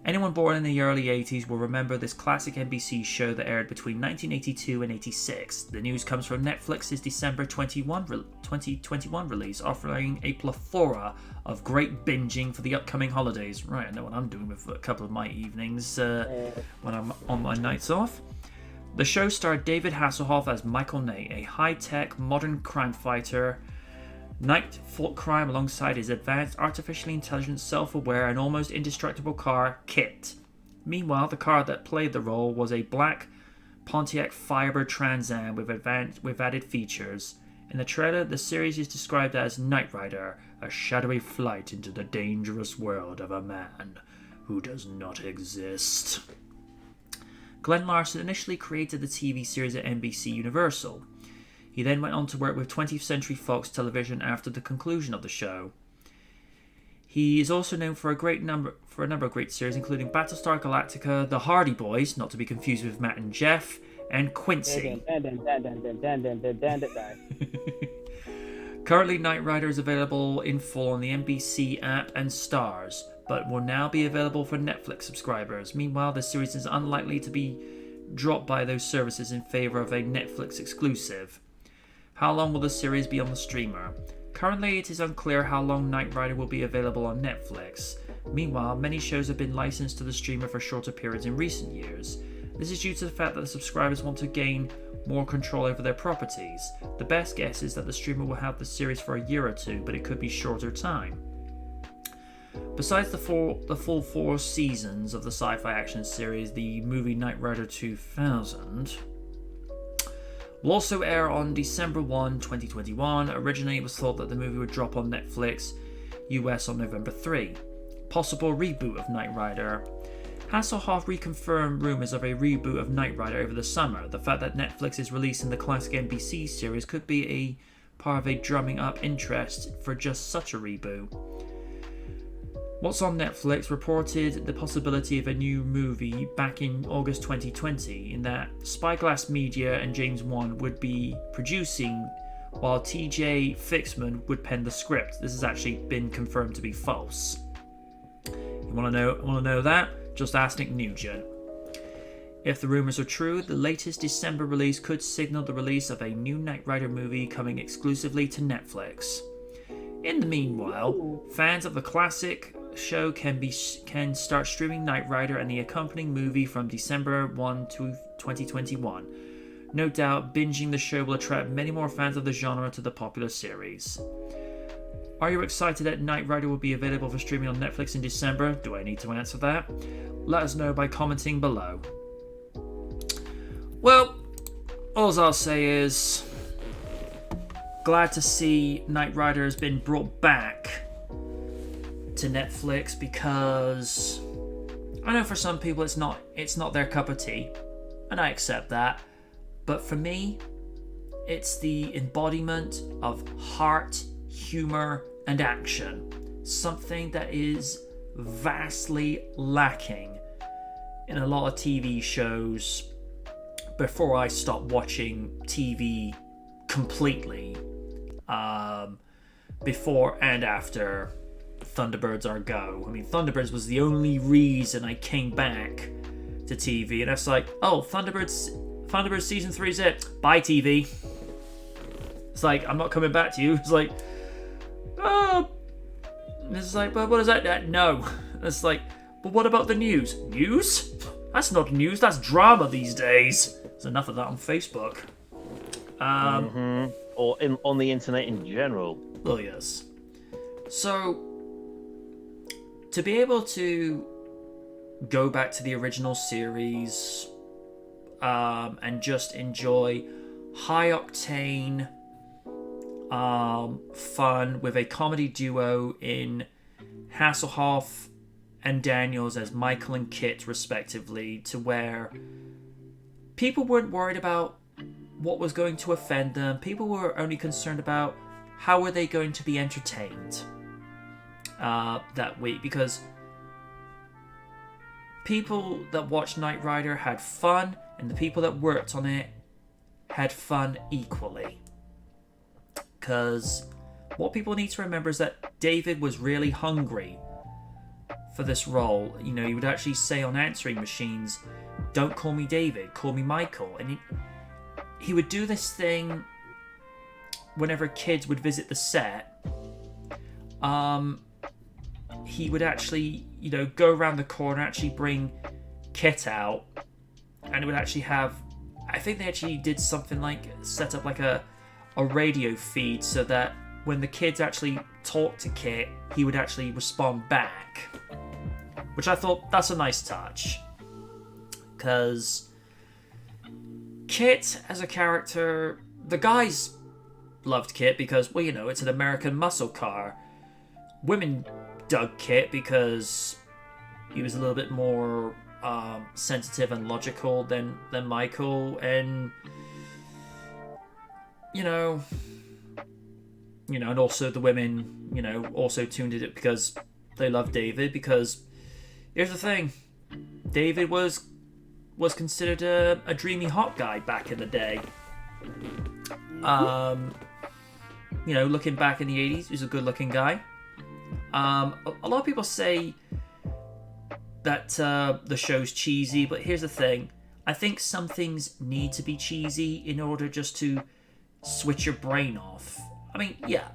Anyone born in the early 80s will remember this classic NBC show that aired between 1982 and 86. The news comes from Netflix's December 2021 release, offering a plethora of great binging for the upcoming holidays. Right, I know what I'm doing with a couple of my evenings when I'm on my nights off. The show starred David Hasselhoff as Michael Knight, a high-tech modern crime fighter. Knight fought crime alongside his advanced, artificially intelligent, self-aware, and almost indestructible car, Kit. Meanwhile, the car that played the role was a black Pontiac Firebird Trans Am with added features. In the trailer, the series is described as Knight Rider, a shadowy flight into the dangerous world of a man who does not exist. Glenn Larson initially created the TV series at NBC Universal. He then went on to work with 20th Century Fox Television after the conclusion of the show. He is also known for a number of great series, including Battlestar Galactica, The Hardy Boys, not to be confused with Matt and Jeff, and Quincy. Currently, Knight Rider is available in full on the NBC app and Stars, but will now be available for Netflix subscribers. Meanwhile, the series is unlikely to be dropped by those services in favor of a Netflix exclusive. How long will the series be on the streamer? Currently, it is unclear how long Knight Rider will be available on Netflix. Meanwhile, many shows have been licensed to the streamer for shorter periods in recent years. This is due to the fact that the subscribers want to gain more control over their properties. The best guess is that the streamer will have the series for a year or two, but it could be shorter time. Besides the full 4 seasons of the sci-fi action series, the movie Knight Rider 2000 will also air on December 1, 2021. Originally, it was thought that the movie would drop on Netflix US on November 3. Possible reboot of Knight Rider. Hasselhoff reconfirmed rumours of a reboot of Knight Rider over the summer. The fact that Netflix is releasing the classic NBC series could be a part of a drumming up interest for just such a reboot. What's on Netflix reported the possibility of a new movie back in August 2020, in that Spyglass Media and James Wan would be producing, while TJ Fixman would pen the script. This has actually been confirmed to be false. You want to know that? Just ask Nick Nugent. If the rumours are true, the latest December release could signal the release of a new Knight Rider movie coming exclusively to Netflix. In the meanwhile, fans of the classic show can start streaming Knight Rider and the accompanying movie from December 1 to 2021. No doubt, binging the show will attract many more fans of the genre to the popular series. Are you excited that Knight Rider will be available for streaming on Netflix in December? Do I need to answer that? Let us know by commenting below. Well, all I'll say is, glad to see Knight Rider has been brought back to Netflix, because I know for some people it's not their cup of tea, and I accept that. But for me, it's the embodiment of heart, humor, and action. Something that is vastly lacking in a lot of TV shows before I stopped watching TV completely. Before and after Thunderbirds Are Go. I mean, Thunderbirds was the only reason I came back to TV, and I was like, oh, Thunderbirds season 3 is it. Bye, TV. It's like, I'm not coming back to you. It's like, oh. It's like, but what is that? No. It's like, but what about the news? News? That's not news, that's drama these days. There's enough of that on Facebook. Or on the internet in general. Oh, yes. So, to be able to go back to the original series and just enjoy high-octane fun with a comedy duo in Hasselhoff and Daniels as Michael and Kit, respectively, to where people weren't worried about what was going to offend them. People were only concerned about how were they going to be entertained that week, because people that watched Knight Rider had fun, and the people that worked on it had fun equally. Because what people need to remember is that David was really hungry for this role. You know, he would actually say on answering machines, "Don't call me David, call me Michael." And he would do this thing whenever kids would visit the set. He would actually, go around the corner, actually bring Kit out, and it would actually have, I think they actually did something like set up like a radio feed, so that when the kids actually talked to Kit, he would actually respond back, which I thought that's a nice touch, because Kit as a character, the guys loved Kit because, well, it's an American muscle car. Women dug Kit because he was a little bit more sensitive and logical than Michael, and and also the women, also tuned it because they loved David. Because here's the thing, David was considered a dreamy hot guy back in the day. Looking back in the 80s, he was a good-looking guy. A lot of people say that the show's cheesy, but here's the thing. I think some things need to be cheesy in order just to switch your brain off. I mean, yeah,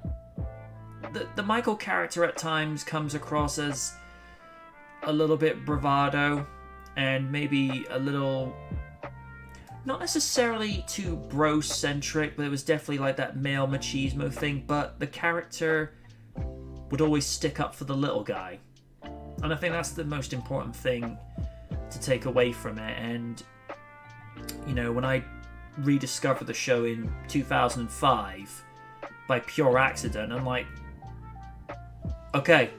the Michael character at times comes across as a little bit bravado and maybe a little, not necessarily too bro-centric, but it was definitely like that male machismo thing. But the character would always stick up for the little guy. And I think that's the most important thing to take away from it. And, you know, when I rediscovered the show in 2005 by pure accident, I'm like, okay,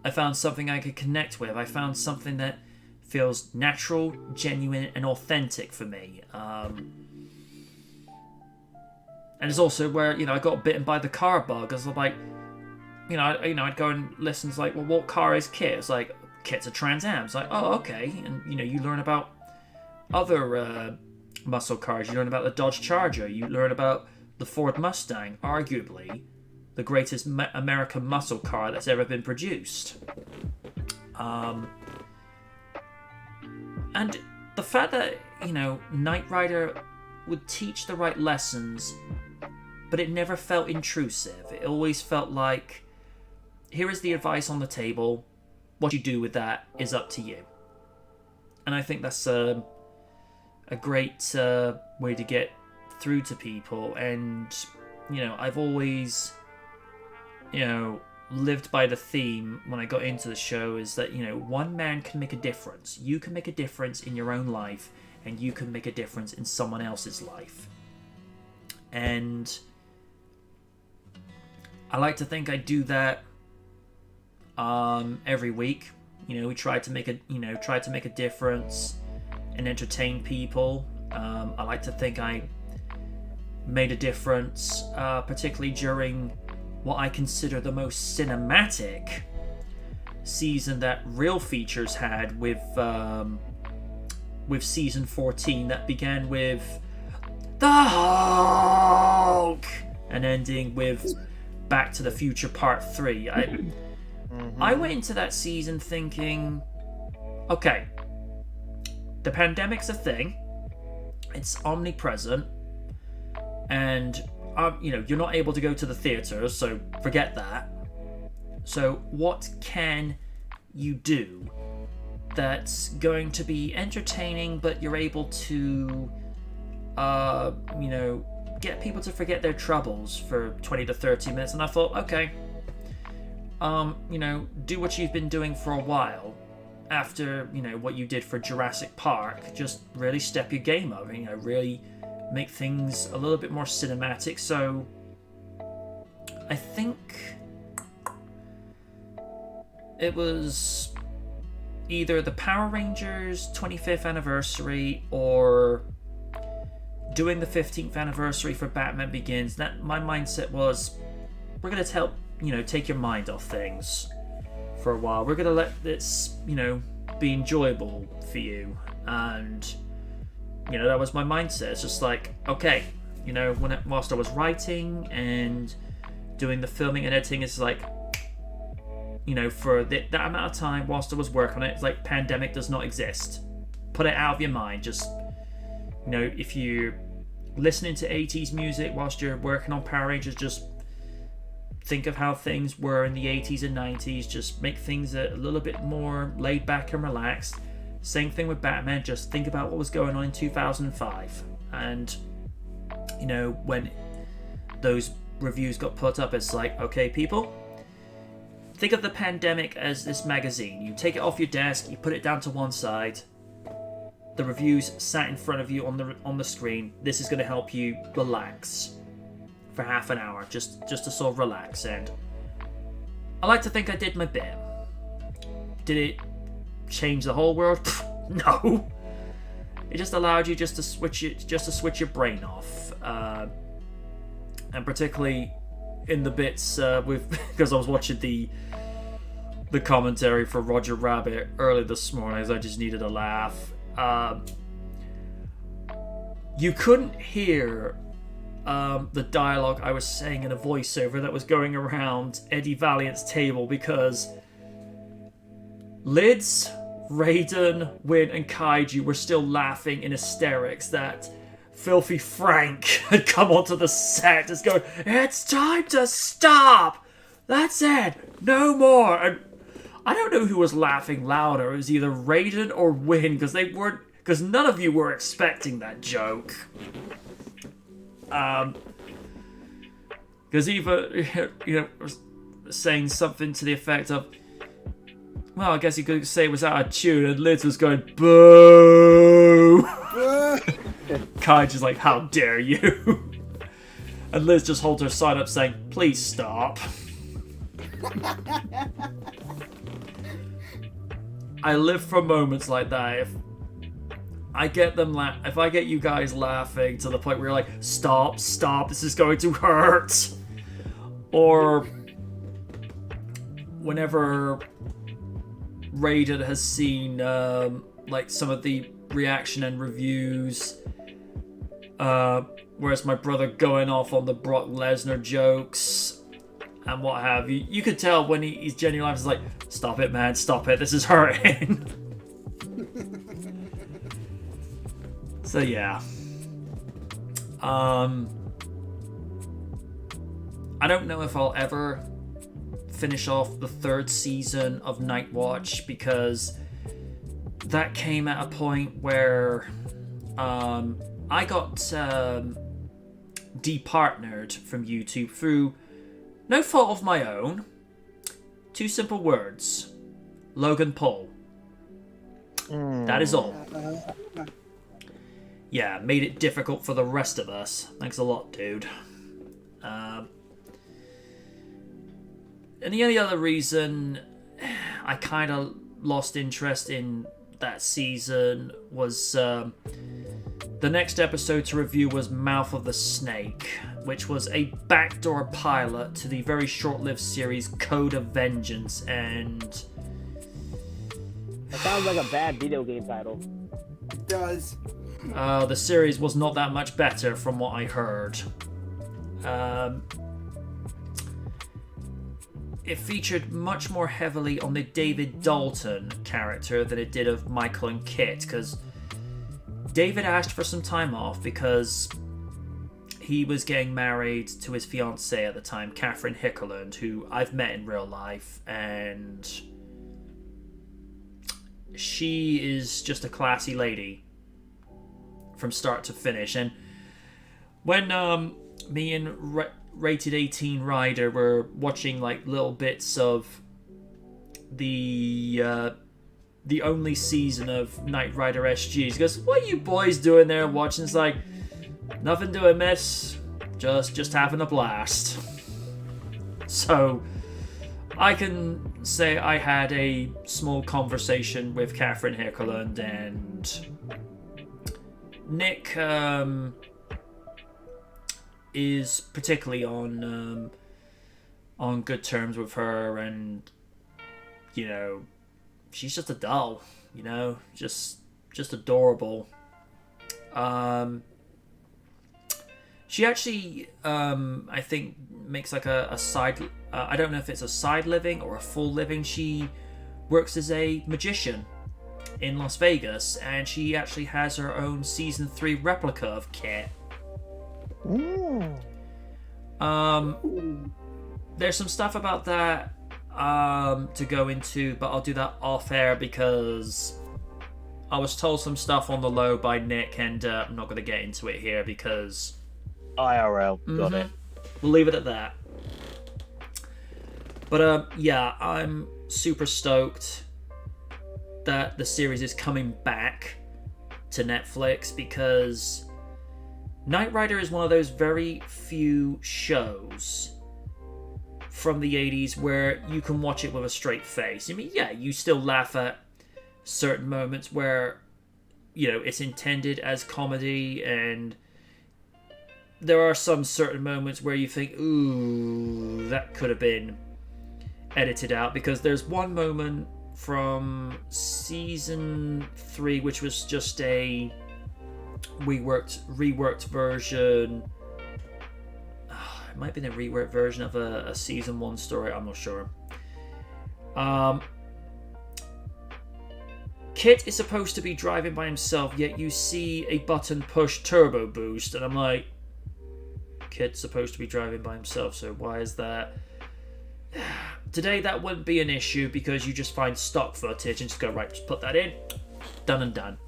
I found something I could connect with. I found something that feels natural, genuine, and authentic for me. And it's also where, you know, I got bitten by the car bug. I was like, I'd go and listen to, like, well, what car is Kit? It's like, Kit's a Trans Am. It's like, oh, okay. And, you know, you learn about other muscle cars. You learn about the Dodge Charger. You learn about the Ford Mustang, arguably the greatest American muscle car that's ever been produced. And the fact that, you know, Knight Rider would teach the right lessons, but it never felt intrusive. It always felt like, here is the advice on the table. What you do with that is up to you. And I think that's a great way to get through to people. And, you know, I've always, you know, lived by the theme when I got into the show is that, you know, one man can make a difference. You can make a difference in your own life, and you can make a difference in someone else's life. And I like to think I do that every week. You know, we try to make a difference and entertain people. I like to think I made a difference, particularly during what I consider the most cinematic season that Real Features had with season 14, that began with the Hulk and ending with Back to the Future Part 3. I went into that season thinking, okay, the pandemic's a thing, it's omnipresent, and you know, you're not able to go to the theaters, so forget that. So what can you do that's going to be entertaining, but you're able to, you know, get people to forget their troubles for 20 to 30 minutes? And I thought, okay, you know, do what you've been doing for a while. After, you know, what you did for Jurassic Park, just really step your game up, you know, really make things a little bit more cinematic. So I think it was either the Power Rangers 25th anniversary or doing the 15th anniversary for Batman Begins. That my mindset was, we're going to help, you know, take your mind off things for a while. We're going to let this, you know, be enjoyable for you. And, you know, that was my mindset. It's just like, okay, you know, whilst I was writing and doing the filming and editing, it's like, you know, for that amount of time whilst I was working on it, it's like, pandemic does not exist. Put it out of your mind. Just, you know, if you're listening to 80s music whilst you're working on Power Rangers, just think of how things were in the 80s and 90s. Just make things a little bit more laid back and relaxed. Same thing with Batman. Just think about what was going on in 2005. And, you know, when those reviews got put up, it's like, okay, people, think of the pandemic as this magazine. You take it off your desk, you put it down to one side. The reviews sat in front of you on the screen. This is going to help you relax for half an hour, just to sort of relax. And I like to think I did my bit. Did it change the whole world? No. It just allowed you just to switch your brain off, and particularly in the bits with, because I was watching the commentary for Roger Rabbit early this morning, as I just needed a laugh. You couldn't hear the dialogue I was saying in a voiceover that was going around Eddie Valiant's table, because Lids, Raiden, Win, and Kaiju were still laughing in hysterics that Filthy Frank had come onto the set just going, "It's time to stop! That's it! No more!" And I don't know who was laughing louder. It was either Raiden or Win, because none of you were expecting that joke. Because Eva, you know, was saying something to the effect of, well, I guess you could say it was out of tune, and Liz was going, boo! Kai just like, how dare you? And Liz just holds her sign up saying, please stop. I live for moments like that. If I get you guys laughing to the point where you're like, stop, this is going to hurt. Or whenever Raiden has seen like some of the reaction and reviews, whereas my brother going off on the Brock Lesnar jokes and what have you, you could tell when he's genuinely laughing, like, stop it, man, stop it, this is hurting. So yeah, I don't know if I'll ever finish off the 3rd season of Night Watch, because that came at a point where I got departnered from YouTube through no fault of my own. 2 simple words: Logan Paul. That is all. Yeah, made it difficult for the rest of us. Thanks a lot, dude. And the only other reason I kind of lost interest in that season was the next episode to review was Mouth of the Snake, which was a backdoor pilot to the very short-lived series Code of Vengeance, and It sounds like a bad video game title. It does. the series was not that much better from what I heard. It featured much more heavily on the David Dalton character than it did of Michael and Kit, because David asked for some time off because he was getting married to his fiancée at the time, Catherine Hickerland, who I've met in real life, and she is just a classy lady from start to finish. And when me and Rated 18 Ryder were watching like little bits of the only season of Knight Rider SG, he goes, "What are you boys doing there watching?" It's like, nothing doing, miss. Just having a blast. So I can say I had a small conversation with Catherine Hickerland, and Nick is particularly on good terms with her, and you know, she's just a doll, you know, just adorable. She actually, I think, makes like a side. I don't know if it's a side living or a full living. She works as a magician in Las Vegas, and she actually has her own season 3 replica of Kit. There's some stuff about that to go into, but I'll do that off air because I was told some stuff on the low by Nick, and I'm not going to get into it here because IRL, got it. We'll leave it at that. But yeah, I'm super stoked that the series is coming back to Netflix, because Knight Rider is one of those very few shows from the 80s where you can watch it with a straight face. I mean, yeah, you still laugh at certain moments where, you know, it's intended as comedy, and there are some certain moments where you think, ooh, that could have been edited out, because there's one moment from season 3 which was just a reworked version. It might have been a reworked version of a season 1 story, I'm not sure. Kit is supposed to be driving by himself, yet you see a button push turbo boost, and I'm like, Kit's supposed to be driving by himself, so why is that? Today that wouldn't be an issue, because you just find stock footage and just go, right, just put that in, done and done.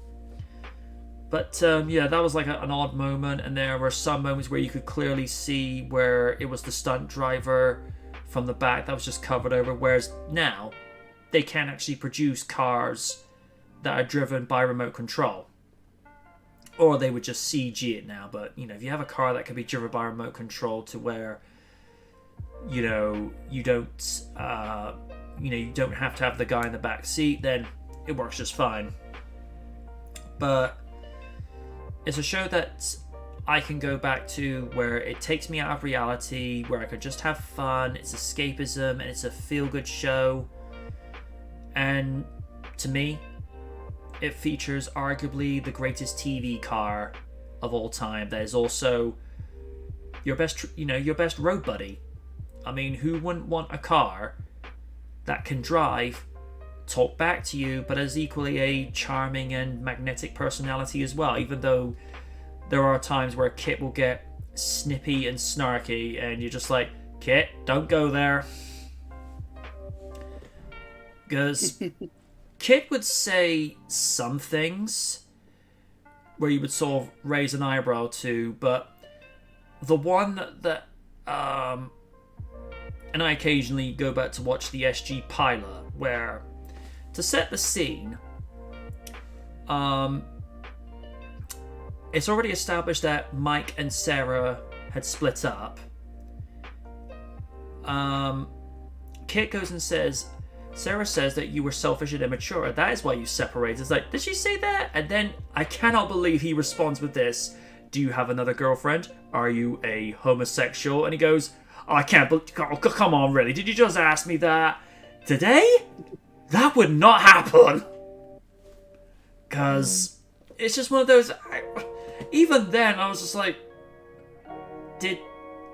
But yeah, that was like an odd moment, and there were some moments where you could clearly see where it was the stunt driver from the back that was just covered over, whereas now they can't actually produce cars that are driven by remote control. Or they would just CG it now. But, you know, if you have a car that can be driven by remote control to where, you know, you don't have to have the guy in the back seat, then it works just fine. But it's a show that I can go back to where it takes me out of reality, where I could just have fun. It's escapism, and it's a feel-good show. And to me, it features arguably the greatest TV car of all time. That is also your best road buddy. I mean, who wouldn't want a car that can drive, talk back to you, but has equally a charming and magnetic personality as well, even though there are times where Kit will get snippy and snarky, and you're just like, Kit, don't go there. Because Kit would say some things where you would sort of raise an eyebrow to, but the one that, and I occasionally go back to watch the SG pilot, where, to set the scene, it's already established that Mike and Sarah had split up. Kit goes and says, Sarah says that you were selfish and immature. That is why you separated. It's like, did she say that? And then I cannot believe he responds with this. Do you have another girlfriend? Are you a homosexual? And he goes, oh, I can't believe... Oh, come on, really? Did you just ask me that? Today? That would not happen. Because it's just one of those... Even then, I was just like... Did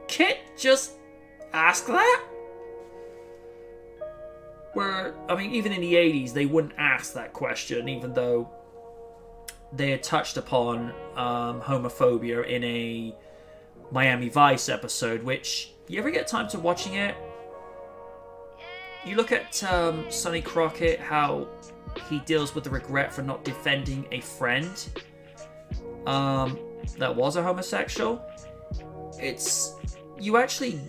Kit just ask that? Where, I mean, even in the 80s, they wouldn't ask that question, even though they had touched upon homophobia in a Miami Vice episode, which, you ever get time to watching it? You look at Sonny Crockett, how he deals with the regret for not defending a friend that was a homosexual. You actually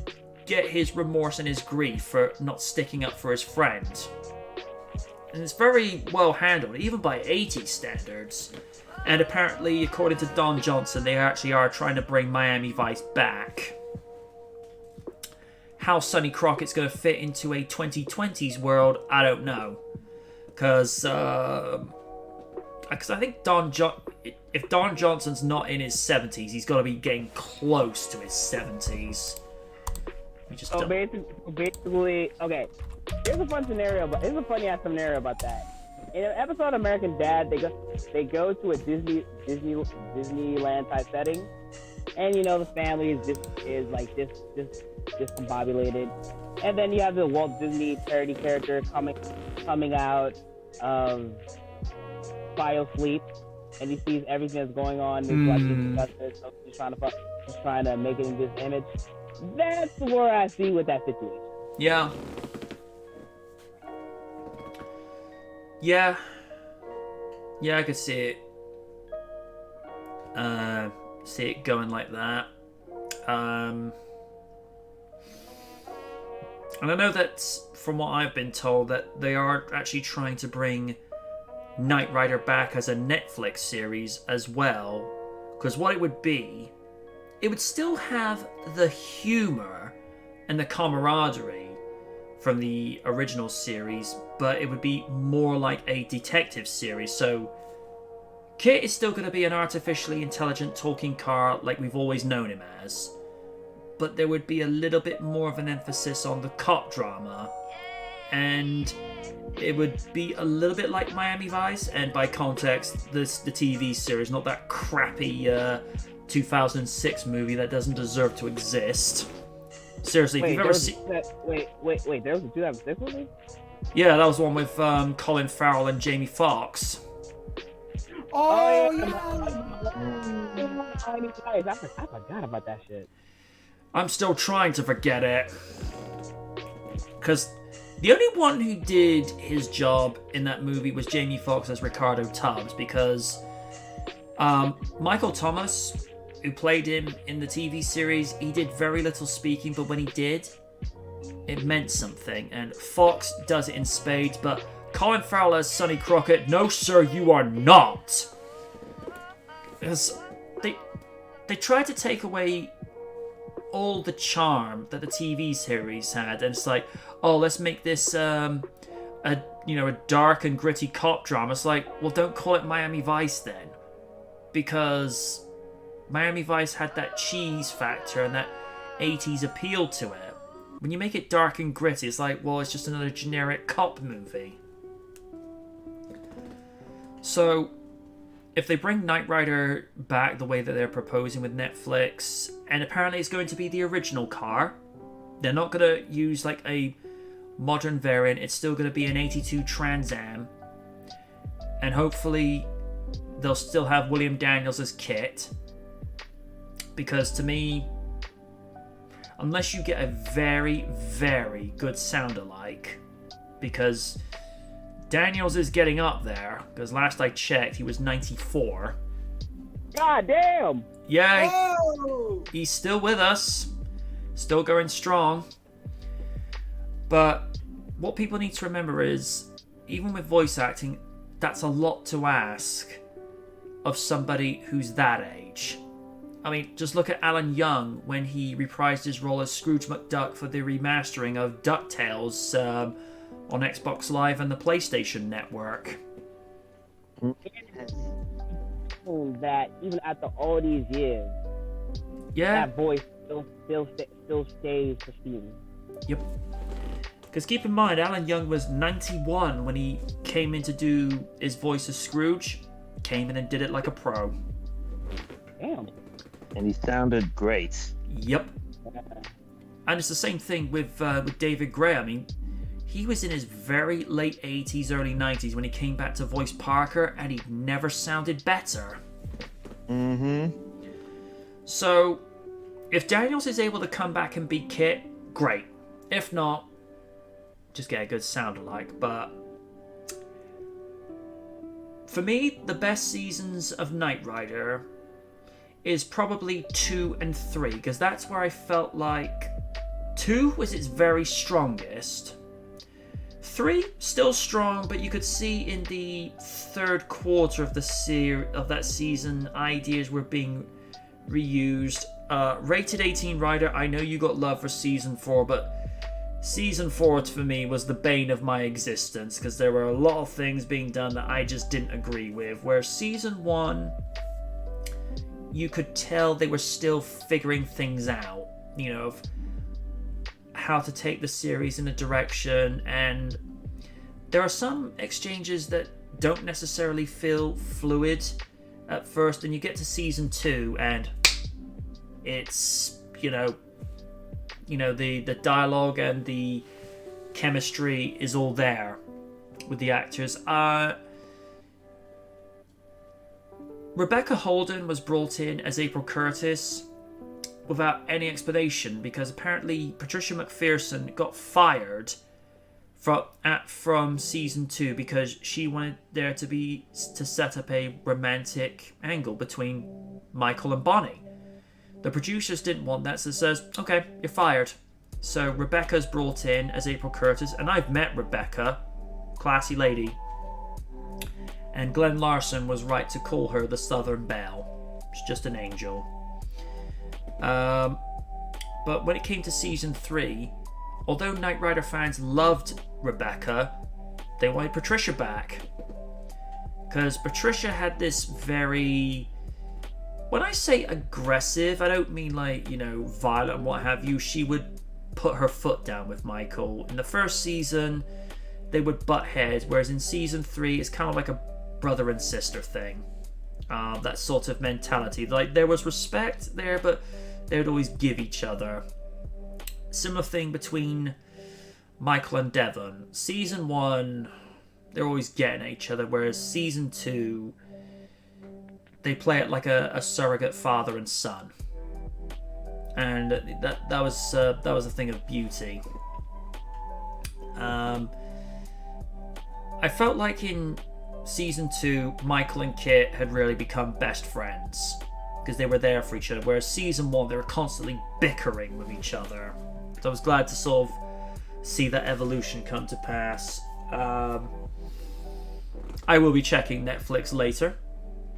get his remorse and his grief for not sticking up for his friend. And it's very well handled, even by 80s standards. And apparently, according to Don Johnson, they actually are trying to bring Miami Vice back. How Sonny Crockett's going to fit into a 2020s world, I don't know. Because I think if Don Johnson's not in his 70s, he's got to be getting close to his 70s. Basically, okay. Here's a fun scenario, but here's a funny ass scenario about that. In an episode of American Dad, they go to a Disneyland type setting, and you know the family is discombobulated, and then you have the Walt Disney parody character coming out of bio sleep, and he sees everything that's going on. He's watching Ghostbusters, so he's trying to make it in this image. That's where I see with that situation. Yeah. Yeah, I could see it going like that. And I know that from what I've been told that they are actually trying to bring Knight Rider back as a Netflix series as well. Because what it would be, it would still have the humor and the camaraderie from the original series, but it would be more like a detective series. So Kit is still going to be an artificially intelligent talking car like we've always known him as, but there would be a little bit more of an emphasis on the cop drama, and it would be a little bit like Miami Vice, and by context, the TV series, not that crappy 2006 movie that doesn't deserve to exist. Seriously, if you've ever seen... Wait, there was a 2006 movie? Yeah, that was the one with Colin Farrell and Jamie Foxx. Oh, yeah! I forgot about that shit. I'm still trying to forget it. Because the only one who did his job in that movie was Jamie Foxx as Ricardo Tubbs, because Michael Thomas, who played him in the TV series, he did very little speaking, but when he did, it meant something, and Fox does it in spades, but Colin Farrell as Sonny Crockett, no sir, you are not. Because they tried to take away all the charm that the TV series had, and it's like, oh, let's make this a dark and gritty cop drama. It's like, well, don't call it Miami Vice then, because Miami Vice had that cheese factor and that 80s appeal to it. When you make it dark and gritty, it's like, well, it's just another generic cop movie. So if they bring Knight Rider back the way that they're proposing with Netflix, and apparently it's going to be the original car, they're not going to use like a modern variant, it's still going to be an 82 Trans Am, and hopefully they'll still have William Daniels as Kit, because to me, unless you get a very, very good sound-alike, because Daniels is getting up there, because last I checked, he was 94. God damn! Yeah, Oh! he's still with us, still going strong. But what people need to remember is, even with voice acting, that's a lot to ask of somebody who's that age. I mean, just look at Alan Young when he reprised his role as Scrooge McDuck for the remastering of DuckTales on Xbox Live and the PlayStation Network. That even after all these years, Yeah. that voice still stays pristine. Yep. Because keep in mind, Alan Young was 91 when he came in to do his voice as Scrooge. Came in and did it like a pro. Damn. And he sounded great. Yep. And it's the same thing with David Gray. I mean, he was in his very late 80s, early 90s when he came back to voice Parker, and he never sounded better. Mm-hmm. So, if Daniels is able to come back and be Kit, great. If not, just get a good sound-alike. But for me, the best seasons of Knight Rider is probably 2 and 3, because that's where I felt like 2 was its very strongest. 3 still strong, but you could see in the third quarter of that season, ideas were being reused. Rated 18 Rider, I know you got love for season 4, but season 4 for me was the bane of my existence, because there were a lot of things being done that I just didn't agree with. Where season 1, you could tell they were still figuring things out, of how to take the series in a direction, and there are some exchanges that don't necessarily feel fluid at first, and you get to season 2 and it's the dialogue and the chemistry is all there with the actors. Rebecca Holden was brought in as April Curtis without any explanation, because apparently Patricia McPherson got fired from season 2 because she wanted there to set up a romantic angle between Michael and Bonnie. The producers didn't want that, so it says, okay, you're fired. So Rebecca's brought in as April Curtis, and I've met Rebecca, classy lady. And Glenn Larson was right to call her the Southern Belle. She's just an angel. But when it came to season 3, although Knight Rider fans loved Rebecca, they wanted Patricia back. Because Patricia had this very... When I say aggressive, I don't mean like, violent and what have you. She would put her foot down with Michael. In the first season, they would butt heads, whereas in season 3, it's kind of like a brother and sister thing. That sort of mentality. Like, there was respect there, but they would always give each other. Similar thing between Michael and Devon. Season 1, they're always getting at each other, whereas season 2, they play it like a surrogate father and son. And that was a thing of beauty. I felt like in season 2, Michael and Kit had really become best friends because they were there for each other, whereas season 1 they were constantly bickering with each other. So I was glad to sort of see that evolution come to pass. I will be checking Netflix later,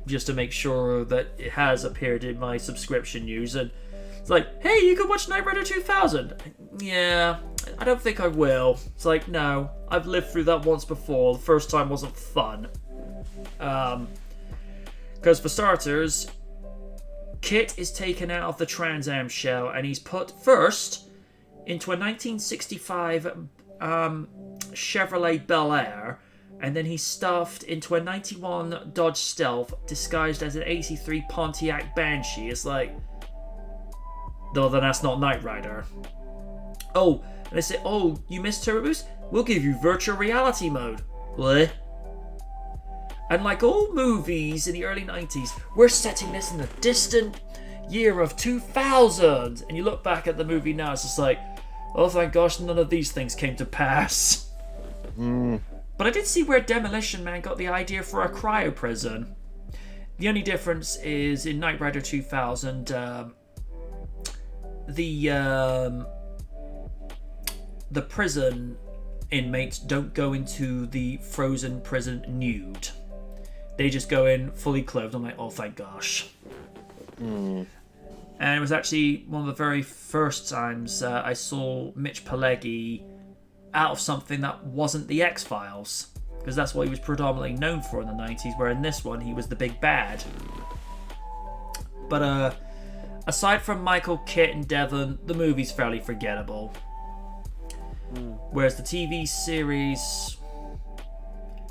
just to make sure that it has appeared in my subscription news. And it's like, hey, you can watch Knight Rider 2000. Yeah, I don't think I will. It's like, no, I've lived through that once before. The first time wasn't fun. Because for starters, Kit is taken out of the Trans Am shell and he's put first into a 1965 Chevrolet Bel Air, and then he's stuffed into a 91 Dodge Stealth disguised as an 83 Pontiac Banshee. It's like, no, then that's not Knight Rider. Oh, and they say, oh, you missed Turbo Boost? We'll give you virtual reality mode. What? And like all movies in the early 90s, we're setting this in the distant year of 2000. And you look back at the movie now, it's just like, oh, thank gosh, none of these things came to pass. But I did see where Demolition Man got the idea for a cryo prison. The only difference is in Knight Rider 2000, the prison inmates don't go into the frozen prison nude. They just go in fully clothed. I'm like, oh, thank gosh. And it was actually one of the very first times I saw Mitch Pileggi out of something that wasn't the X-Files, because that's what he was predominantly known for in the 90s, where in this one he was the big bad. But aside from Michael, Kit and Devon, the movie's fairly forgettable. Whereas the TV series,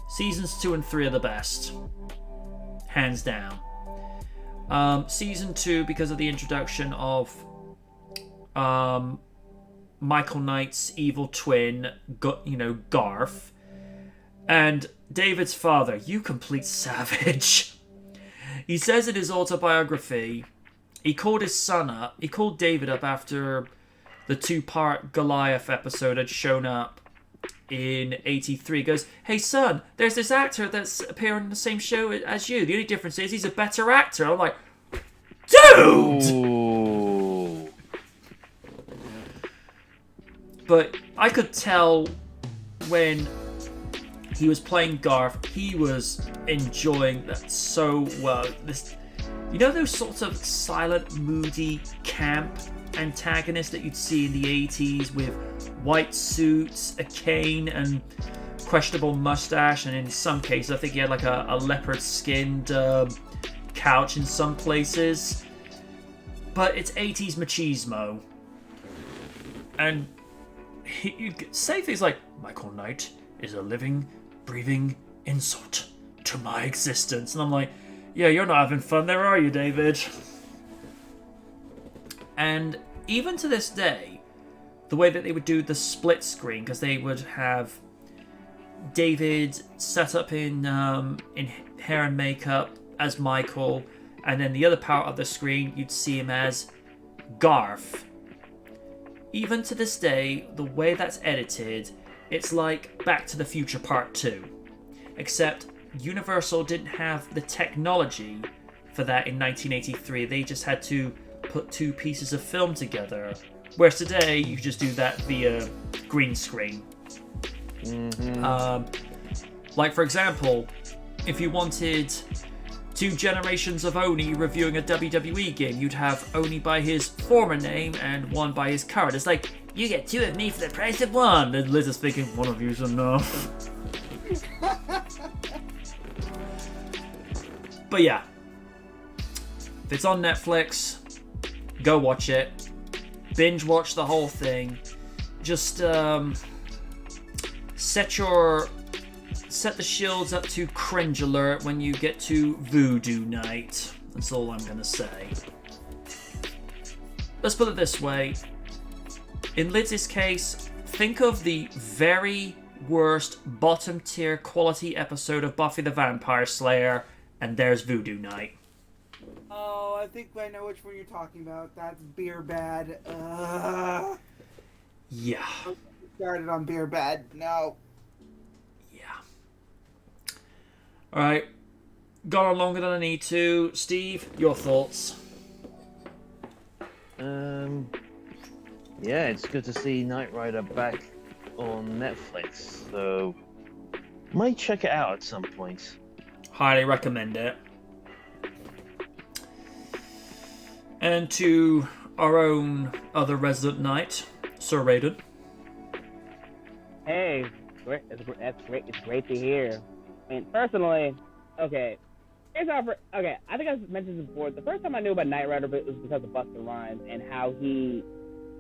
seasons 2 and 3 are the best, hands down. Season 2, because of the introduction of Michael Knight's evil twin, Garth, and David's father, you complete savage. He says in his autobiography, he called his son up, he called David up after the 2-part Goliath episode had shown up in 83. He goes, hey son, there's this actor that's appearing on the same show as you. The only difference is he's a better actor. I'm like, dude! Ooh. But I could tell when he was playing Garth, he was enjoying that so well. Those sorts of silent, moody, camp antagonists that you'd see in the 80s with white suits, a cane, and questionable mustache, and in some cases, I think he had like a leopard-skinned couch in some places. But it's 80s machismo. And you say things like, Michael Knight is a living, breathing insult to my existence. And I'm like, yeah, you're not having fun there, are you, David? And even to this day, the way that they would do the split screen, because they would have David set up in hair and makeup as Michael, and then the other part of the screen, you'd see him as Garth. Even to this day, the way that's edited, it's like Back to the Future Part 2. Except Universal didn't have the technology for that in 1983. They just had to put 2 pieces of film together. Whereas today, you just do that via green screen. Like, for example, if you wanted 2 generations of Oni reviewing a WWE game, you'd have Oni by his former name and one by his current. It's like, you get 2 of me for the price of 1. And Liz is thinking, one of you's enough. But yeah, if it's on Netflix, go watch it. Binge watch the whole thing. Just set the shields up to cringe alert when you get to Voodoo Night. That's all I'm gonna say. Let's put it this way. In Liz's case, think of the very worst bottom tier quality episode of Buffy the Vampire Slayer, and there's Voodoo Night. Oh, I think I know which one you're talking about. That's Beer Bad. Yeah. Started on Beer Bad. No. Yeah. Alright. Gone on longer than I need to. Steve, your thoughts? Yeah, it's good to see Knight Rider back on Netflix, so might check it out at some point. Highly recommend it. And to our own other resident knight, Sir Raiden. Hey, great. That's great. It's great to hear. I mean, personally, okay. Okay, I think I've mentioned this before. The first time I knew about Knight Rider was because of Busta Rhymes and how he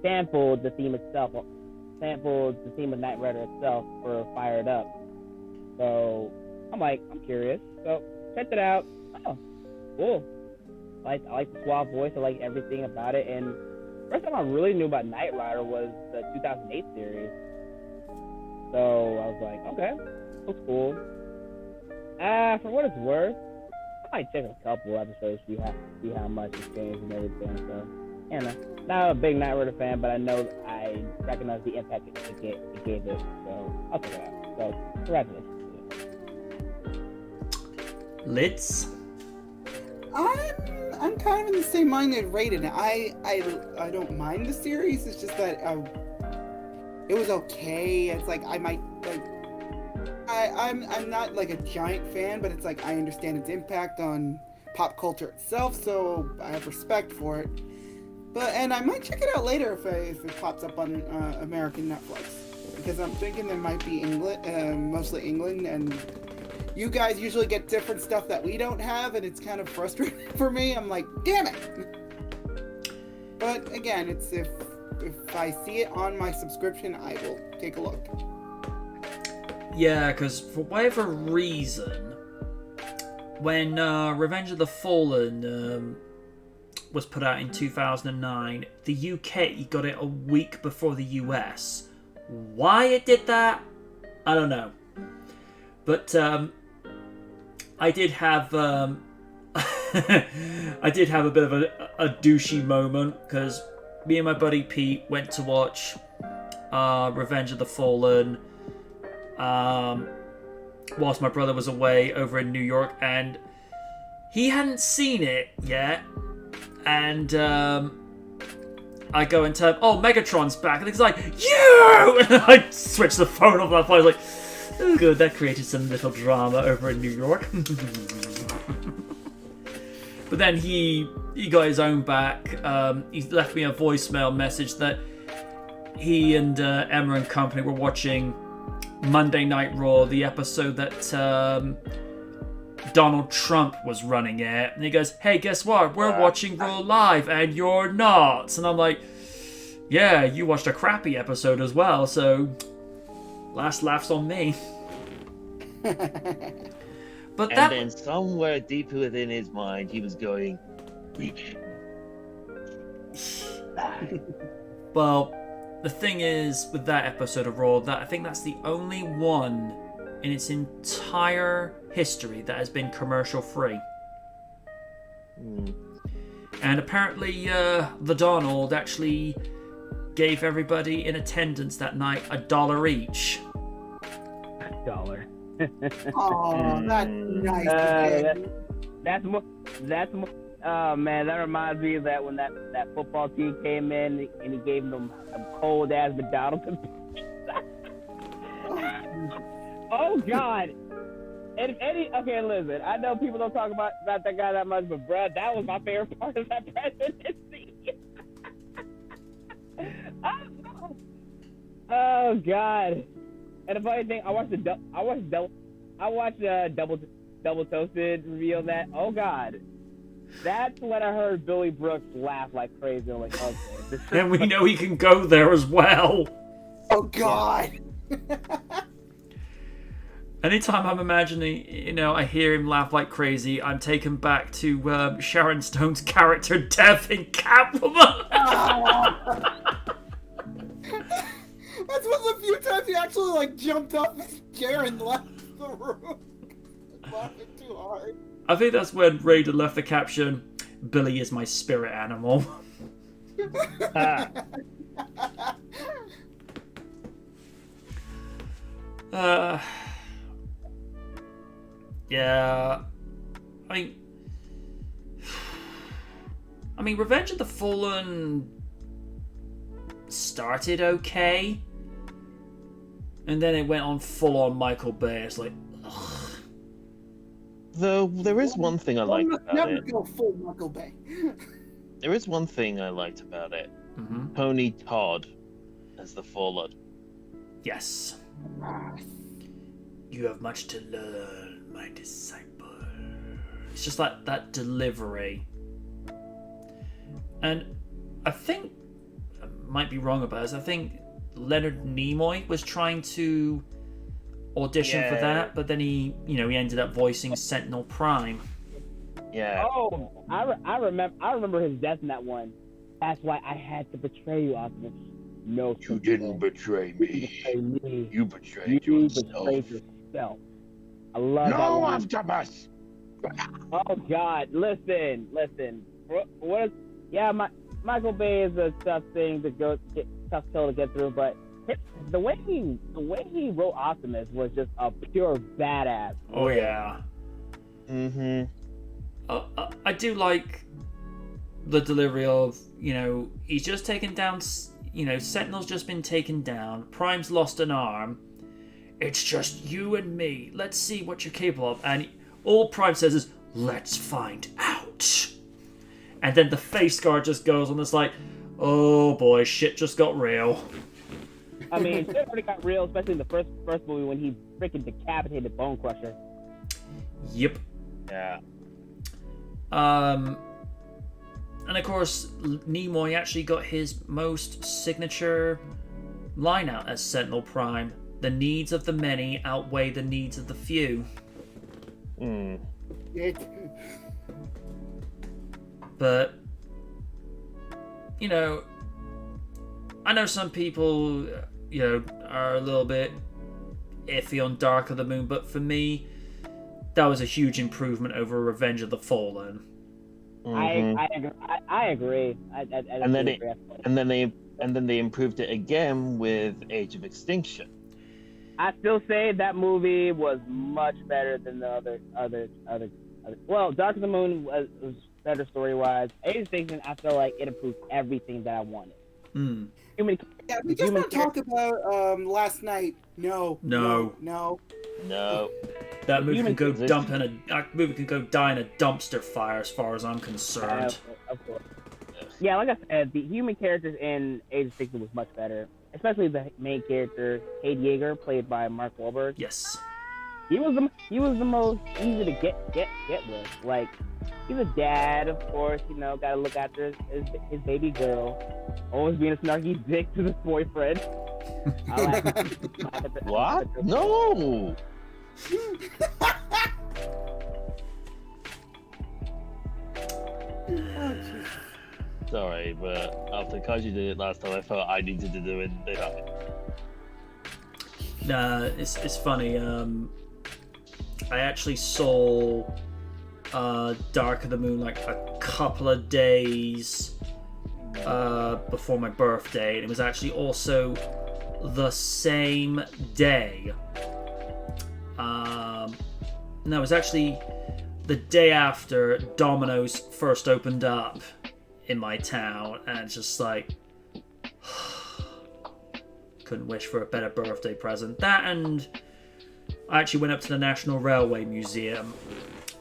sampled the theme itself, sampled the theme of Knight Rider itself for Fired Up. So I'm curious. So checked it out. Oh, cool. I like the suave voice. I like everything about it. And first time I really knew about Knight Rider was the 2008 series. So I was like, okay, that's cool. For what it's worth, I might check a couple episodes, see how much it's changed and everything. So, you know, not a big Knight Rider fan, but I recognize the impact it gave it. So I'll check it out. So congratulations. Lids? I'm kind of in the same mind as Raiden. I don't mind the series. It's just that it was okay. It's like I might like. I'm not like a giant fan, but it's like I understand its impact on pop culture itself, so I have respect for it. And I might check it out later if it pops up on American Netflix, because I'm thinking there might be England, mostly England, and you guys usually get different stuff that we don't have, and it's kind of frustrating for me. I'm like, damn it! But again, it's if I see it on my subscription, I will take a look. Yeah, because for whatever reason, when Revenge of the Fallen was put out in 2009, the UK got it a week before the US. Why it did that, I don't know. But I did have I did have a bit of a douchey moment, because me and my buddy Pete went to watch Revenge of the Fallen whilst my brother was away over in New York, and he hadn't seen it yet, and I go and tell him, oh, Megatron's back, and he's like, you! And I switched the phone off, and I was like, oh good, that created some little drama over in New York. But then he got his own back. He left me a voicemail message that he and Emma and company were watching Monday Night Raw, the episode that Donald Trump was running it. And he goes, hey, guess what? We're watching Raw live and you're not. And I'm like, yeah, you watched a crappy episode as well, so last laughs on me. But and then somewhere deep within his mind, he was going, well, the thing is, with that episode of Raw, that I think that's the only one in its entire history that has been commercial free. And apparently, the Donald actually gave everybody in attendance that night $1 each. $1. Oh, that's nice. That's more. Oh man, that reminds me of that when that football team came in and he gave them a cold ass McDonald's. Oh God. And okay, listen. I know people don't talk about that guy that much, but bruh, that was my favorite part of that presidency. Oh God. And the funny thing, I watched Double Toasted reveal that. Oh God, that's when I heard Billy Brooks laugh like crazy. I'm like, okay. And we know he can go there as well. Oh God. Anytime I'm imagining, I hear him laugh like crazy, I'm taken back to Sharon Stone's character Dev in Catwoman. That's one of the few times he actually jumped off his chair and left the room. Laughing too hard. I think that's when Raiden left the caption, Billy is my spirit animal. Yeah. I mean, Revenge of the Fallen started okay. And then it went on full on Michael Bay. It's like, ugh. Though there is one thing I liked about Never it. go full Michael Bay. There is one thing I liked about it. Mm-hmm. Tony Todd as the Fallen. Yes. You have much to learn, my disciple. It's just like that delivery. And I think, I might be wrong about this, I think Leonard Nimoy was trying to audition for that, but then he ended up voicing Sentinel Prime. Yeah. Oh, I remember his death in that one. That's why I had to betray you, Optimus. No, You didn't betray me. You betrayed yourself. Betrayed yourself. I love that No, one. Optimus! Oh God! Listen. What is? Yeah, Michael Bay is a tough thing to tough pill to get through, but the way he wrote Optimus was just a pure badass. Oh yeah. Mm-hmm. I do like the delivery of, he's just taken down, Sentinel's just been taken down, Prime's lost an arm, it's just you and me, let's see what you're capable of, and all Prime says is, let's find out. And then the face guard just goes on, it's like, oh boy, shit just got real. I mean, shit already got real, especially in the first movie when he freaking decapitated Bone Crusher. Yep. Yeah. And of course, Nimoy actually got his most signature line out as Sentinel Prime. The needs of the many outweigh the needs of the few. Mm. But, I know some people, are a little bit iffy on Dark of the Moon, but for me, that was a huge improvement over Revenge of the Fallen. Mm-hmm. I agree. And then they improved it again with Age of Extinction. I still say that movie was much better than the other. Well, Dark of the Moon was better story-wise. Age of Extinction, I feel like it improved everything that I wanted. Mm. Yeah, we just want to talk about Last Night. No. That movie can go movie can go die in a dumpster fire as far as I'm concerned. Of course. Yeah, like I said, the human characters in Age of Extinction was much better. Especially the main character, Cade Yeager, played by Mark Wahlberg. Yes. He was the most easy to get with. Like, he's a dad, of course, gotta look after his baby girl. Always being a snarky dick to his boyfriend. What? No! Sorry, but after Kaji did it last time, I felt I needed to do it. Nah, it's funny. I actually saw Dark of the Moon like a couple of days before my birthday, and it was actually also the same day. No, it was actually the day after Domino's first opened up in my town, and it's just like, couldn't wish for a better birthday present. That, and I actually went up to the National Railway Museum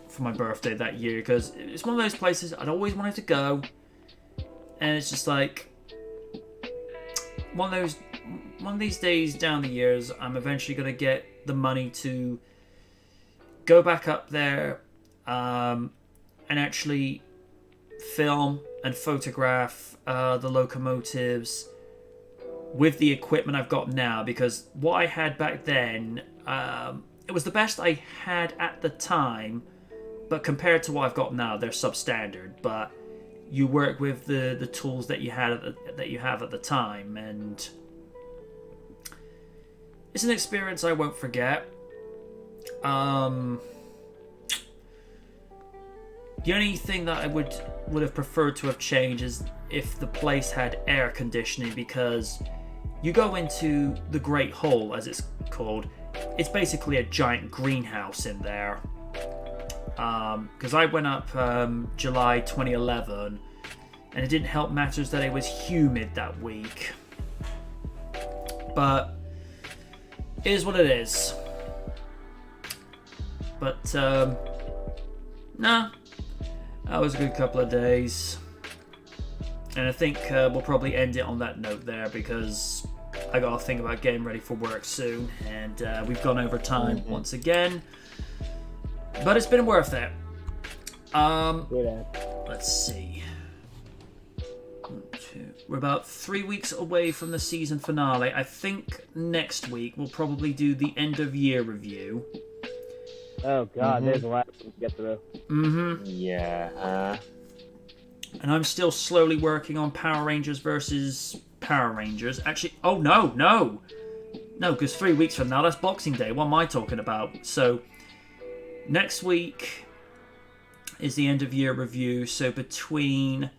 for my birthday that year, because it's one of those places I'd always wanted to go, and it's just like one of these days down the years, I'm eventually going to get the money to go back up there and actually film and photograph the locomotives with the equipment I've got now, because what I had back then, it was the best I had at the time, but compared to what I've got now, they're substandard. But you work with the tools that you have at the time, and it's an experience I won't forget. The only thing that I would have preferred to have changed is if the place had air conditioning, because you go into the Great Hall, as it's called. It's basically a giant greenhouse in there. Because I went up July 2011, and it didn't help matters that it was humid that week. But is what it is. But nah, that was a good couple of days, and I think we'll probably end it on that note there, because I gotta think about getting ready for work soon, and we've gone over time once again, but it's been worth it. Let's see. We're about 3 weeks away from the season finale. I think next week we'll probably do the end of year review. Oh god, there's a lot to get through. Yeah. And I'm still slowly working on Power Rangers versus Power Rangers. Actually, oh no, because 3 weeks from now, that's Boxing Day. What am I talking about? So, next week is the end of year review. So, between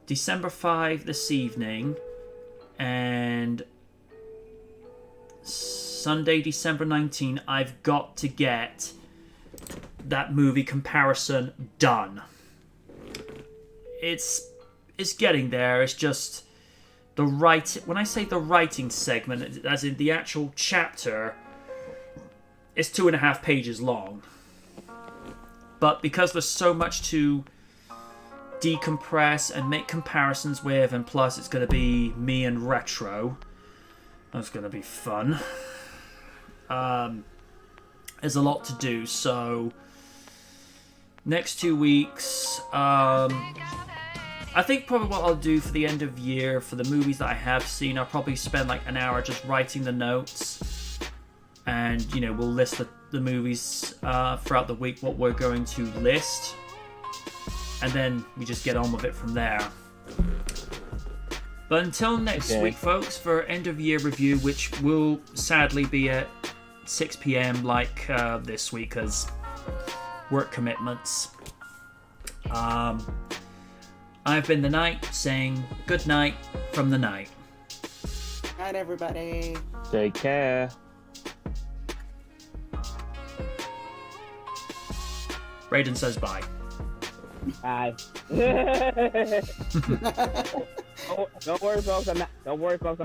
December 5 this evening and Sunday, December 19, I've got to get that movie comparison done. It's getting there. It's just when I say the writing segment, as in the actual chapter, it's 2.5 pages long. But because there's so much to decompress and make comparisons with, and plus it's going to be me and Retro, that's going to be fun. There's a lot to do, so next 2 weeks, I think probably what I'll do for the end of year, for the movies that I have seen, I'll probably spend like an hour just writing the notes, and we'll list the movies throughout the week, what we're going to list, and then we just get on with it from there. But until next week, folks, for end of year review, which will sadly be at 6 p.m. like this week, because work commitments. I've been the Knight, saying good night from the night. Night, everybody. Take care. Raiden says bye. Bye. Don't worry, folks. I'm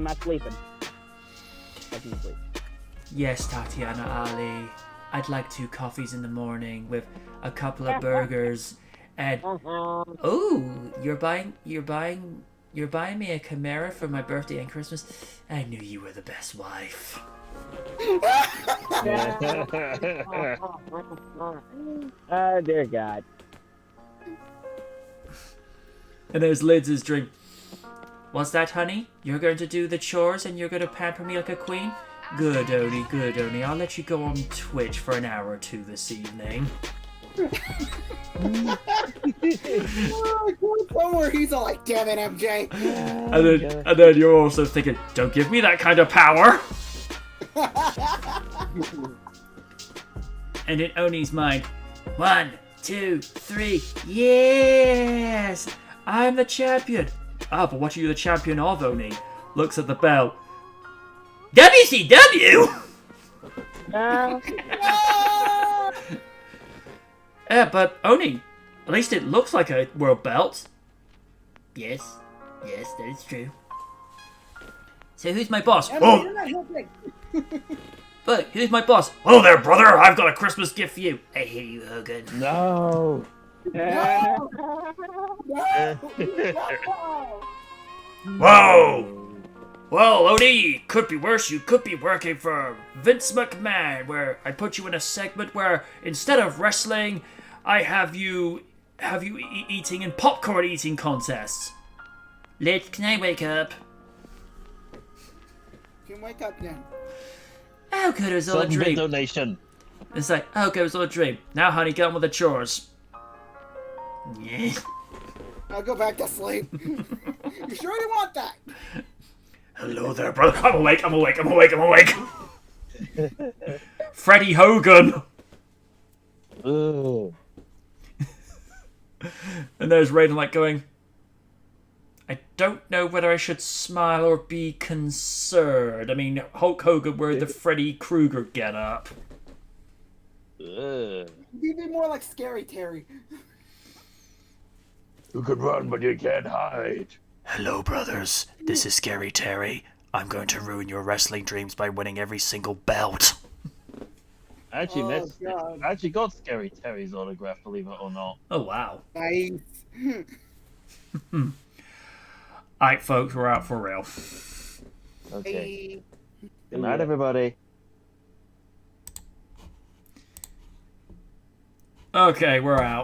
not sleeping. I can sleep. Yes, Tatiana Ali. I'd like 2 coffees in the morning with a couple of burgers and you're buying me a Chimera for my birthday and Christmas. I knew you were the best wife. Oh dear God. And there's Liz's drink. What's that, honey? You're going to do the chores and you're going to pamper me like a queen? Good, Oni. I'll let you go on Twitch for an hour or 2 this evening. Somewhere he's all like, damn it, MJ. And then you're also thinking, don't give me that kind of power. And in Oni's mind, 1, 2, 3, yes! I'm the champion. Ah, but what are you the champion of, Oni? Looks at the bell. WCW! No. Yeah, but Oni, at least it looks like a world belt. Yes, that is true. So who's my boss? Emily, you're not helping. Look, who's my boss? Hello there, brother. I've got a Christmas gift for you. I hate you, Hogan. No. No. Whoa! Well, Oni, could be worse. You could be working for Vince McMahon, where I put you in a segment where instead of wrestling, I have you eating in popcorn eating contests. Can I wake up? You can wake up now. Oh, good, it was all a dream. Donation. It's like, oh, okay, it was all a dream. Now, honey, get on with the chores. Yeah. I'll go back to sleep. You sure you want that? Hello there, brother. I'm awake. Freddie Hogan. Ooh. And there's Raiden like going, I don't know whether I should smile or be concerned. I mean, Hulk Hogan wearing the Freddy Krueger get-up. You'd be more like Scary Terry. You can run, but you can't hide. Hello, brothers. This is Scary Terry. I'm going to ruin your wrestling dreams by winning every single belt. I actually Oh, met. God. I actually got Scary Terry's autograph, believe it or not. Oh, wow. Nice. Alright, folks, we're out for real. Okay. Hey. Good night, everybody. Okay, we're out.